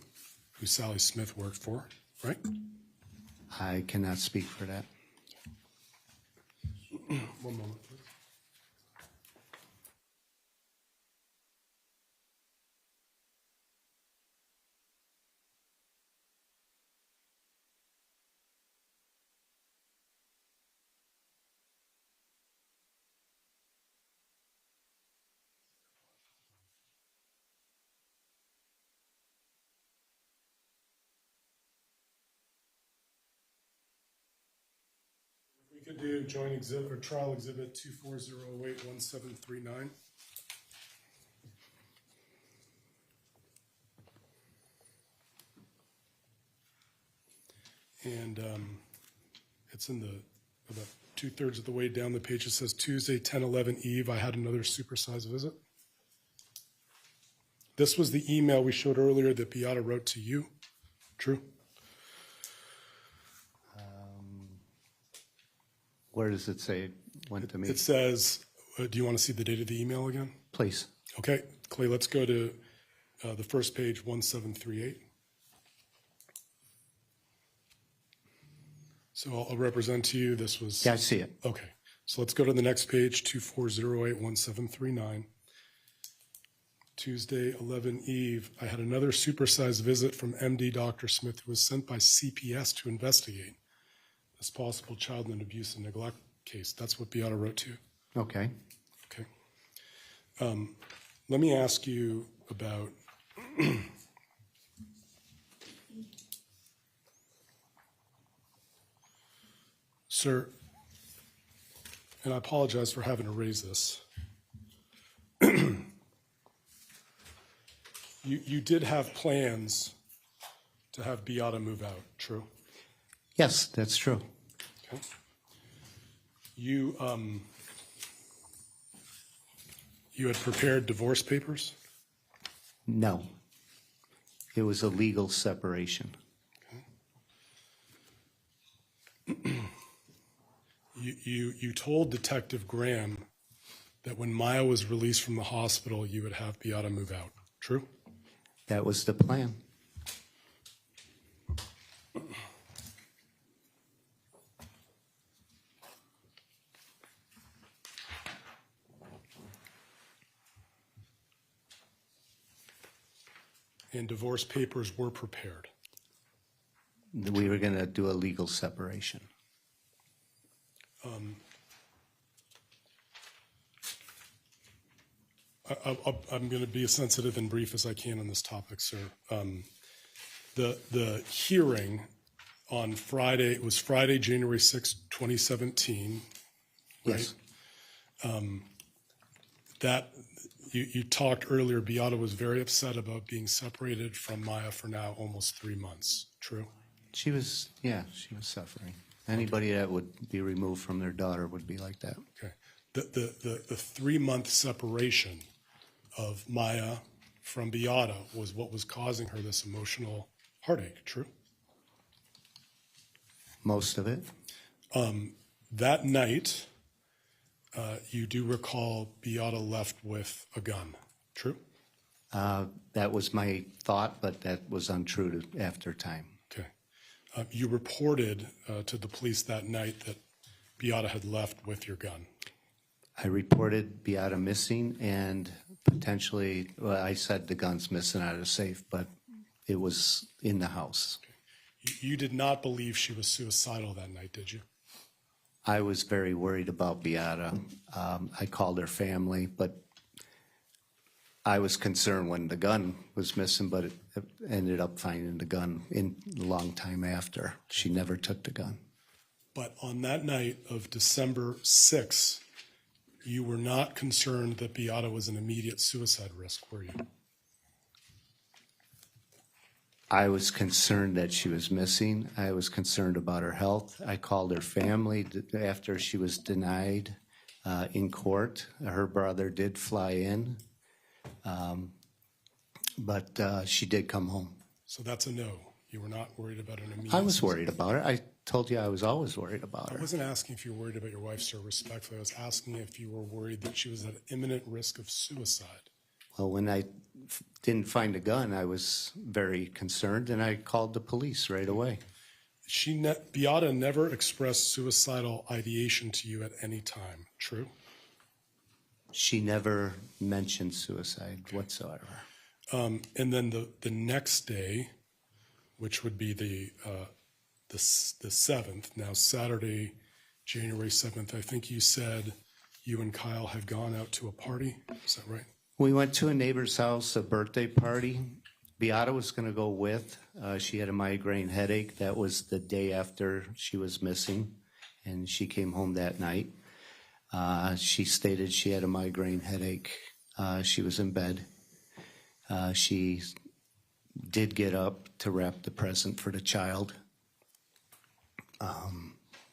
who Sally Smith worked for, right? I cannot speak for that. One moment, please. We could do joint exhibit or trial exhibit 24081739. And it's in the about 2/3 of the way down the page, it says Tuesday, 10/11 Eve, I had another supersized visit. This was the email we showed earlier that Beata wrote to you. True? Where does it say it went to me? It says, do you want to see the date of the email again? Please. Okay, Clay, let's go to the first page, 1738. So I'll represent to you, this was... Yeah, I see it. Okay, so let's go to the next page, 2408-1739. Tuesday, 11 Eve, I had another supersized visit from MD Dr. Smith, who was sent by CPS to investigate this possible child and abuse and neglect case. That's what Beata wrote to you. Okay. Okay. Let me ask you about sir, and I apologize for having to raise this. You did have plans to have Beata move out, true? Yes, that's true. Okay. You had prepared divorce papers? No. It was a legal separation. You told Detective Graham that when Maya was released from the hospital, you would have Beata move out, true? That was the plan. And divorce papers were prepared. We were going to do a legal separation. I'm going to be as sensitive and brief as I can on this topic, sir. The hearing on Friday, it was Friday, January 6, 2017, right? Yes. That you talked earlier, Beata was very upset about being separated from Maya for now almost 3 months, true? She was suffering. Anybody that would be removed from their daughter would be like that. Okay. The 3-month separation of Maya from Beata was what was causing her this emotional heartache, true? Most of it. That night, you do recall Beata left with a gun, true? That was my thought, but that was untrue after time. Okay. You reported to the police that night that Beata had left with your gun. I reported Beata missing and potentially, well, I said the gun's missing out of the safe, but it was in the house. You did not believe she was suicidal that night, did you? I was very worried about Beata. I called her family, but I was concerned when the gun was missing, but it ended up finding the gun in a long time after. She never took the gun. But on that night of December 6th, you were not concerned that Beata was an immediate suicide risk, were you? I was concerned that she was missing. I was concerned about her health. I called her family after she was denied in court. Her brother did fly in, but she did come home. So that's a no. You were not worried about an immediate I was suicide. worried about her. I told you I was always worried about I her. wasn't asking if you were worried about your wife, sir, respectfully. I was asking if you were worried that she was at imminent risk of suicide. Well, when I didn't find a gun, I was very concerned, and I called the police right away. Beata never expressed suicidal ideation to you at any time, true? She never mentioned suicide whatsoever. And then the next day, which would be the 7th, now Saturday, January 7th, I think you said you and Kyle had gone out to a party. Is that right? We went to a neighbor's house, a birthday party. Beata was going to go with. She had a migraine headache. That was the day after she was missing, and she came home that night. She stated she had a migraine headache. She was in bed. She did get up to wrap the present for the child.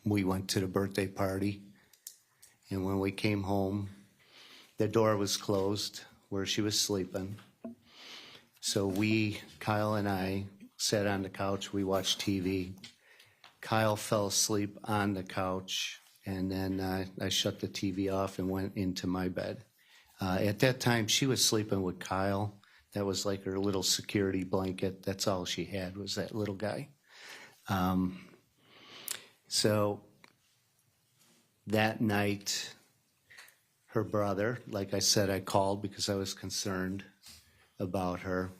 we went to the birthday party. And when we came home, the door was closed where she was sleeping. So Kyle and I, sat on the couch. We watched TV. Kyle fell asleep on the couch, and then I shut the TV off and went into my bed. At that time, she was sleeping with Kyle. That was like her little security blanket. That's all she had was that little guy. So that night, her brother, like I said, I called because I was concerned about her.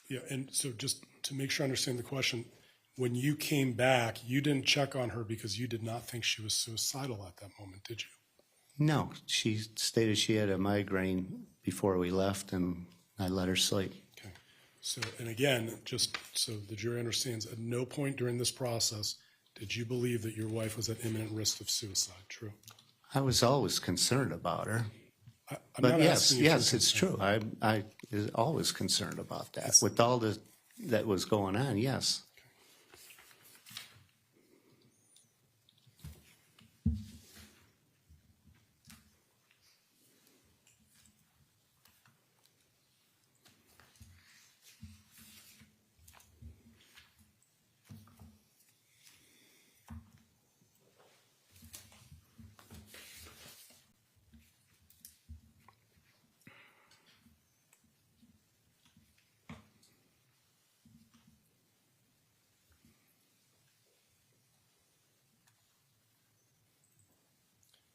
Yeah, and so just to make sure I understand the question, when you came back, you didn't check on her because you did not think she was suicidal at that moment, did you? No, she stated she had a migraine before we left, and I let her sleep. Okay. So, and again, just so the jury understands, at no point during this process did you believe that your wife was at imminent risk of suicide, true? I was always concerned about her. I'm But not yes, asking if you're it's concerned. true. I was always concerned about that. With all that was going on, yes.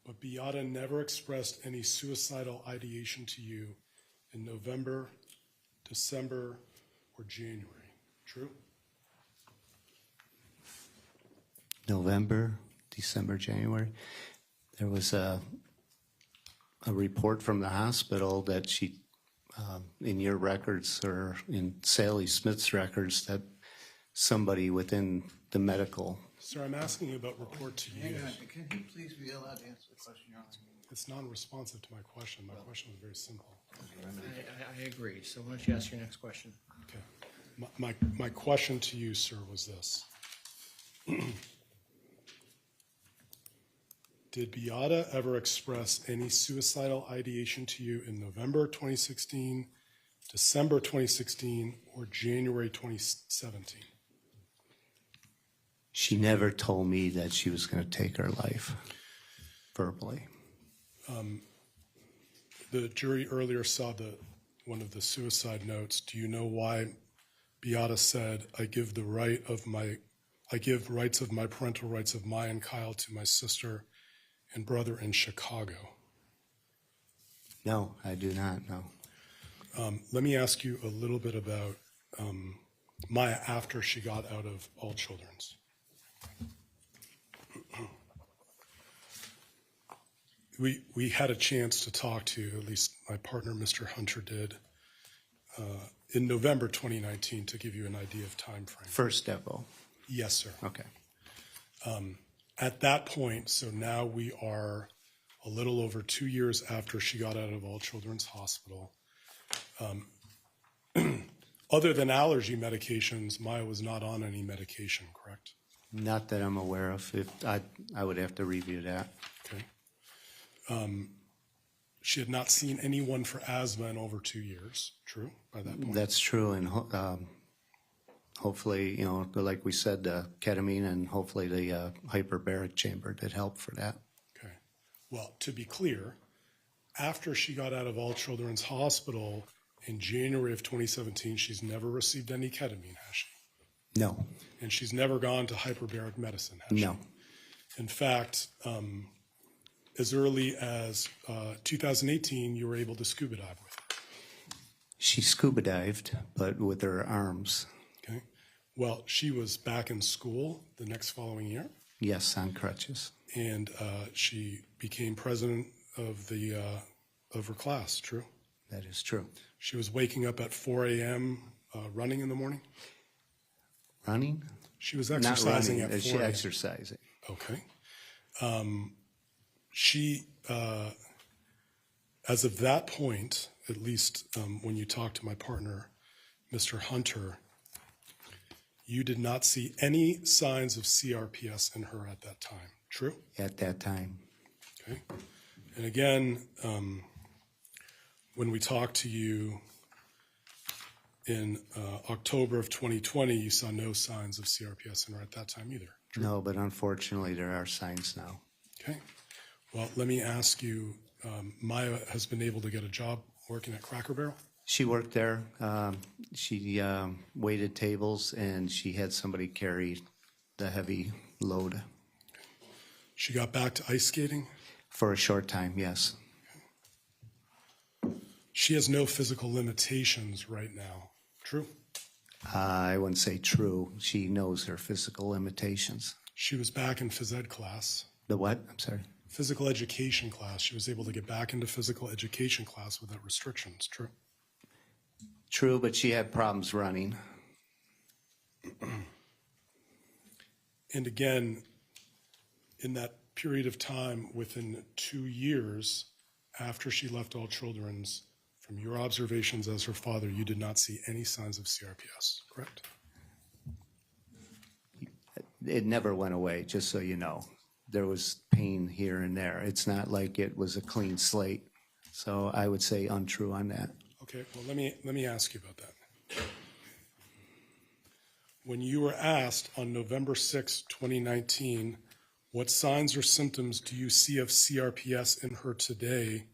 But Beata never expressed any suicidal ideation to you in November, December, or January, true? November, December, January. There was a report from the hospital that she, in your records or in Sally Smith's records, that somebody within the medical. Sir, I'm asking you about report to you. Hang on, can you please be allowed to answer the question, Your Honor? It's non-responsive to my question. My question was very simple. I agree. So why don't you ask your next question? Okay. My question to you, sir, was this. Did Beata ever express any suicidal ideation to you in November 2016, December 2016, or January 2017? She never told me that she was going to take her life, verbally. The jury earlier saw one of the suicide notes. Do you know why Beata said, I give rights of my parental rights of Maya and Kyle to my sister and brother in Chicago? No, I do not know. Let me ask you a little bit about Maya after she got out of All Children's. We had a chance to talk to, at least my partner, Mr. Hunter, did, in November 2019 to give you an idea of time frame. First depo. Yes, sir. Okay. At that point, so now we are a little over 2 years after she got out of All Children's Hospital. Other than allergy medications, Maya was not on any medication, correct? Not that I'm aware of. I would have to review that. Okay. She had not seen anyone for asthma in over 2 years, true, by that point? That's true, and hopefully, like we said, ketamine and hopefully the hyperbaric chamber did help for that. Okay. Well, to be clear, after she got out of All Children's Hospital in January of 2017, she's never received any ketamine, has she? No. And she's never gone to hyperbaric medicine, has she? No. In fact, as early as 2018, you were able to scuba dive with her. She scuba dived, but with her arms. Okay. Well, she was back in school the next following year. Yes, on crutches. And she became president of her class, true? That is true. She was waking up at 4 a.m. Running in the morning? Running? She was exercising Not running, at 4 she a.m. exercising. Okay. She, as of that point, at least when you talk to my partner, Mr. Hunter, You did not see any signs of CRPS in her at that time. True? At that time. Okay. And again, when we talked to you in October of 2020, you saw no signs of CRPS in her at that time either. True? No, but unfortunately, there are signs now. Okay. Well, let me ask you, Maya has been able to get a job working at Cracker Barrel? She worked there. She waited tables, and she had somebody carry the heavy load. She got back to ice skating? For a short time, yes. She has no physical limitations right now. True? I wouldn't say true. She knows her physical limitations. She was back in phys ed class. The what? I'm sorry. Physical education class. She was able to get back into physical education class without restrictions. True? True, but she had problems running. And again, in that period of time, within 2 years after she left All Children's, from your observations as her father, you did not see any signs of CRPS, correct? It never went away, just so you know. There was pain here and there. It's not like it was a clean slate. So I would say untrue on that. Okay, well, let me ask you about that. When you were asked on November 6, 2019, what signs or symptoms do you see of CRPS in her today?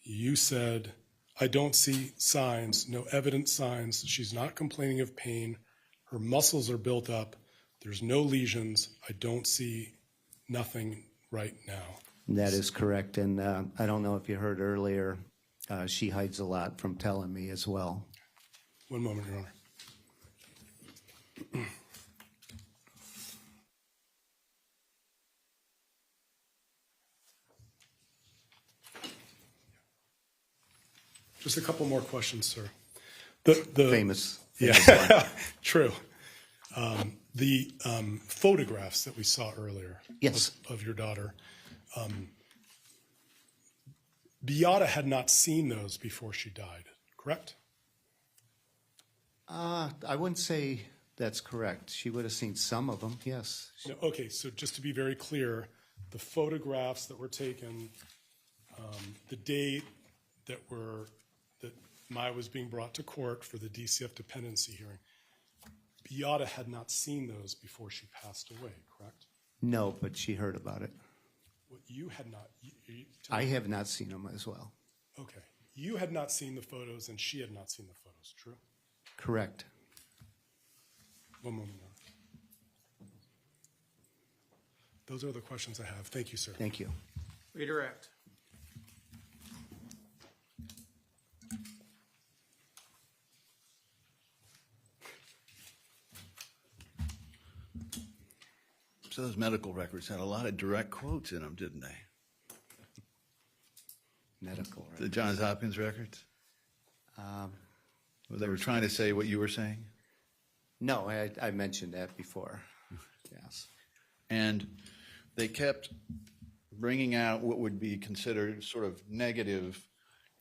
You said, I don't see signs, no evident signs. She's not complaining of pain. Her muscles are built up. There's no lesions. I don't see nothing right now. That is correct. And I don't know if you heard earlier, she hides a lot from telling me as well. One moment, Your Honor. Just a couple more questions, sir. The Famous yeah, true. The photographs that we saw earlier Yes. of your daughter, Beata had not seen those before she died, correct? I wouldn't say that's correct. She would have seen some of them, yes. No, okay, so just to be very clear, the photographs that were taken, the date that Maya was being brought to court for the DCF dependency hearing, Beata had not seen those before she passed away, correct? No, but she heard about it. Well, you had not. I have not seen them as well. Okay, you had not seen the photos, and she had not seen the photos. True. Correct. One moment. Your Honor. Those are the questions I have. Thank you, sir. Thank you. Redirect. So those medical records had a lot of direct quotes in them, didn't they? Medical. Right? The Johns Hopkins records? Well, they were trying to say what you were saying? No, I mentioned that before. Yes. And they kept bringing out what would be considered sort of negative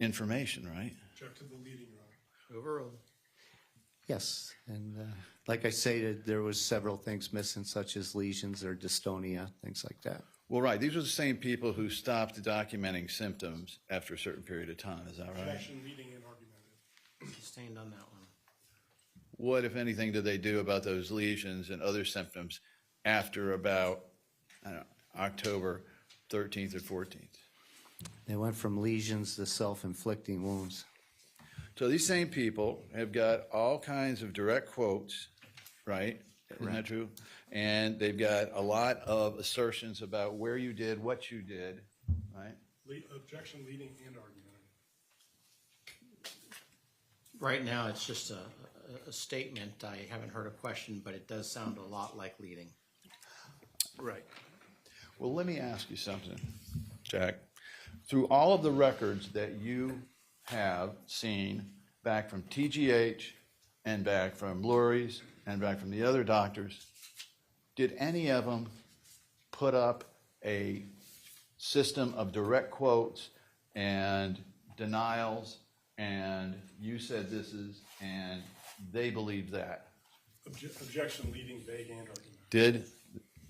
information, right? Object to the leading, Your Honor. Overruled. Yes, and like I stated, there was several things missing, such as lesions or dystonia, things like that. Well, right. These were the same people who stopped documenting symptoms after a certain period of time. Is that right? Objection, leading, and argumentative. Sustained on that one. What, if anything, did they do about those lesions and other symptoms after about, I don't know, October 13th or 14th? They went from lesions to self-inflicting wounds. So these same people have got all kinds of direct quotes, right? Isn't that true? And they've got a lot of assertions about where you did, what you did, right? Objection, leading, and argumentative. Right now, it's just a statement. I haven't heard a question, but it does sound a lot like leading. Right. Well, let me ask you something, Jack. Through all of the records that you have seen back from TGH and back from Lurie's and back from the other doctors, did any of them put up a system of direct quotes and denials and you said this is and they believe that? Objection leaving vague and argument. Did,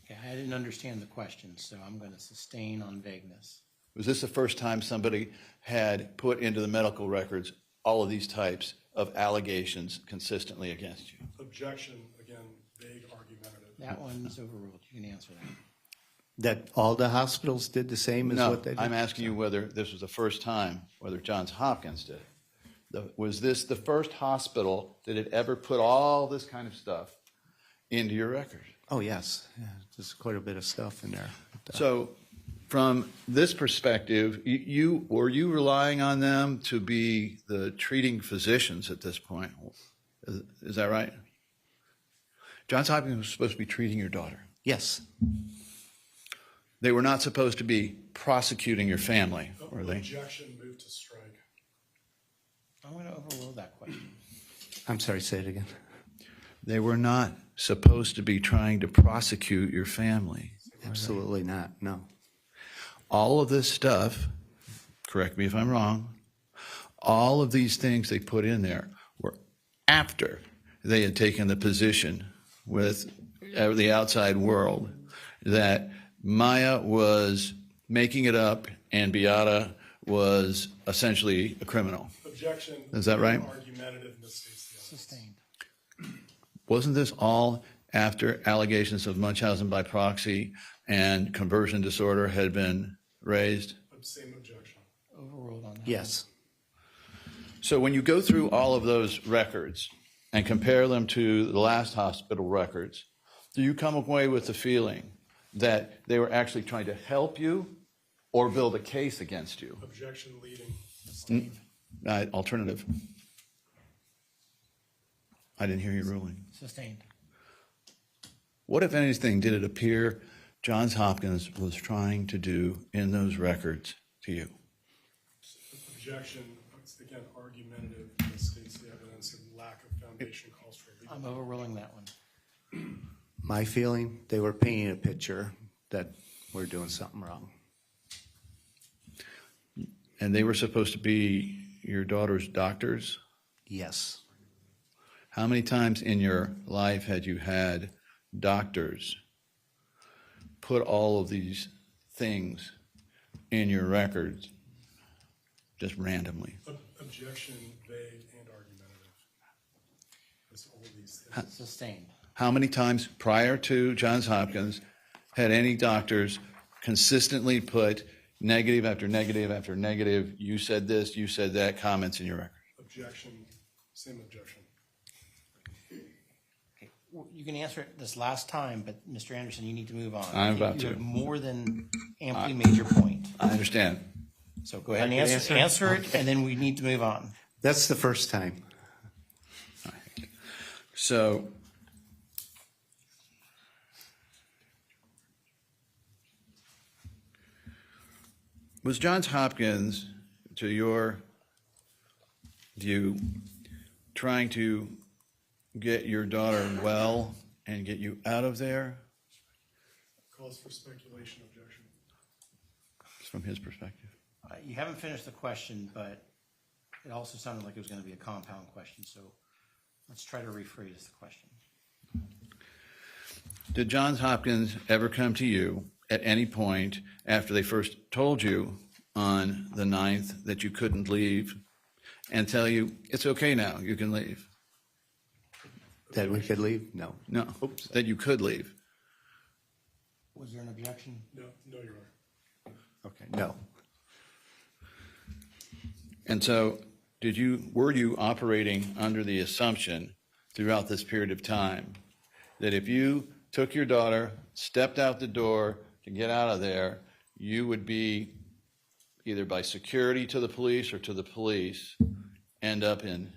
Okay, I didn't understand the question, so I'm going to sustain on vagueness. was this the first time somebody had put into the medical records all of these types of allegations consistently against you? Objection, again, vague, argumentative. That one's overruled. You can answer that. That all the hospitals did the same as No, what they did? I'm asking you whether this was the first time, whether Johns Hopkins did. Was this the first hospital that had ever put all this kind of stuff into your record? Oh, yes. Yeah, there's quite a bit of stuff in there. So from this perspective, were you relying on them to be the treating physicians at this point? Is that right? Johns Hopkins was supposed to be treating your daughter. Yes. They were not supposed to be prosecuting your family, were they? Objection, move to strike. I'm going to overrule that question. I'm sorry, say it again. They were not supposed to be trying to prosecute your family. Absolutely not, no. All of this stuff, correct me if I'm wrong, all of these things they put in there were after they had taken the position with the outside world that Maya was making it up and Beata was essentially a criminal. Objection. Is that right? Argumentative, misstates the evidence. Sustained. Wasn't this all after allegations of Munchausen by proxy and conversion disorder had been raised? Same objection. Overruled on that. Yes. So when you go through all of those records and compare them to the last hospital records, do you come away with the feeling that they were actually trying to help you or build a case against you? Objection leading. Alternative. I didn't hear your ruling. Sustained. What, if anything, did it appear Johns Hopkins was trying to do in those records to you? Objection, again, argumentative, misstates the evidence, and lack of foundation calls for a legal. I'm overruling that one. My feeling, they were painting a picture that we're doing something wrong. And they were supposed to be your daughter's doctors? Yes. How many times in your life had you had doctors put all of these things in your records just randomly? Objection, vague, and argumentative. That's all these things. Sustained. How many times prior to Johns Hopkins had any doctors consistently put negative after negative after negative, you said this, you said that, comments in your record? Objection, same objection. Okay. Well, you can answer it this last time, but Mr. Anderson, you need to move on. I'm about You to. have more than amply made your point. I understand. So go ahead and I can answer it, and then we need to move on. That's the first time. So was Johns Hopkins, to your view, trying to get your daughter well and get you out of there? Calls for speculation, objection. From his perspective. You haven't finished the question, but it also sounded like it was going to be a compound question, so let's try to rephrase the question. Did Johns Hopkins ever come to you at any point after they first told you on the 9th that you couldn't leave and tell you, it's okay now, you can leave? That we could leave? No. No, that you could leave. Was there an objection? No, Your Honor. Okay, no. And so were you operating under the assumption throughout this period of time that if you took your daughter, stepped out the door to get out of there, you would be either by security to the police or to the police end up in,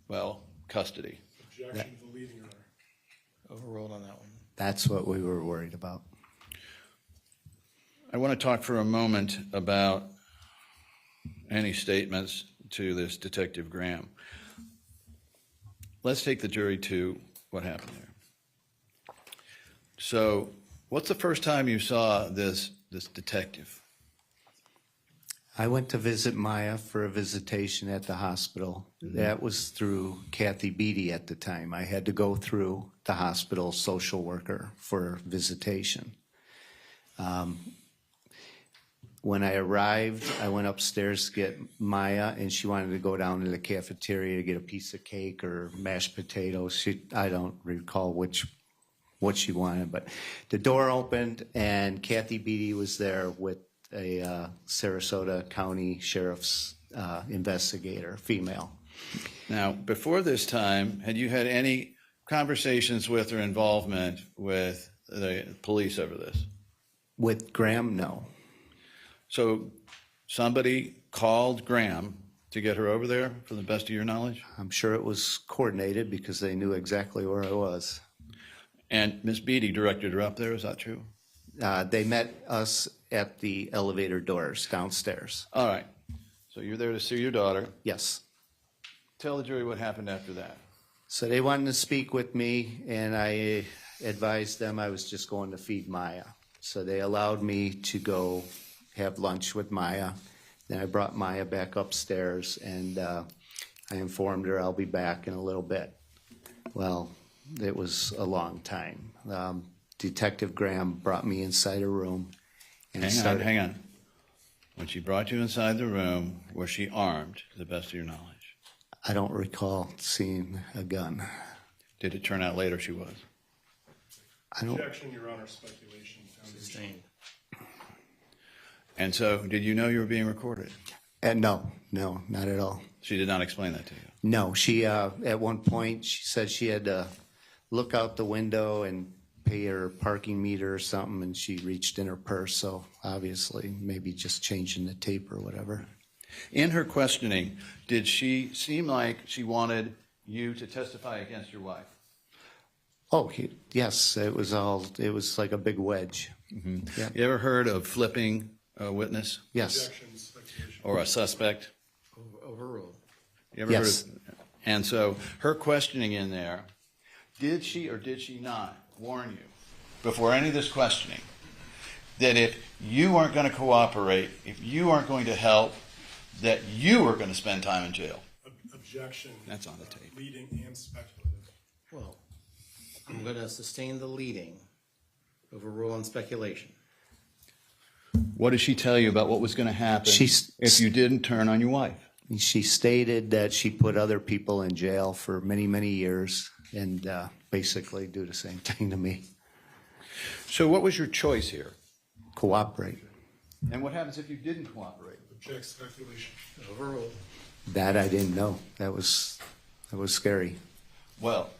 well, custody? Objection to leaving, Your Honor. Overruled on that one. That's what we were worried about. I want to talk for a moment about any statements to this Detective Graham. Let's take the jury to what happened there. So, what's the first time you saw this detective? I went to visit Maya for a visitation at the hospital. That was through Kathy Beatty at the time. I had to go through the hospital social worker for visitation. When I arrived, I went upstairs to get Maya, and she wanted to go down to the cafeteria to get a piece of cake or mashed potatoes. I don't recall what she wanted, but the door opened, and Kathy Beatty was there with a Sarasota County Sheriff's investigator, female. Now, before this time, had you had any conversations with or involvement with the police over this? With Graham, no. So somebody called Graham to get her over there, from the best of your knowledge? I'm sure it was coordinated because they knew exactly where I was. And Miss Beatty directed her up there, is that true? They met us at the elevator doors downstairs. All right. So you're there to see your daughter. Yes. Tell the jury what happened after that. So they wanted to speak with me, and I advised them I was just going to feed Maya. So they allowed me to go have lunch with Maya. Then I brought Maya back upstairs, and I informed her I'll be back in a little bit. Well, it was a long time. Detective Graham brought me inside a room. And Hang on. When she brought you inside the room, was she armed, to the best of your knowledge? I don't recall seeing a gun. Did it turn out later she was? I don't. Objection, Your Honor, speculation. Sustained. And so, did you know you were being recorded? No, not at all. She did not explain that to you? No, she, at one point, she said she had to look out the window and pay her parking meter or something, and she reached in her purse, so obviously maybe just changing the tape or whatever. In her questioning, did she seem like she wanted you to testify against your wife? Oh, yes, it was like a big wedge. Mm-hmm. Yep. You ever heard of flipping a witness? Yes. Objection, speculation. Or a suspect? Overruled. You ever Yes. heard of, and so her questioning in there, did she or did she not warn you before any of this questioning that if you weren't going to cooperate, if you weren't going to help, that you were going to spend time in jail? Objection. That's on the tape. Leading and speculative. Well, I'm going to sustain the leading, overrule on speculation. What did she tell you about what was going to happen if you didn't turn on your wife? She stated that she put other people in jail for many, many years and basically do the same thing to me. So what was your choice here? Cooperate. And what happens if you didn't cooperate? Object, speculation. Overruled. That I didn't know. That was scary. Well,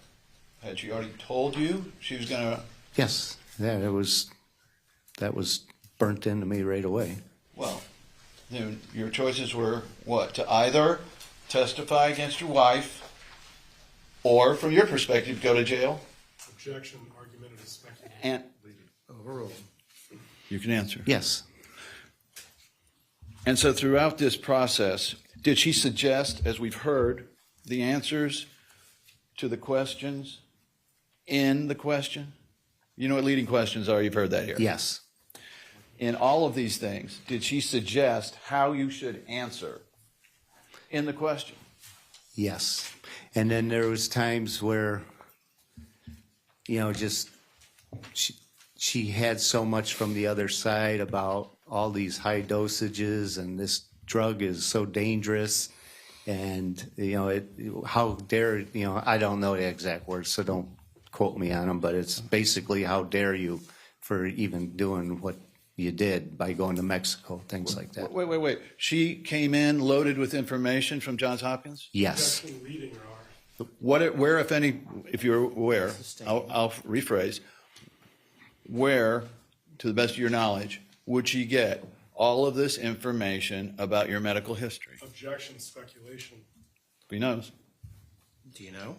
had she already told you she was going to? Yes, yeah, that was burnt into me right away. Well, then your choices were what? To either testify against your wife or, from your perspective, go to jail? Objection, argumentative, speculative. And Overruled. you can answer. Yes. And so throughout this process, did she suggest, as we've heard, the answers to the questions in the question? You know what leading questions are, you've heard that here. Yes. In all of these things, did she suggest how you should answer in the question? Yes. And then there was times where, just she had so much from the other side about all these high dosages and this drug is so dangerous. And, how dare, I don't know the exact words, so don't quote me on them, but it's basically how dare you for even doing what you did by going to Mexico, things like that. Wait. She came in loaded with information from Johns Hopkins? Yes. Objection, leading, Your Honor. Where, if any, if you're aware, I'll rephrase, where, to the best of your knowledge, would she get all of this information about your medical history? Objection, speculation. He knows. Do you know?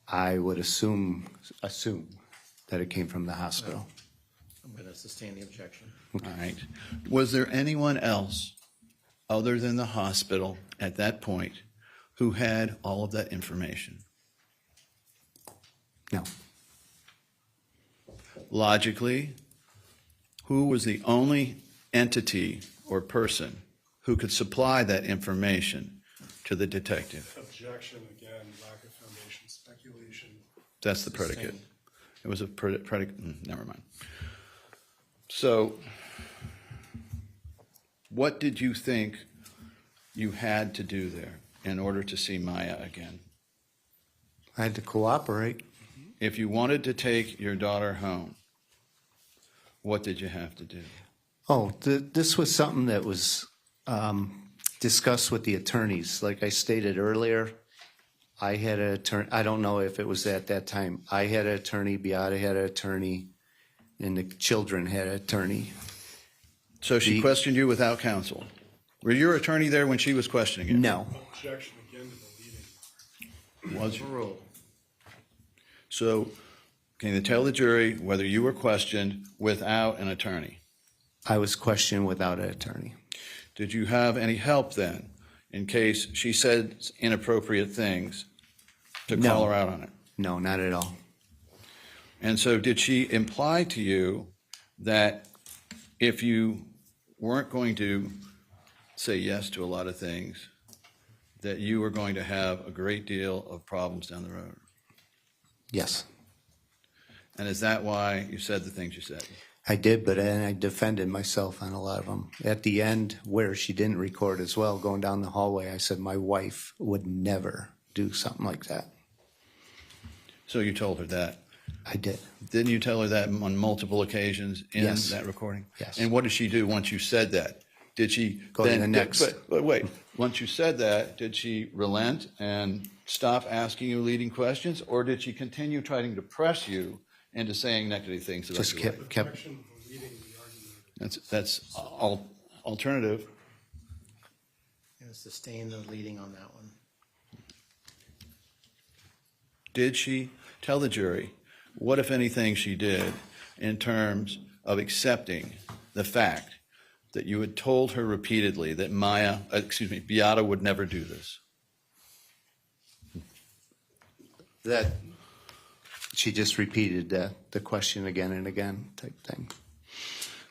I would assume that it came from the hospital. I'm going to sustain the objection. All right. Was there anyone else other than the hospital at that point who had all of that information? No. Logically, who was the only entity or person who could supply that information to the detective? Objection, again, lack of foundation, speculation. That's the predicate. It was a predicate. Never mind. So, what did you think you had to do there in order to see Maya again? I had to cooperate. If you wanted to take your daughter home, what did you have to do? Oh, this was something that was discussed with the attorneys. Like I stated earlier, I had an attorney. I don't know if it was at that time. I had an attorney, Beata had an attorney, and the children had an attorney. So she questioned you without counsel. Were your attorney there when she was questioning you? No. Objection again to the leading. Was Overruled. So, can you tell the jury whether you were questioned without an attorney? I was questioned without an attorney. Did you have any help then, in case she said inappropriate things, to No. call her out on it? No, not at all. And so did she imply to you that if you weren't going to say yes to a lot of things, that you were going to have a great deal of problems down the road? Yes, And is that why you said the things you said? I did, but then I defended myself on a lot of them. At the end, where she didn't record as well, going down the hallway, I said my wife would never do something like that. So you told her that. I did. Didn't you tell her that on multiple occasions in Yes. that recording? Yes. And what did she do once you said that? Did she Go to then, the next. But wait, once you said that, did she relent and stop asking you leading questions, or did she continue trying to press you into saying negative things about Just your wife? kept Objection for leading the argument. That's alternative. And sustain the leading on that one. Did she tell the jury what, if anything, she did in terms of accepting the fact that you had told her repeatedly that Beata would never do this? that. She just repeated the question again and again type thing.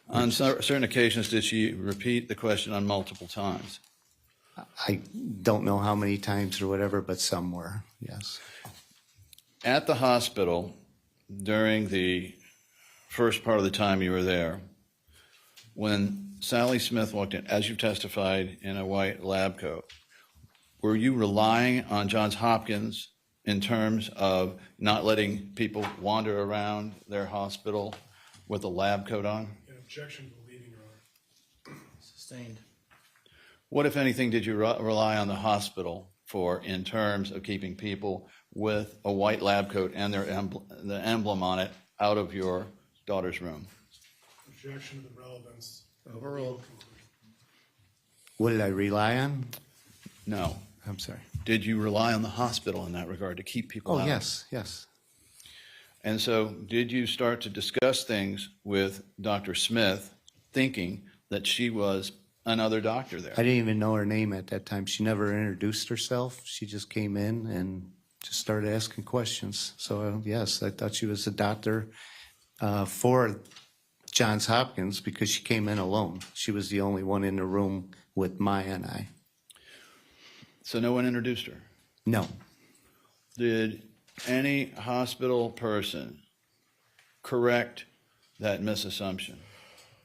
On certain occasions, did she repeat the question on multiple times? I don't know how many times or whatever, but some were, yes. At the hospital, during the first part of the time you were there, when Sally Smith walked in, as you testified, in a white lab coat, were you relying on Johns Hopkins in terms of not letting people wander around their hospital with a lab coat on? An objection to the leading, Your Honor. Sustained. What, if anything, did you rely on the hospital for in terms of keeping people with a white lab coat and the emblem on it out of your daughter's room? Objection to the relevance. Overruled. What did I rely on? No. I'm sorry. Did you rely on the hospital in that regard to keep people out? Oh, yes, yes. And so did you start to discuss things with Dr. Smith thinking that she was another doctor there? I didn't even know her name at that time. She never introduced herself. She just came in and just started asking questions. So, yes, I thought she was a doctor for Johns Hopkins because she came in alone. She was the only one in the room with Maya and I. So no one introduced her? No. Did any hospital person correct that misassumption?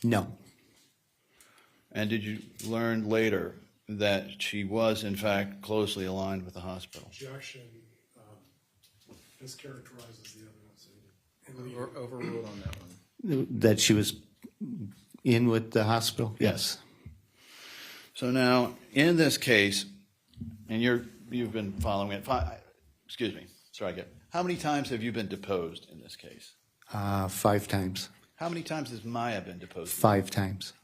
No. And did you learn later that she was, in fact, closely aligned with the hospital? Objection mischaracterizes the evidence. And leading. Overruled on that one. That she was in with the hospital? Yes. So now, in this case, and you've been following it. Excuse me. Sorry, how many times have you been deposed in this case? 5 times. How many times has Maya been deposed? 5 times.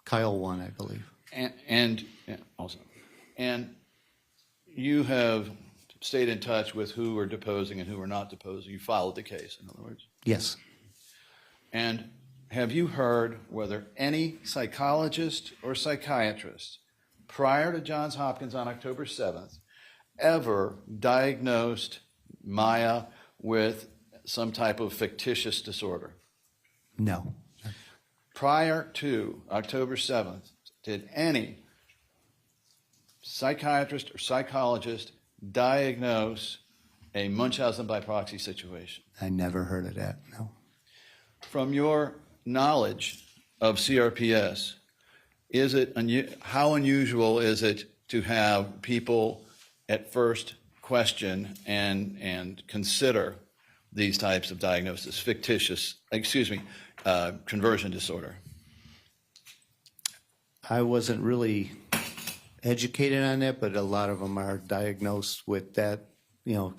Kyle won, I believe. And you have stayed in touch with who are deposing and who are not deposing. You followed the case, in other words. Yes. And have you heard whether any psychologist or psychiatrist prior to Johns Hopkins on October 7th ever diagnosed Maya with some type of fictitious disorder? No. prior to October 7th, did any psychiatrist or psychologist diagnose a Munchausen by proxy situation? I never heard of that, no. From your knowledge of CRPS, how unusual is it to have people at first question and consider these types of diagnoses, conversion disorder? I wasn't really educated on that, but a lot of them are diagnosed with that,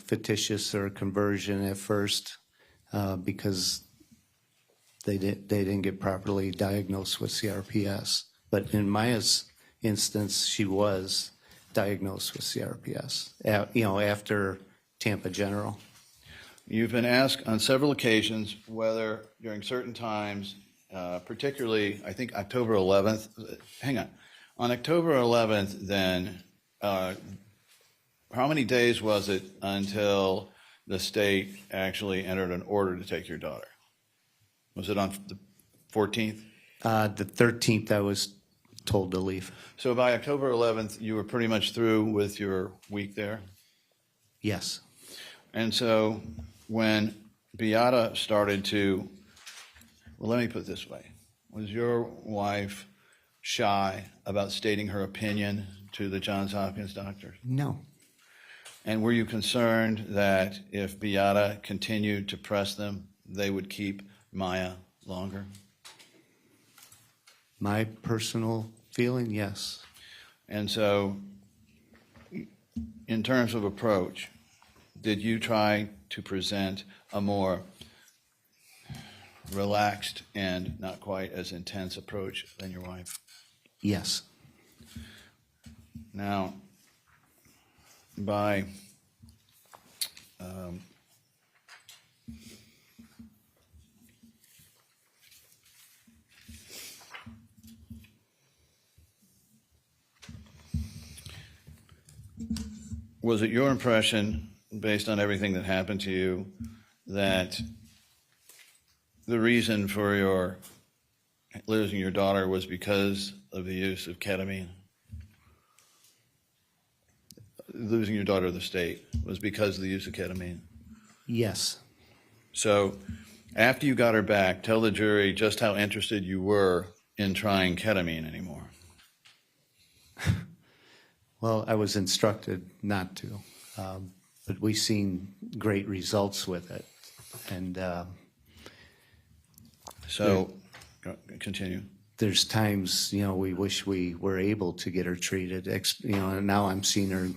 fictitious or conversion at first, because they didn't get properly diagnosed with CRPS. But in Maya's instance, she was diagnosed with CRPS, after Tampa General. You've been asked on several occasions whether during certain times, particularly, I think October 11th, on October 11th, then, how many days was it until the state actually entered an order to take your daughter? Was it on the 14th? The 13th, I was told to leave. So by October 11th, you were pretty much through with your week there? Yes. And so when Beata started to, well, let me put it this way. Was your wife shy about stating her opinion to the Johns Hopkins doctors? No. And were you concerned that if Beata continued to press them, they would keep Maya longer? My personal feeling, yes. And so, in terms of approach, did you try to present a more relaxed and not quite as intense approach than your wife? Yes. Now, by was it your impression, based on everything that happened to you, that the reason for your losing your daughter was because of the use of ketamine? Losing your daughter to the state was because of the use of ketamine? Yes. So after you got her back, tell the jury just how interested you were in trying ketamine anymore. Well, I was instructed not to, but we've seen great results with it. And continue. There's times, we wish we were able to get her treated. And now I'm seeing her,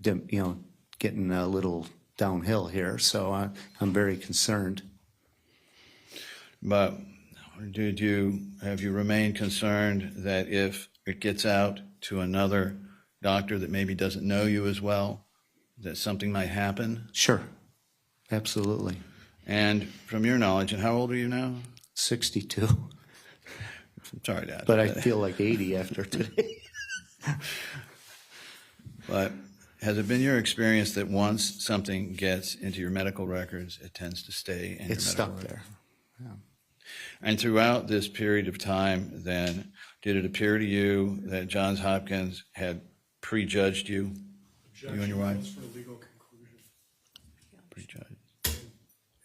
getting a little downhill here. So I'm very concerned. But have you remained concerned that if it gets out to another doctor that maybe doesn't know you as well, that something might happen? Sure. Absolutely. And from your knowledge, and how old are you now? 62. I'm sorry, Dad. But I feel like 80 after today. But has it been your experience that once something gets into your medical records, it tends to stay in your medical records? It's stuck there. Yeah. And throughout this period of time, then, did it appear to you that Johns Hopkins had prejudged you, you and your wife? For legal conclusion. Prejudged.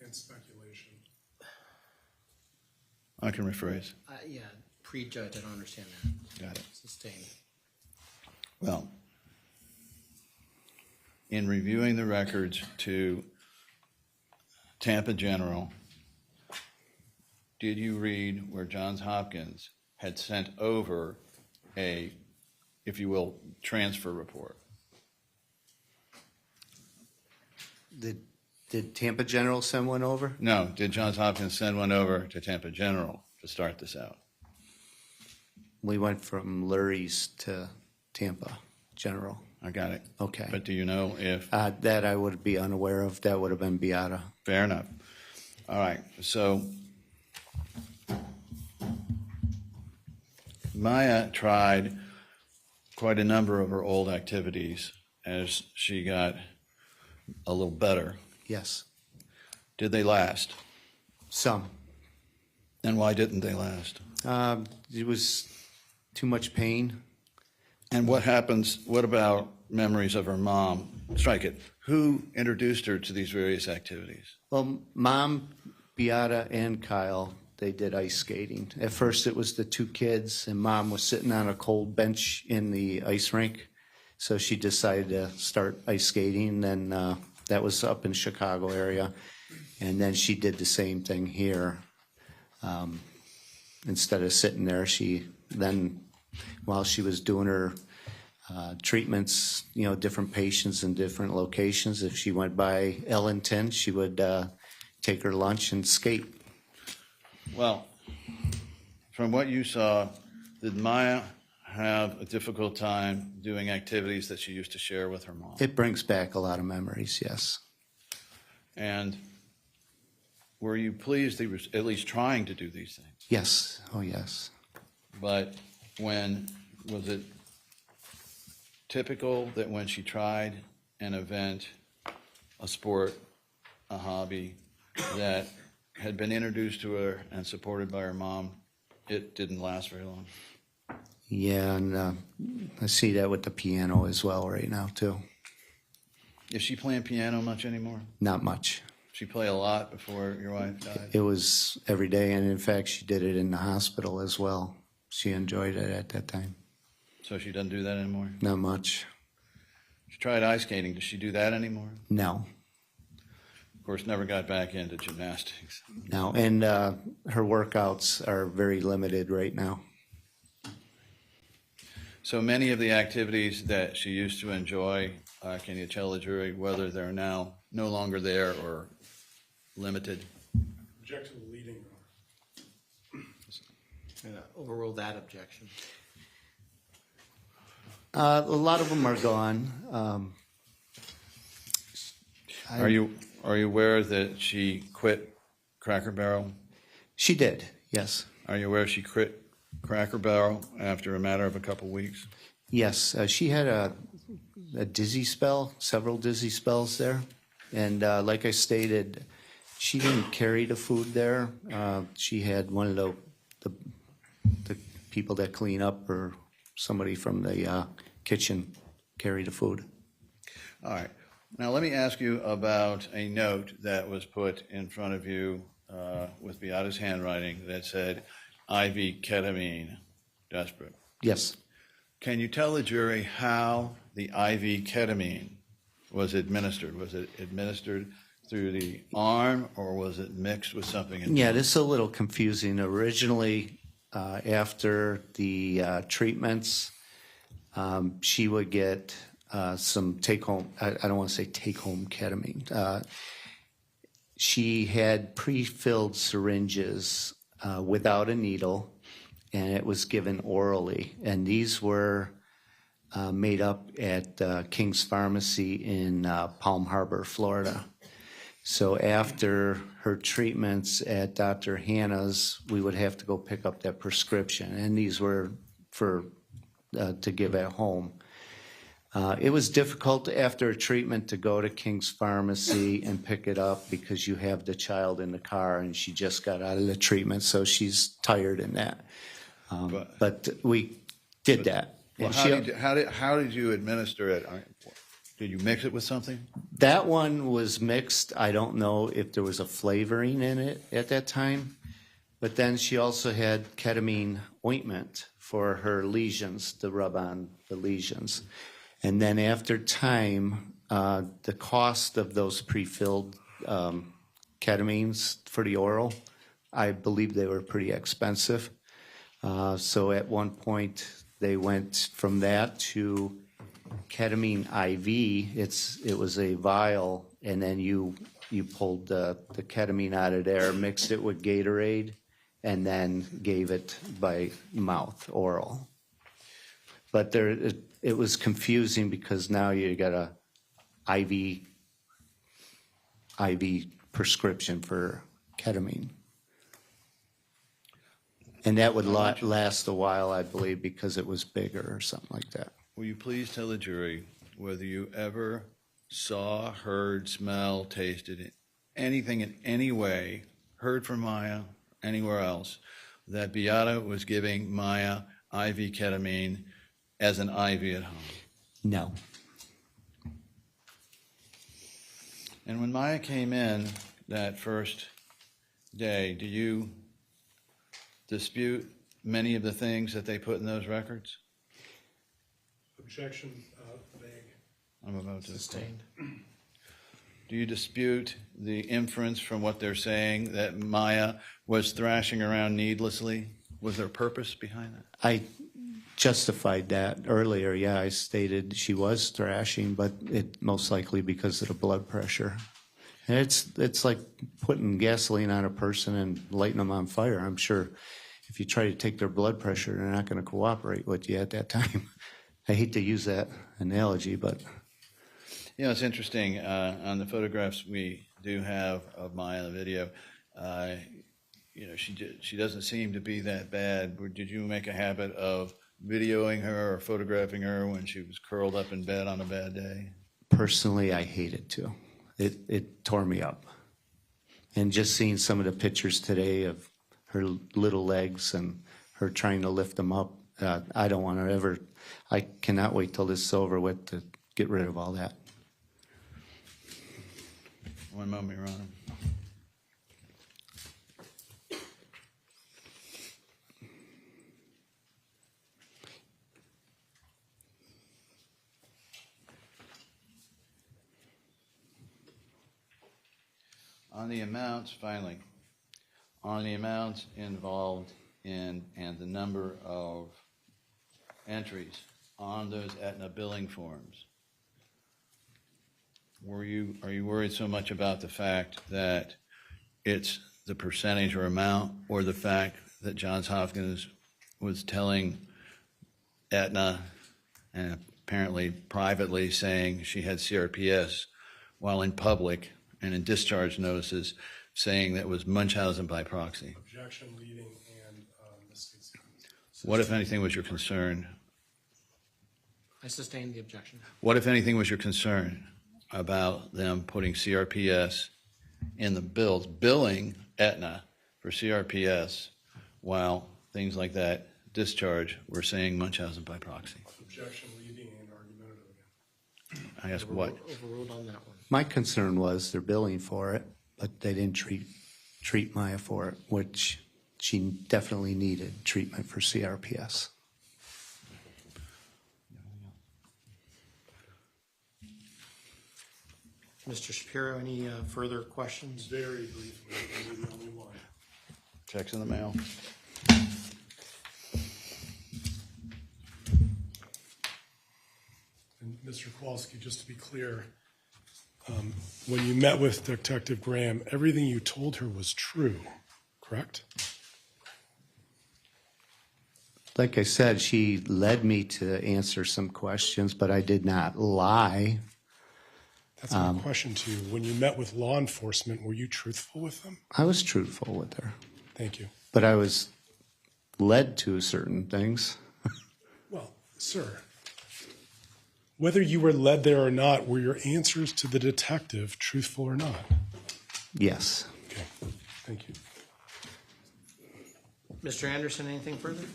And speculation. I can rephrase. Yeah, prejudge, I don't understand that. Got it. Sustained. Well, in reviewing the records to Tampa General, did you read where Johns Hopkins had sent over a, if you will, transfer report? Did Tampa General send one over? No. Did Johns Hopkins send one over to Tampa General to start this out? We went from Lurie's to Tampa General. I got it. Okay. But do you know if... that I would be unaware of. That would have been Beata. Fair enough. All right. So Maya tried quite a number of her old activities as she got a little better. Yes. Did they last? Some. And why didn't they last? It was too much pain. And what happens, what about memories of her mom? Strike it. Who introduced her to these various activities? Well, Mom, Beata, and Kyle, they did ice skating. At first, it was the two kids, and Mom was sitting on a cold bench in the ice rink. So she decided to start ice skating. Then that was up in Chicago area. And then she did the same thing here. Instead of sitting there, she then, while she was doing her treatments, different patients in different locations, if she went by Ellington, she would take her lunch and skate. Well, from what you saw, did Maya have a difficult time doing activities that she used to share with her mom? It brings back a lot of memories, yes. And were you pleased they were at least trying to do these things? Yes, oh yes. But was it typical that when she tried an event, a sport, a hobby that had been introduced to her and supported by her mom, it didn't last very long? Yeah, and I see that with the piano as well right now, too. Is she playing piano much anymore? Not much. She played a lot before your wife died? It was every day, and in fact, she did it in the hospital as well. She enjoyed it at that time. So she doesn't do that anymore? Not much. She tried ice skating. Does she do that anymore? No. Of course, never got back into gymnastics. No, and her workouts are very limited right now. So many of the activities that she used to enjoy, can you tell the jury whether they're now no longer there or limited? Object to the leading, Overrule that objection. A lot of them are gone. Are you aware that she quit Cracker Barrel? She did, yes. Are you aware she quit Cracker Barrel after a matter of a couple weeks? Yes, she had a dizzy spell, several dizzy spells there. And like I stated, she didn't carry the food there. She had one of the people that clean up or somebody from the kitchen carry the food. All right. Now let me ask you about a note that was put in front of you with Beata's handwriting that said IV ketamine, desperate. Yes. Can you tell the jury how the IV ketamine was administered? Was it administered through the arm or was it mixed with something? Yeah, this is a little confusing. Originally, after the treatments, she would get some take-home, I don't want to say take-home ketamine. She had pre-filled syringes without a needle, and it was given orally. And these were made up at King's Pharmacy in Palm Harbor, Florida. So after her treatments at Dr. Hannah's, we would have to go pick up that prescription, and these were for to give at home. It was difficult after a treatment to go to King's Pharmacy and pick it up because you have the child in the car and she just got out of the treatment, so she's tired in that. But we did that. Well, And how did you administer it? Did you mix it with something? that one was mixed. I don't know if there was a flavoring in it at that time. But then she also had ketamine ointment for her lesions, to rub on the lesions. And then after time, the cost of those pre-filled ketamines for the oral, I believe they were pretty expensive. So at one point, they went from that to ketamine IV. It was a vial, and then you pulled the ketamine out of there, mixed it with Gatorade, and then gave it by mouth, oral. But it was confusing because now you got a IV prescription for ketamine. And that would last a while, I believe, because it was bigger or something like that. Will you please tell the jury whether you ever saw, heard, smelled, tasted anything in any way, heard from Maya, anywhere else that Beata was giving Maya IV ketamine as an IV at home? No. And when Maya came in that first day, do you dispute many of the things that they put in those records? Objection, vague. I'm about to. Sustained. Do you dispute the inference from what they're saying that Maya was thrashing around needlessly? Was there purpose behind that? I justified that earlier. Yeah, I stated she was thrashing, but it most likely because of the blood pressure. And it's like putting gasoline on a person and lighting them on fire. I'm sure if you try to take their blood pressure, they're not going to cooperate with you at that time. I hate to use that analogy, but You know, it's interesting. On the photographs we do have of Maya in the video, you know, she doesn't seem to be that bad. Did you make a habit of videoing her or photographing her when she was curled up in bed on a bad day? personally, I hated to. It tore me up. And just seeing some of the pictures today of her little legs and her trying to lift them up, I don't want to ever, I cannot wait till this is over with to get rid of all that. One moment, Your Honor. On the amounts, finally, on the amounts involved in and the number of entries on those Aetna billing forms, are you worried so much about the fact that it's the percentage or amount, or the fact that Johns Hopkins was telling Aetna and apparently privately saying she had CRPS, while in public and in discharge notices saying that was Munchausen by proxy? Objection, leading, and misstatement. What, if anything, was your concern? I sustain the objection. What, if anything, was your concern about them putting CRPS in the bills, billing Aetna for CRPS, while things like that, discharge, were saying Munchausen by proxy? Objection, leading, and argumentative again. I ask what? Overruled on that one. My concern was they're billing for it, but they didn't treat Maya for it, which she definitely needed treatment for CRPS. Mr. Shapiro, any further questions? Very briefly, maybe only one. Checks in the mail. And Mr. Kowalski, just to be clear, when you met with Detective Graham, everything you told her was true, correct? Like I said, she led me to answer some questions, but I did not lie. That's my question to you. When you met with law enforcement, were you truthful with them? I was truthful with her, Thank you. but I was led to certain things. Well, sir, whether you were led there or not, were your answers to the detective truthful or not? Yes. Okay, thank you. Mr. Anderson, anything further?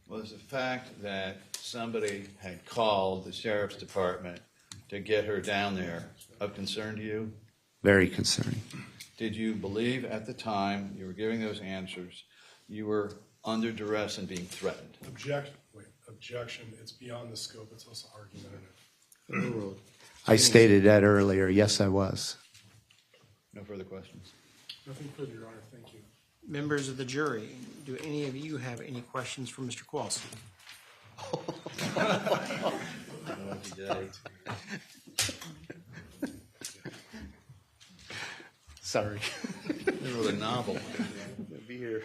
Was the fact that somebody had called the sheriff's department to get her down there of concern to you? Very concerning. Did you believe at the time you were giving those answers you were under duress and being threatened? Objection. It's beyond the scope. It's also argumentative. Overruled. I stated that earlier. Yes, I was. No further questions. Nothing further, Your Honor. Thank you. Members of the jury, do any of you have any questions for Mr. Kowalski? Sorry. This is really novel. Be here.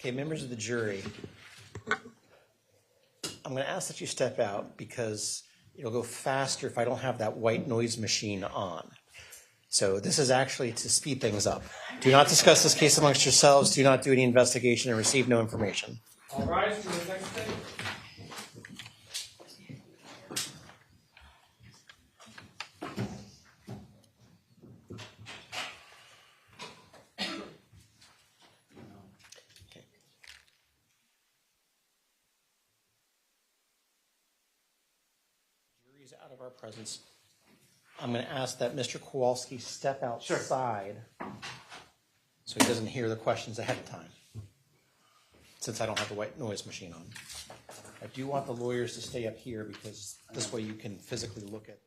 Okay, members of the jury, I'm going to ask that you step out because it'll go faster if I don't have that white noise machine on. So this is actually to speed things up. Do not discuss this case amongst yourselves. Do not do any investigation and receive no information. All rise for the next thing. Jury's out of our presence. I'm going to ask that Mr. Kowalski step outside so he doesn't hear the questions ahead of time, since I don't have the white noise machine on. I do want the lawyers to stay up here because this way you can physically look at.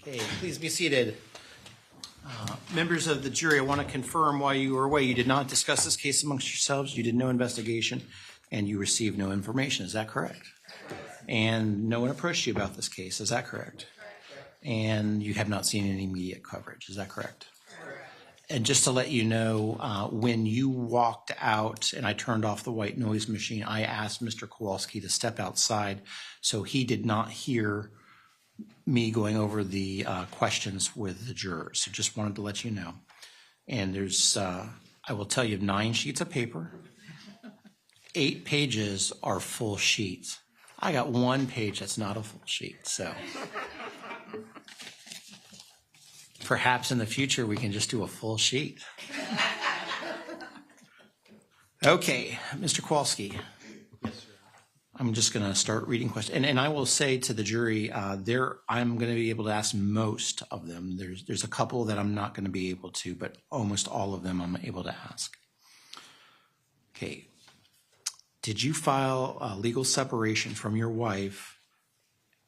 Okay, please be seated. Members of the jury, I want to confirm while you were away, you did not discuss this case amongst yourselves, you did no investigation, and you received no information. Is that correct? And no one approached you about this case. Is that correct? And you have not seen any media coverage. Is that correct? And just to let you know, when you walked out and I turned off the white noise machine, I asked Mr. Kowalski to step outside, so he did not hear me going over the questions with the jurors. So just wanted to let you know. And there's, I will tell you, 9 sheets of paper. 8 pages are full sheets. I got 1 page that's not a full sheet, so. Perhaps in the future we can just do a full sheet. Okay, Mr. Kowalski. I'm just going to start reading questions. And I will say to the jury, I'm going to be able to ask most of them. There's a couple that I'm not going to be able to, but almost all of them I'm able to ask. Okay. Did you file a legal separation from your wife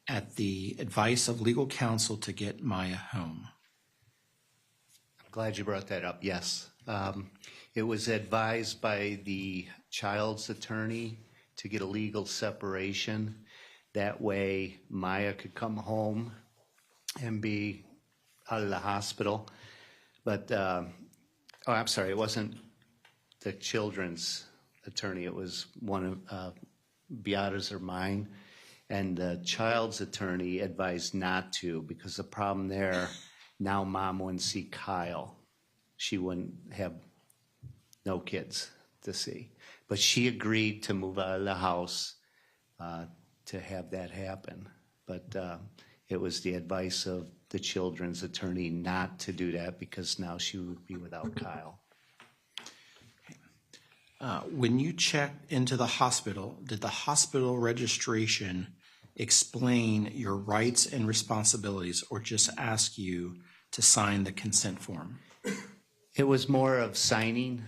at the advice of legal counsel to get Maya home? I'm glad you brought that up. Yes. It was advised by the child's attorney to get a legal separation. That way Maya could come home and be out of the hospital. But, I'm sorry, it wasn't the children's attorney. It was one of Beata's or mine. And the child's attorney advised not to, because the problem there, now mom wouldn't see Kyle. She wouldn't have no kids to see. But she agreed to move out of the house to have that happen. But it was the advice of the children's attorney not to do that, because now she would be without Kyle. When you checked into the hospital, did the hospital registration explain your rights and responsibilities, or just ask you to sign the consent form? It was more of signing.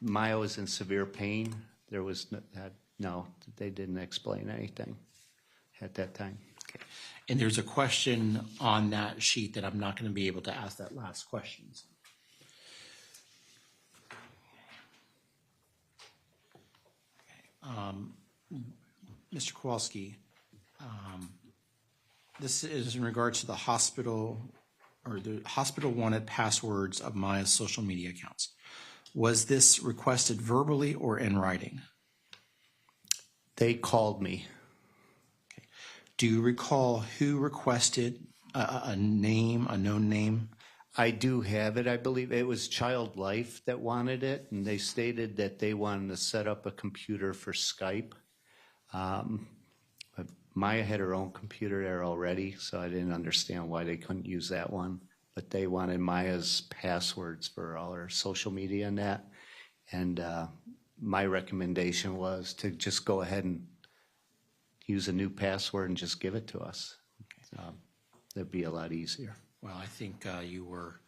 Maya was in severe pain. There was no, they didn't explain anything at that time. Okay. And there's a question on that sheet that I'm not going to be able to ask that last question. Mr. Kowalski, this is in regards to the hospital, or the hospital wanted passwords of Maya's social media accounts. Was this requested verbally or in writing? They called me. Okay. Do you recall who requested a name, a known name? I do have it. I believe it was Child Life that wanted it, and they stated that they wanted to set up a computer for Skype. But Maya had her own computer there already, so I didn't understand why they couldn't use that one. But they wanted Maya's passwords for all her social media and that. And my recommendation was to just go ahead and use a new password and just give it to us. Okay. That'd be a lot easier. Well, I think you were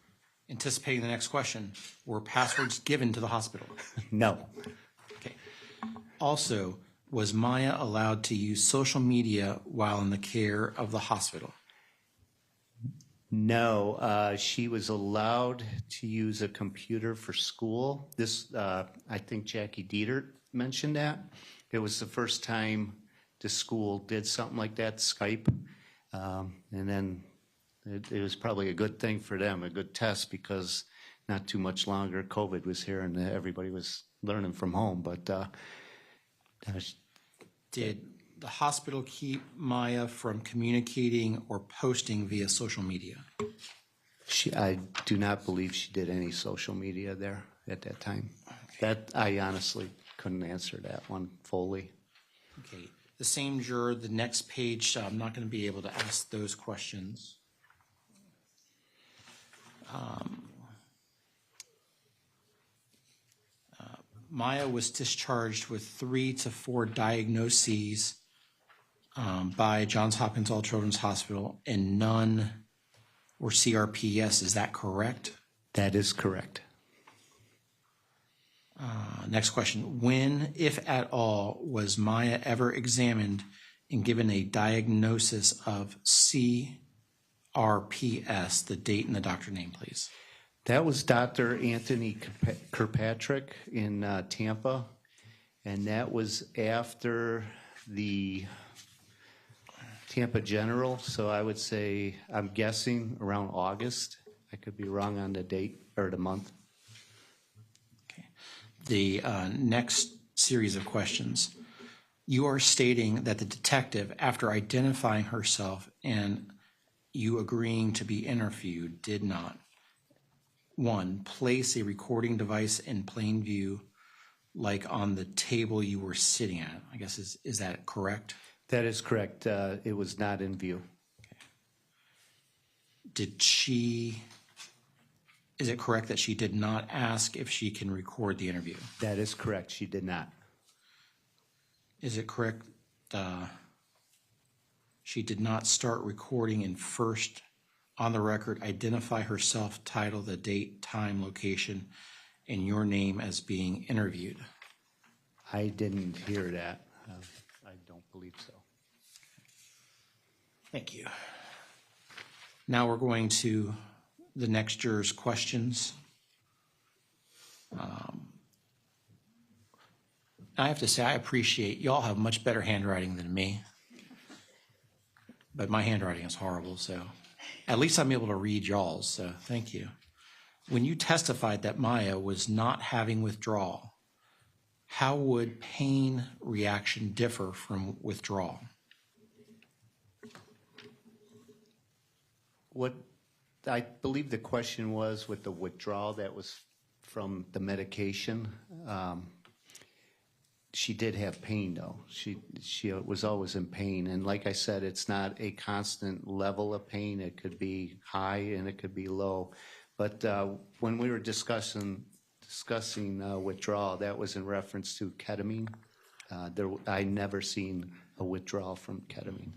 anticipating the next question. Were passwords given to the hospital? No. Okay. Also, was Maya allowed to use social media while in the care of the hospital? No, she was allowed to use a computer for school. This, I think Jackie Dietert mentioned that. It was the first time the school did something like that, Skype. And then it was probably a good thing for them, a good test, because not too much longer COVID was here and everybody was learning from home. But did the hospital keep Maya from communicating or posting via social media? I do not believe she did any social media there at that time. That I honestly couldn't answer that one fully. Okay. The same juror, the next page, I'm not going to be able to ask those questions. Maya was discharged with 3 to 4 diagnoses by Johns Hopkins All Children's Hospital, and none were CRPS. Is that correct? That is correct. Next question. When, if at all, was Maya ever examined and given a diagnosis of CRPS? RPS, the date and the doctor name, please. That was Dr. Anthony Kirkpatrick in Tampa, and that was after the Tampa General, so I would say, I'm guessing around August. I could be wrong on the date or the month. The next series of questions. You are stating that the detective, after identifying herself and you agreeing to be interviewed, did not, one, place a recording device in plain view, like on the table you were sitting at. I guess, is that correct? That is correct. It was not in view. Is it correct that she did not ask if she can record the interview? That is correct. She did not. Is it correct she did not start recording and first, on the record, identify herself, title, the date, time, location, and your name as being interviewed? I didn't hear that. I don't believe so. Thank you. Now we're going to the next juror's questions. I have to say, I appreciate, y'all have much better handwriting than me. But my handwriting is horrible, so at least I'm able to read y'all's, so thank you. When you testified that Maya was not having withdrawal, how would pain reaction differ from withdrawal? What I believe the question was with the withdrawal that was from the medication. She did have pain, though. She was always in pain, and like I said, it's not a constant level of pain. It could be high and it could be low. But when we were discussing withdrawal, that was in reference to ketamine. I never seen a withdrawal from ketamine.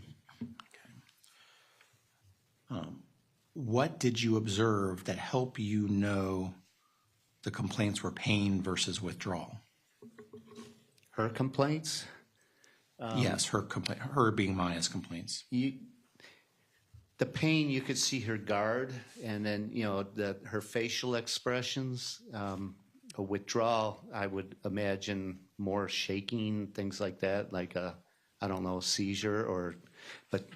What did you observe that helped you know the complaints were pain versus withdrawal? Her complaints? Yes, her being Maya's complaints. The pain, you could see her guard, and then, her facial expressions. A withdrawal, I would imagine more shaking, things like that, like a seizure, but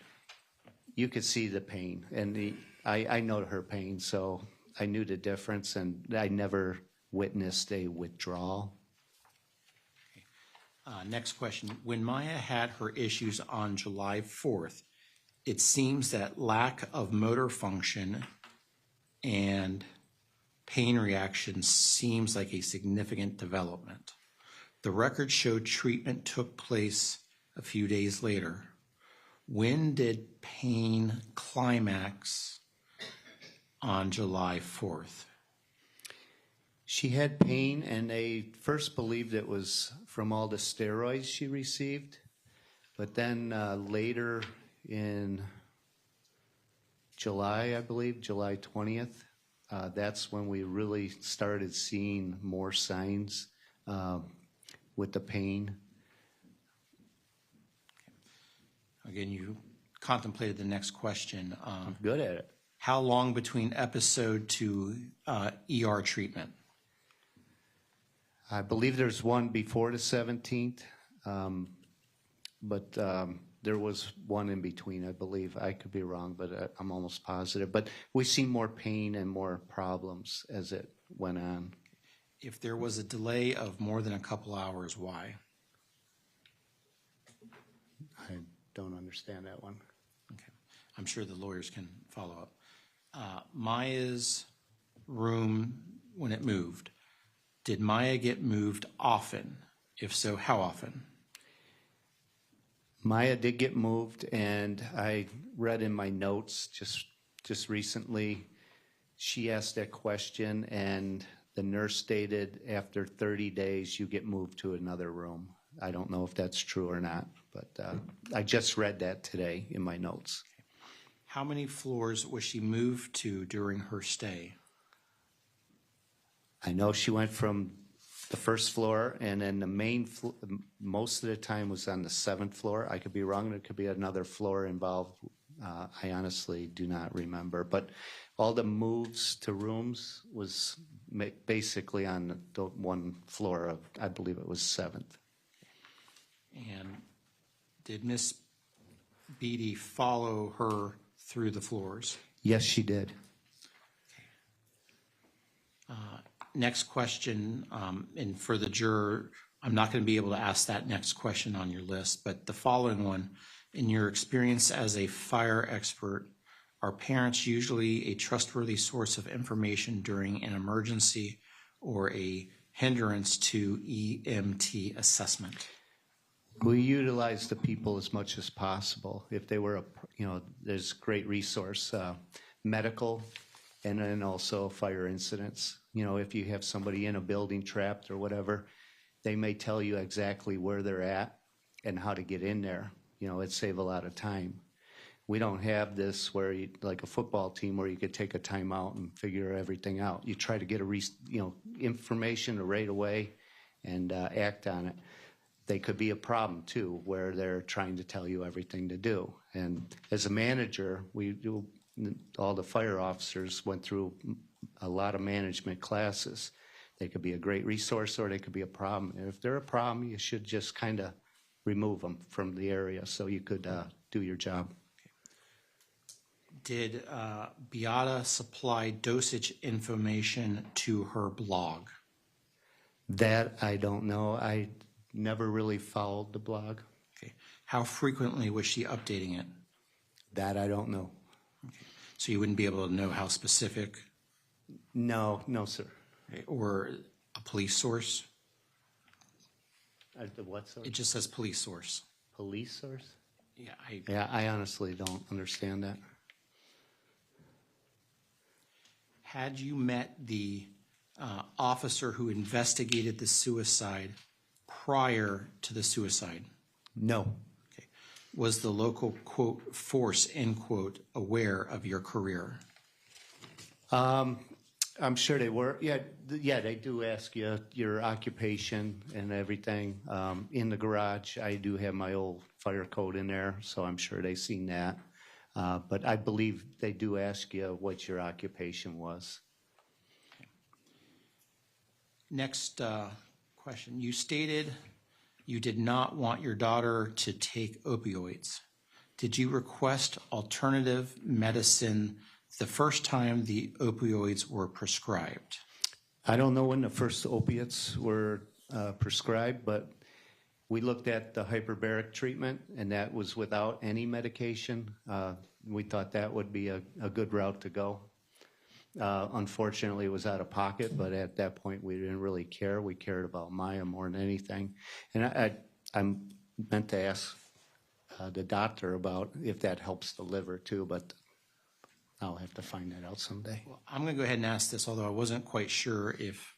you could see the pain. And I know her pain, so I knew the difference, and I never witnessed a withdrawal. Next question. When Maya had her issues on July 4th, it seems that lack of motor function and pain reaction seems like a significant development. The record showed treatment took place a few days later. When did pain climax on July 4th? She had pain, and they first believed it was from all the steroids she received. But then later in July, I believe, July 20th, that's when we really started seeing more signs with the pain. Again, you contemplated the next question. I'm good at it. How long between episode to ER treatment? I believe there's one before the 17th, but there was one in between, I believe. I could be wrong, but I'm almost positive. But we see more pain and more problems as it went on. If there was a delay of more than a couple hours, why? I don't understand that one. Okay. I'm sure the lawyers can follow up. Maya's room, when it moved, did Maya get moved often? If so, how often? Maya did get moved, and I read in my notes just recently, she asked that question, and the nurse stated after 30 days you get moved to another room. I don't know if that's true or not, but I just read that today in my notes. How many floors was she moved to during her stay? I know she went from the first floor, and then the main floor, most of the time was on the 7th floor. I could be wrong. There could be another floor involved I honestly do not remember. But all the moves to rooms was basically on the one floor of, I believe it was 7th. And did Miss Beatty follow her through the floors? Yes, she did. Next question, and for the juror, I'm not going to be able to ask that next question on your list, but the following one, in your experience as a fire expert, are parents usually a trustworthy source of information during an emergency or a hindrance to EMT assessment? We utilize the people as much as possible. If they were, there's great resource, medical, and then also fire incidents. If you have somebody in a building trapped or whatever, they may tell you exactly where they're at and how to get in there. It'd save a lot of time. We don't have this where, like a football team, where you could take a timeout and figure everything out. You try to get information right away and act on it. They could be a problem too, where they're trying to tell you everything to do. And as a manager, all the fire officers went through a lot of management classes. They could be a great resource or they could be a problem. And if they're a problem, you should just kind of remove them from the area so you could do your job. Did Beata supply dosage information to her blog? That I don't know. I never really followed the blog. Okay. How frequently was she updating it? That I don't know. Okay. So you wouldn't be able to know how specific? No, sir. Okay. Or a police source? The what source? It just says police source. Police source? Yeah, I honestly don't understand that. Had you met the officer who investigated the suicide prior to the suicide? No. Okay. Was the local, quote, force, end quote, aware of your career? I'm sure they were. Yeah, they do ask you your occupation and everything. In the garage, I do have my old fire code in there, so I'm sure they've seen that. But I believe they do ask you what your occupation was. Next question. You stated you did not want your daughter to take opioids. Did you request alternative medicine the first time the opioids were prescribed? I don't know when the first opiates were prescribed, but we looked at the hyperbaric treatment, and that was without any medication. We thought that would be a good route to go. Unfortunately, it was out of pocket, but at that point, we didn't really care. We cared about Maya more than anything. And I meant to ask the doctor about if that helps the liver too, but I'll have to find that out someday. Well, I'm going to go ahead and ask this, although I wasn't quite sure if,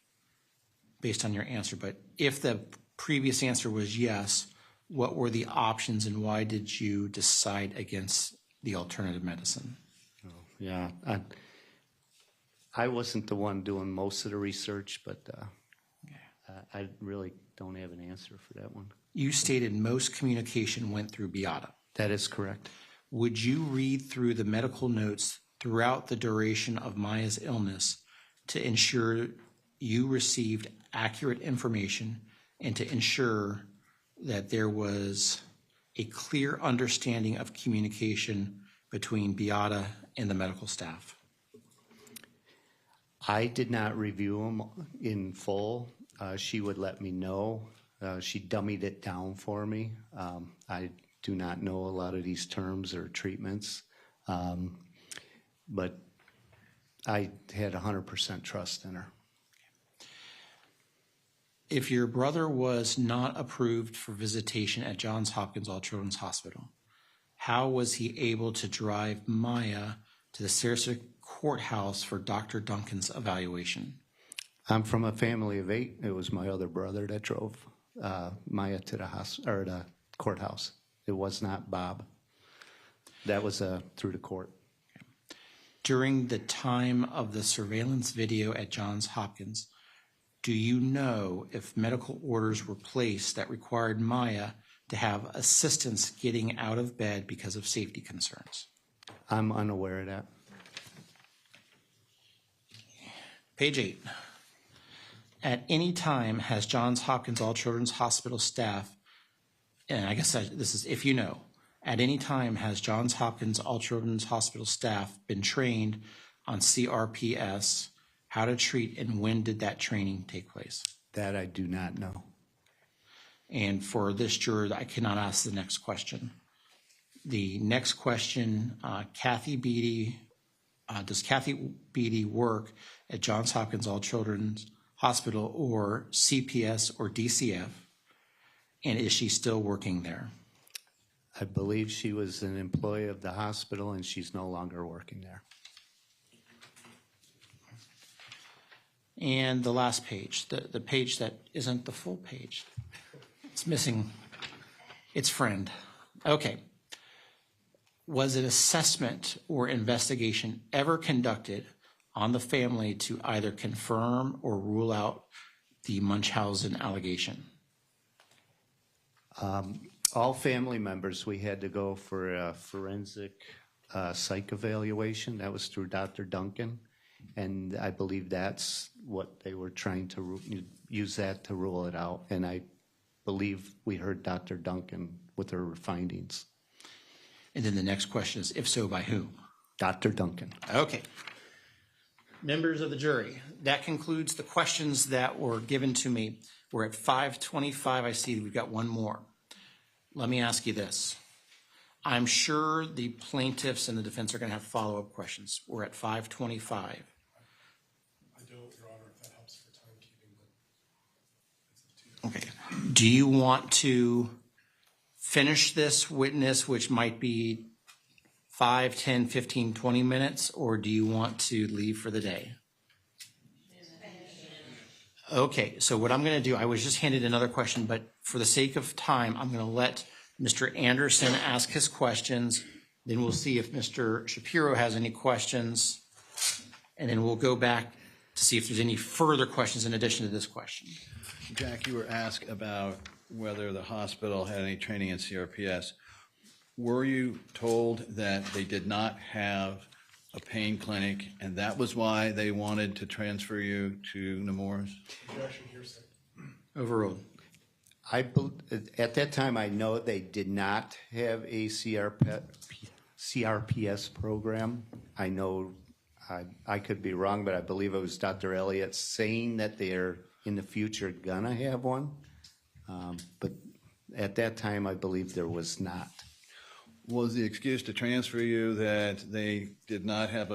based on your answer, but if the previous answer was yes, what were the options and why did you decide against the alternative medicine? Yeah, I wasn't the one doing most of the research, but I really don't have an answer for that one. You stated most communication went through Beata. That is correct. Would you read through the medical notes throughout the duration of Maya's illness to ensure you received accurate information and to ensure that there was a clear understanding of communication between Beata and the medical staff? I did not review them in full. She would let me know. She dummied it down for me. I do not know a lot of these terms or treatments, but I had 100% trust in her. If your brother was not approved for visitation at Johns Hopkins All Children's Hospital, how was he able to drive Maya to the Sarasota courthouse for Dr. Duncan's evaluation? I'm from a family of 8. It was my other brother that drove Maya to the courthouse. It was not Bob. That was through the court. During the time of the surveillance video at Johns Hopkins, do you know if medical orders were placed that required Maya to have assistance getting out of bed because of safety concerns? I'm unaware of that. Page 8. At any time has Johns Hopkins All Children's Hospital staff, and I guess this is if you know, at any time has Johns Hopkins All Children's Hospital staff been trained on CRPS, how to treat, and when did that training take place? That I do not know. And for this juror, I cannot ask the next question. The next question, Kathy Beatty, does Kathy Beatty work at Johns Hopkins All Children's Hospital or CPS or DCF? And is she still working there? I believe she was an employee of the hospital and she's no longer working there. And the last page, the page that isn't the full page. It's missing its friend. Okay. Was an assessment or investigation ever conducted on the family to either confirm or rule out the Munchausen allegation? All family members, we had to go for a forensic psych evaluation. That was through Dr. Duncan. And I believe that's what they were trying to use that to rule it out. And I believe we heard Dr. Duncan with her findings. And then the next question is, if so, by whom? Dr. Duncan. Okay. Members of the jury, that concludes the questions that were given to me. We're at 5:25. I see we've got one more. Let me ask you this. I'm sure the plaintiffs and the defense are going to have follow-up questions. We're at 5:25. I don't, Your Honor, if that helps for timekeeping, but it's up to you. Okay. Do you want to finish this witness, which might be 5, 10, 15, 20 minutes, or do you want to leave for the day? Okay, so what I'm going to do, I was just handed another question, but for the sake of time, I'm going to let Mr. Anderson ask his questions. Then we'll see if Mr. Shapiro has any questions. And then we'll go back to see if there's any further questions in addition to this question. Jack, you were asked about whether the hospital had any training in CRPS. Were you told that they did not have a pain clinic, and that was why they wanted to transfer you to Nemours? Objection, hearsay. Overruled. At that time, I know they did not have a CRPS program. I know I could be wrong, but I believe it was Dr. Elliott saying that they're in the future gonna have one. But at that time, I believe there was not. Was the excuse to transfer you that they did not have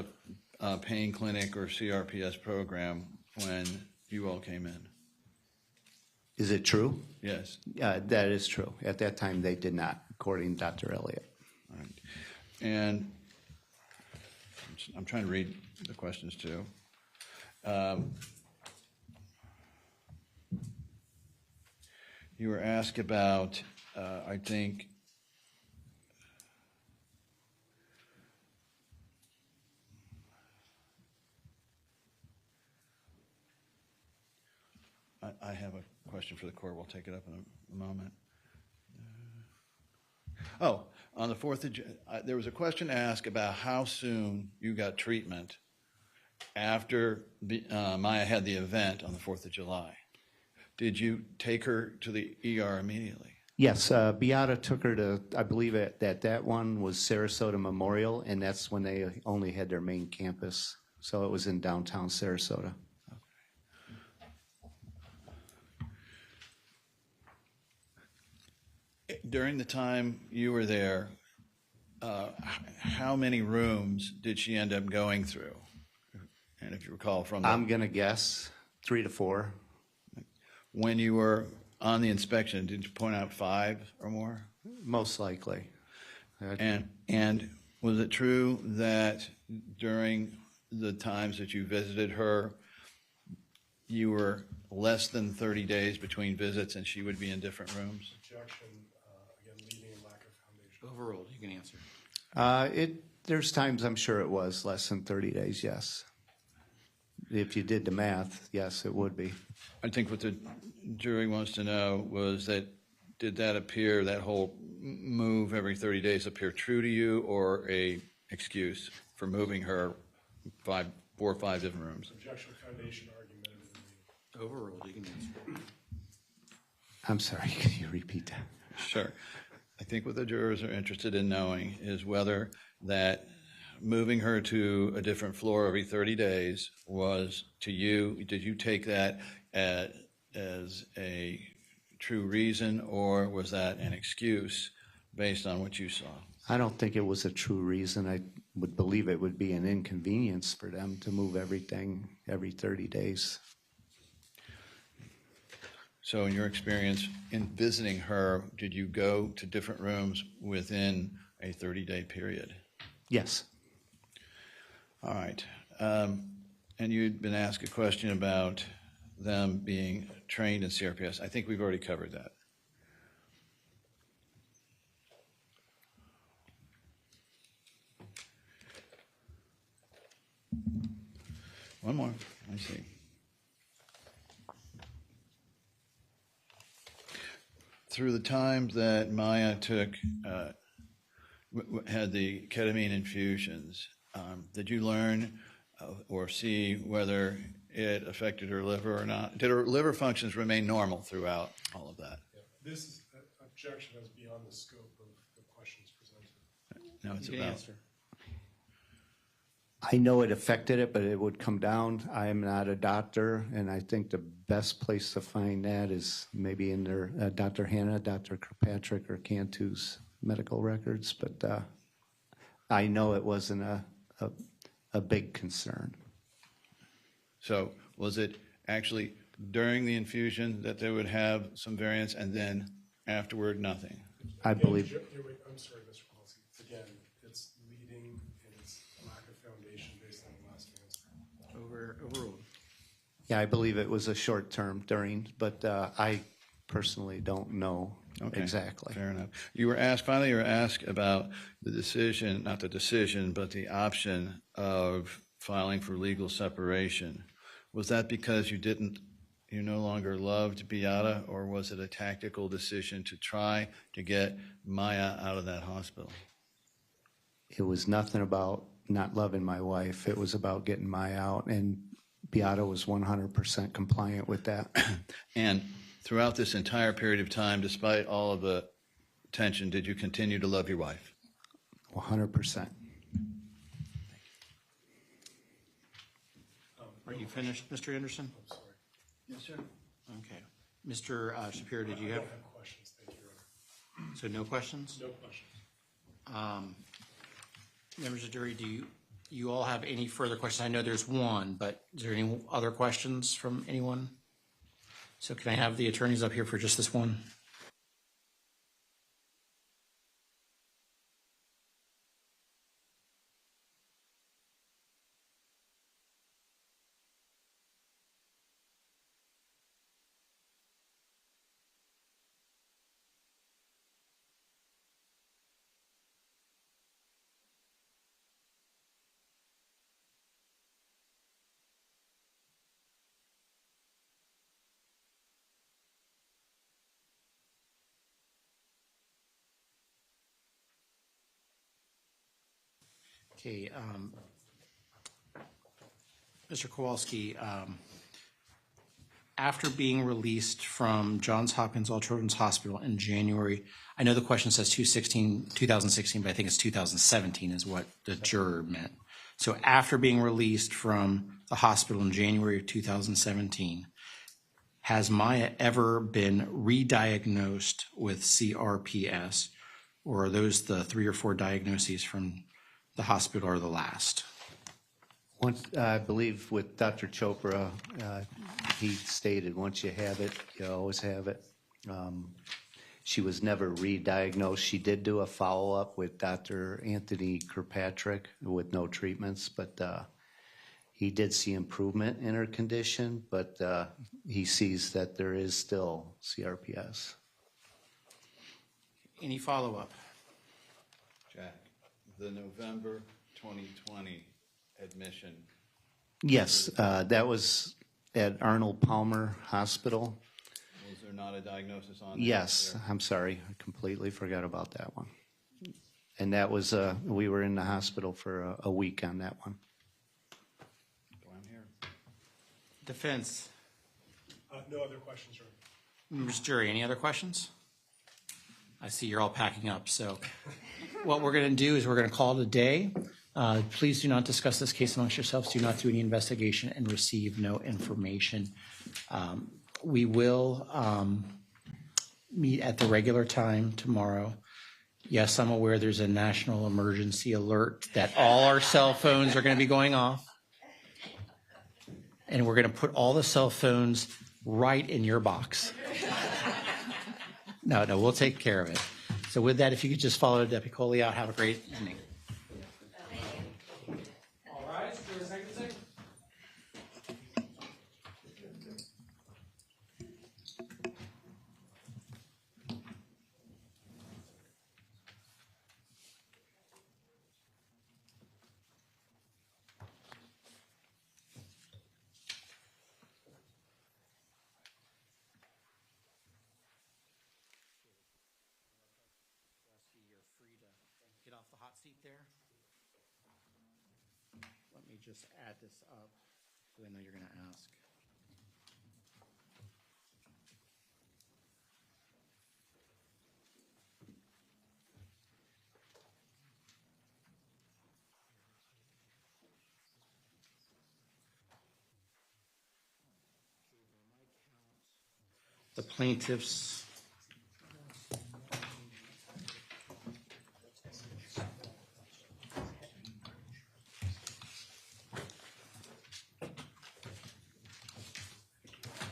a pain clinic or CRPS program when you all came in? Is it true? Yes. That is true. At that time, they did not, according to Dr. Elliott. All right. And I'm trying to read the questions too. You were asked about, I think, I have a question for the court. We'll take it up in a moment. On the 4th of July, there was a question asked about how soon you got treatment after Maya had the event on the 4th of July. Did you take her to the ER immediately? Yes, Beata took her to, I believe that one was Sarasota Memorial, and that's when they only had their main campus. So it was in downtown Sarasota. During the time you were there, how many rooms did she end up going through? And if you recall from I'm going to guess 3 to 4. When you were on the inspection, did you point out 5 or more? Most likely. And was it true that during the times that you visited her, you were less than 30 days between visits and she would be in different rooms? Objection, again, leaving a lack of foundation. Overruled. You can answer. There's times I'm sure it was less than 30 days, yes. If you did the math, yes, it would be. I think what the jury wants to know was that did that appear, that whole move every 30 days appear true to you or a excuse for moving her 4 or 5 different rooms? Objection, foundation, argument, and Overruled, you can answer. I'm sorry, can you repeat that? Sure. I think what the jurors are interested in knowing is whether that moving her to a different floor every 30 days was, to you, did you take that as a true reason, or was that an excuse based on what you saw? I don't think it was a true reason. I would believe it would be an inconvenience for them to move everything every 30 days. So in your experience in visiting her, did you go to different rooms within a 30-day period? Yes. All right. And you'd been asked a question about them being trained in CRPS. I think we've already covered that. One more. I see. Through the time that Maya took, had the ketamine infusions, did you learn or see whether it affected her liver or not? Did her liver functions remain normal throughout all of that? this is, objection is beyond the scope of the questions presented. No, it's You can about. answer. I know it affected it, but it would come down. I am not a doctor, and I think the best place to find that is maybe in their Dr. Hannah, Dr. Kirkpatrick, or Cantu's medical records. But I know it wasn't a big concern. So was it actually during the infusion that they would have some variance, and then afterward nothing? I believe. I'm sorry, Mr. Kowalski. Again, it's leading and it's lack of foundation based on the last answer. Overruled. Yeah, I believe it was a short term during, but I personally don't know exactly. Fair enough. You were asked, finally, you were asked about the decision, not the decision, but the option of filing for legal separation. Was that because you no longer loved Beata, or was it a tactical decision to try to get Maya out of that hospital? It was nothing about not loving my wife. It was about getting Maya out, and Beata was 100% compliant with that. And throughout this entire period of time, despite all of the tension, did you continue to love your wife? 100%. Are you finished, Mr. Anderson? I'm sorry. Yes, sir. Okay. Mr. Shapiro, did you I have? don't have questions, thank you, Your Honor. So no questions? No questions. Members of the jury, do you all have any further questions? I know there's one, but is there any other questions from anyone? So can I have the attorneys up here for just this one? Okay, Mr. Kowalski, after being released from Johns Hopkins All Children's Hospital in January, I know the question says 2016, but I think it's 2017 is what the juror meant. So after being released from the hospital in January of 2017, has Maya ever been re-diagnosed with CRPS, or are those the 3 or 4 diagnoses from the hospital or the last? Once, I believe with Dr. Chopra, he stated once you have it, you always have it. She was never re-diagnosed. She did do a follow-up with Dr. Anthony Kirkpatrick with no treatments, but he did see improvement in her condition, but he sees that there is still CRPS. Any follow-up? Jack, the November 2020 admission. Yes, that was at Arnold Palmer Hospital. Was there not a diagnosis on that? Yes, I'm sorry, I completely forgot about that one. And that was, we were in the hospital for a week on that one. Defense. No other questions, Your Honor. Members of the jury, any other questions? I see you're all packing up, so what we're going to do is we're going to call it a day. Please do not discuss this case amongst yourselves. Do not do any investigation and receive no information. We will meet at the regular time tomorrow. Yes, I'm aware there's a national emergency alert that all our cell phones are going to be going off. And we're going to put all the cell phones right in your box. No, we'll take care of it. So with that, if you could just follow Deputy Coley out, have a great evening. All rise for the second. Get off the hot seat there. Let me just add this up, because I know you're going to ask. The plaintiffs.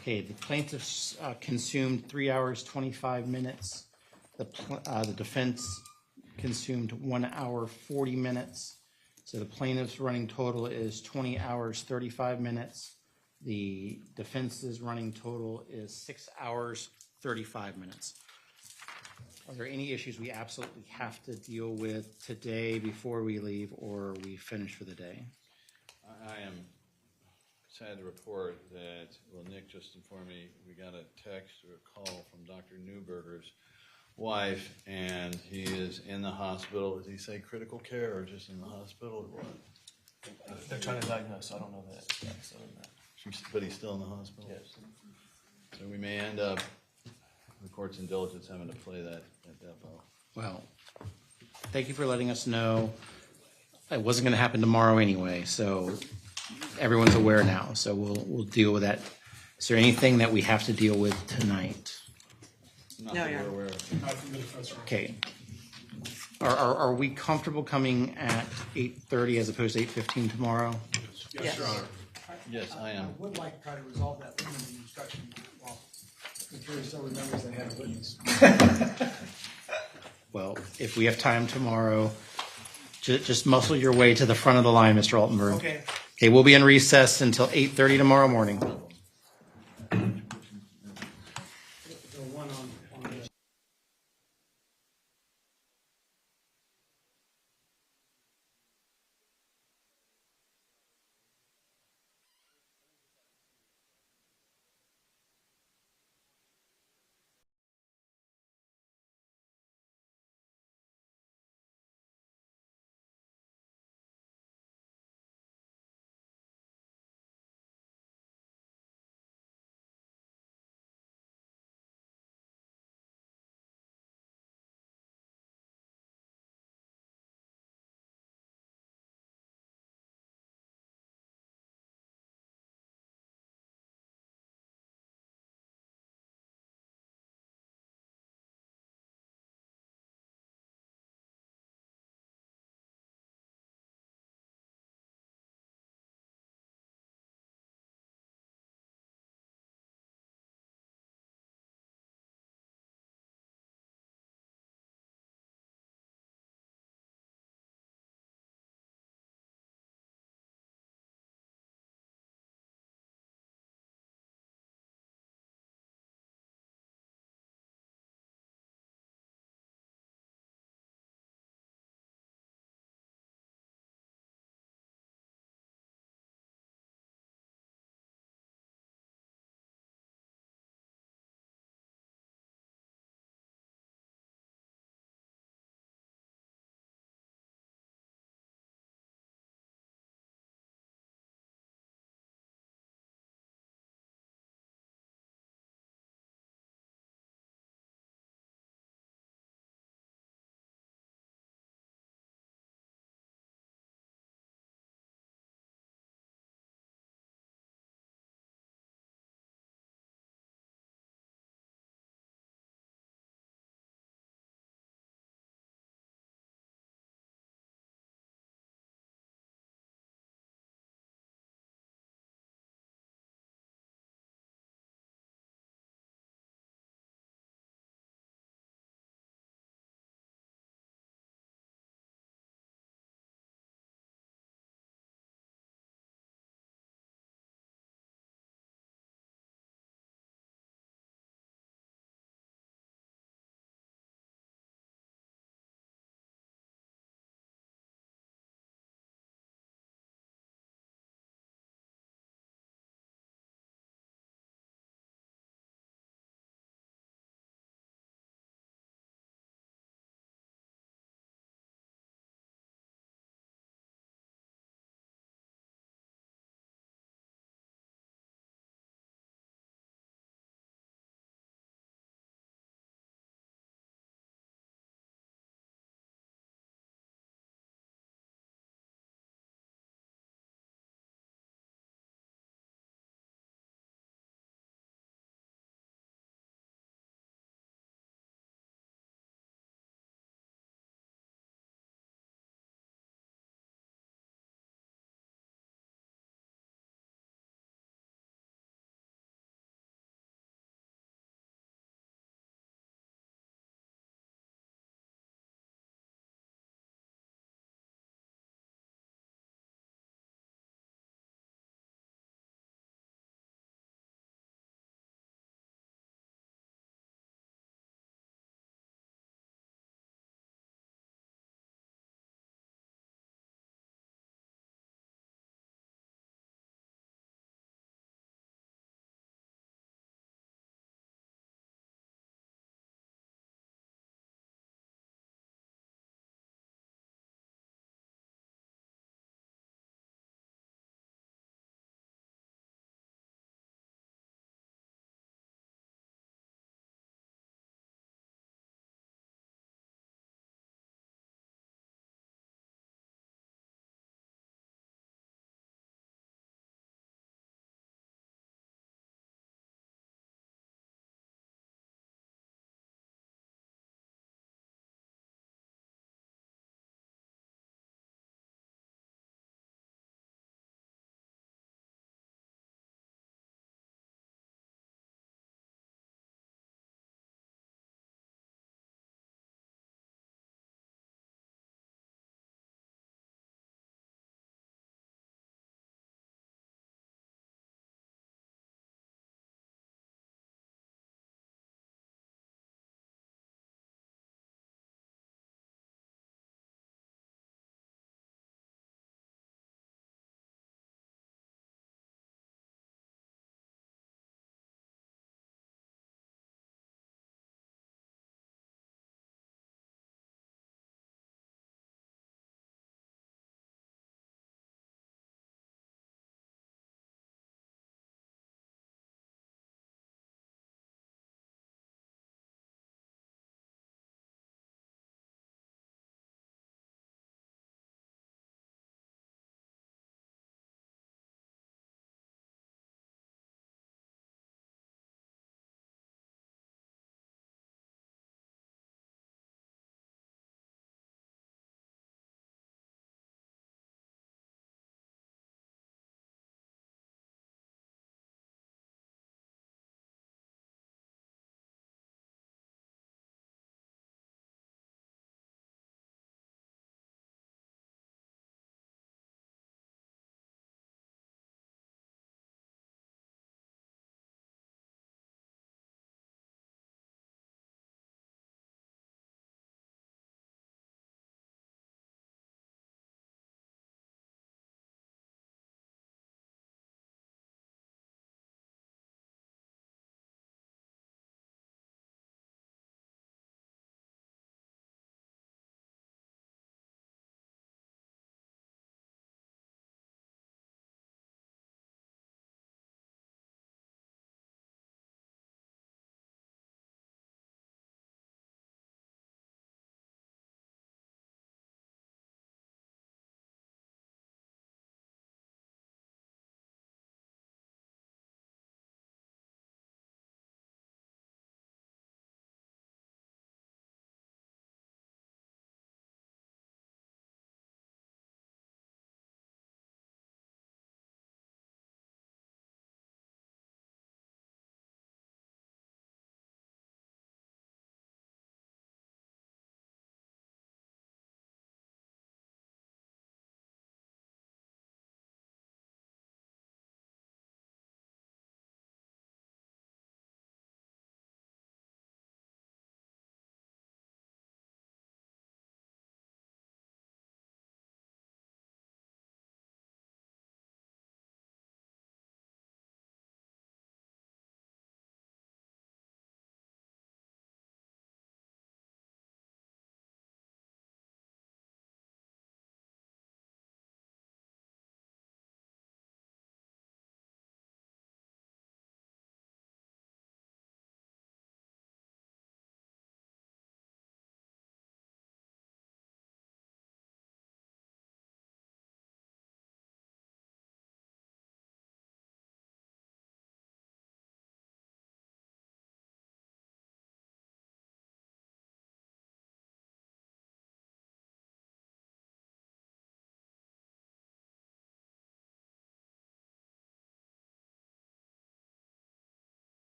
Okay, the plaintiffs consumed 3 hours, 25 minutes. The defense consumed 1 hour, 40 minutes. So the plaintiff's running total is 20 hours, 35 minutes. The defense's running total is 6 hours, 35 minutes. Are there any issues we absolutely have to deal with today before we leave, or are we finished for the day? I am sad to report that, well, Nick just informed me, we got a text or a call from Dr. Newberger's wife, and he is in the hospital. Did he say critical care or just in the hospital or what? They're trying to diagnose, so I don't know that. Yeah, so that. But he's still in the hospital? Yes. So we may end up, the court's in diligence, having to play that depot. Well, thank you for letting us know. It wasn't going to happen tomorrow anyway, so everyone's aware now. So we'll deal with that. Is there anything that we have to deal with tonight? Not No, that Your we're Honor. aware of. Not from the defense, Your Honor. Okay. Are we comfortable coming at 8:30 as opposed to 8:15 tomorrow? Yes, Your Honor. Yes, I am. I would like to try to resolve that limiting instruction while the jury still remembers they had a witness. Well, if we have time tomorrow, just muscle your way to the front of the line, Mr. Altenberg. Okay. Okay, we'll be in recess until 8:30 tomorrow morning.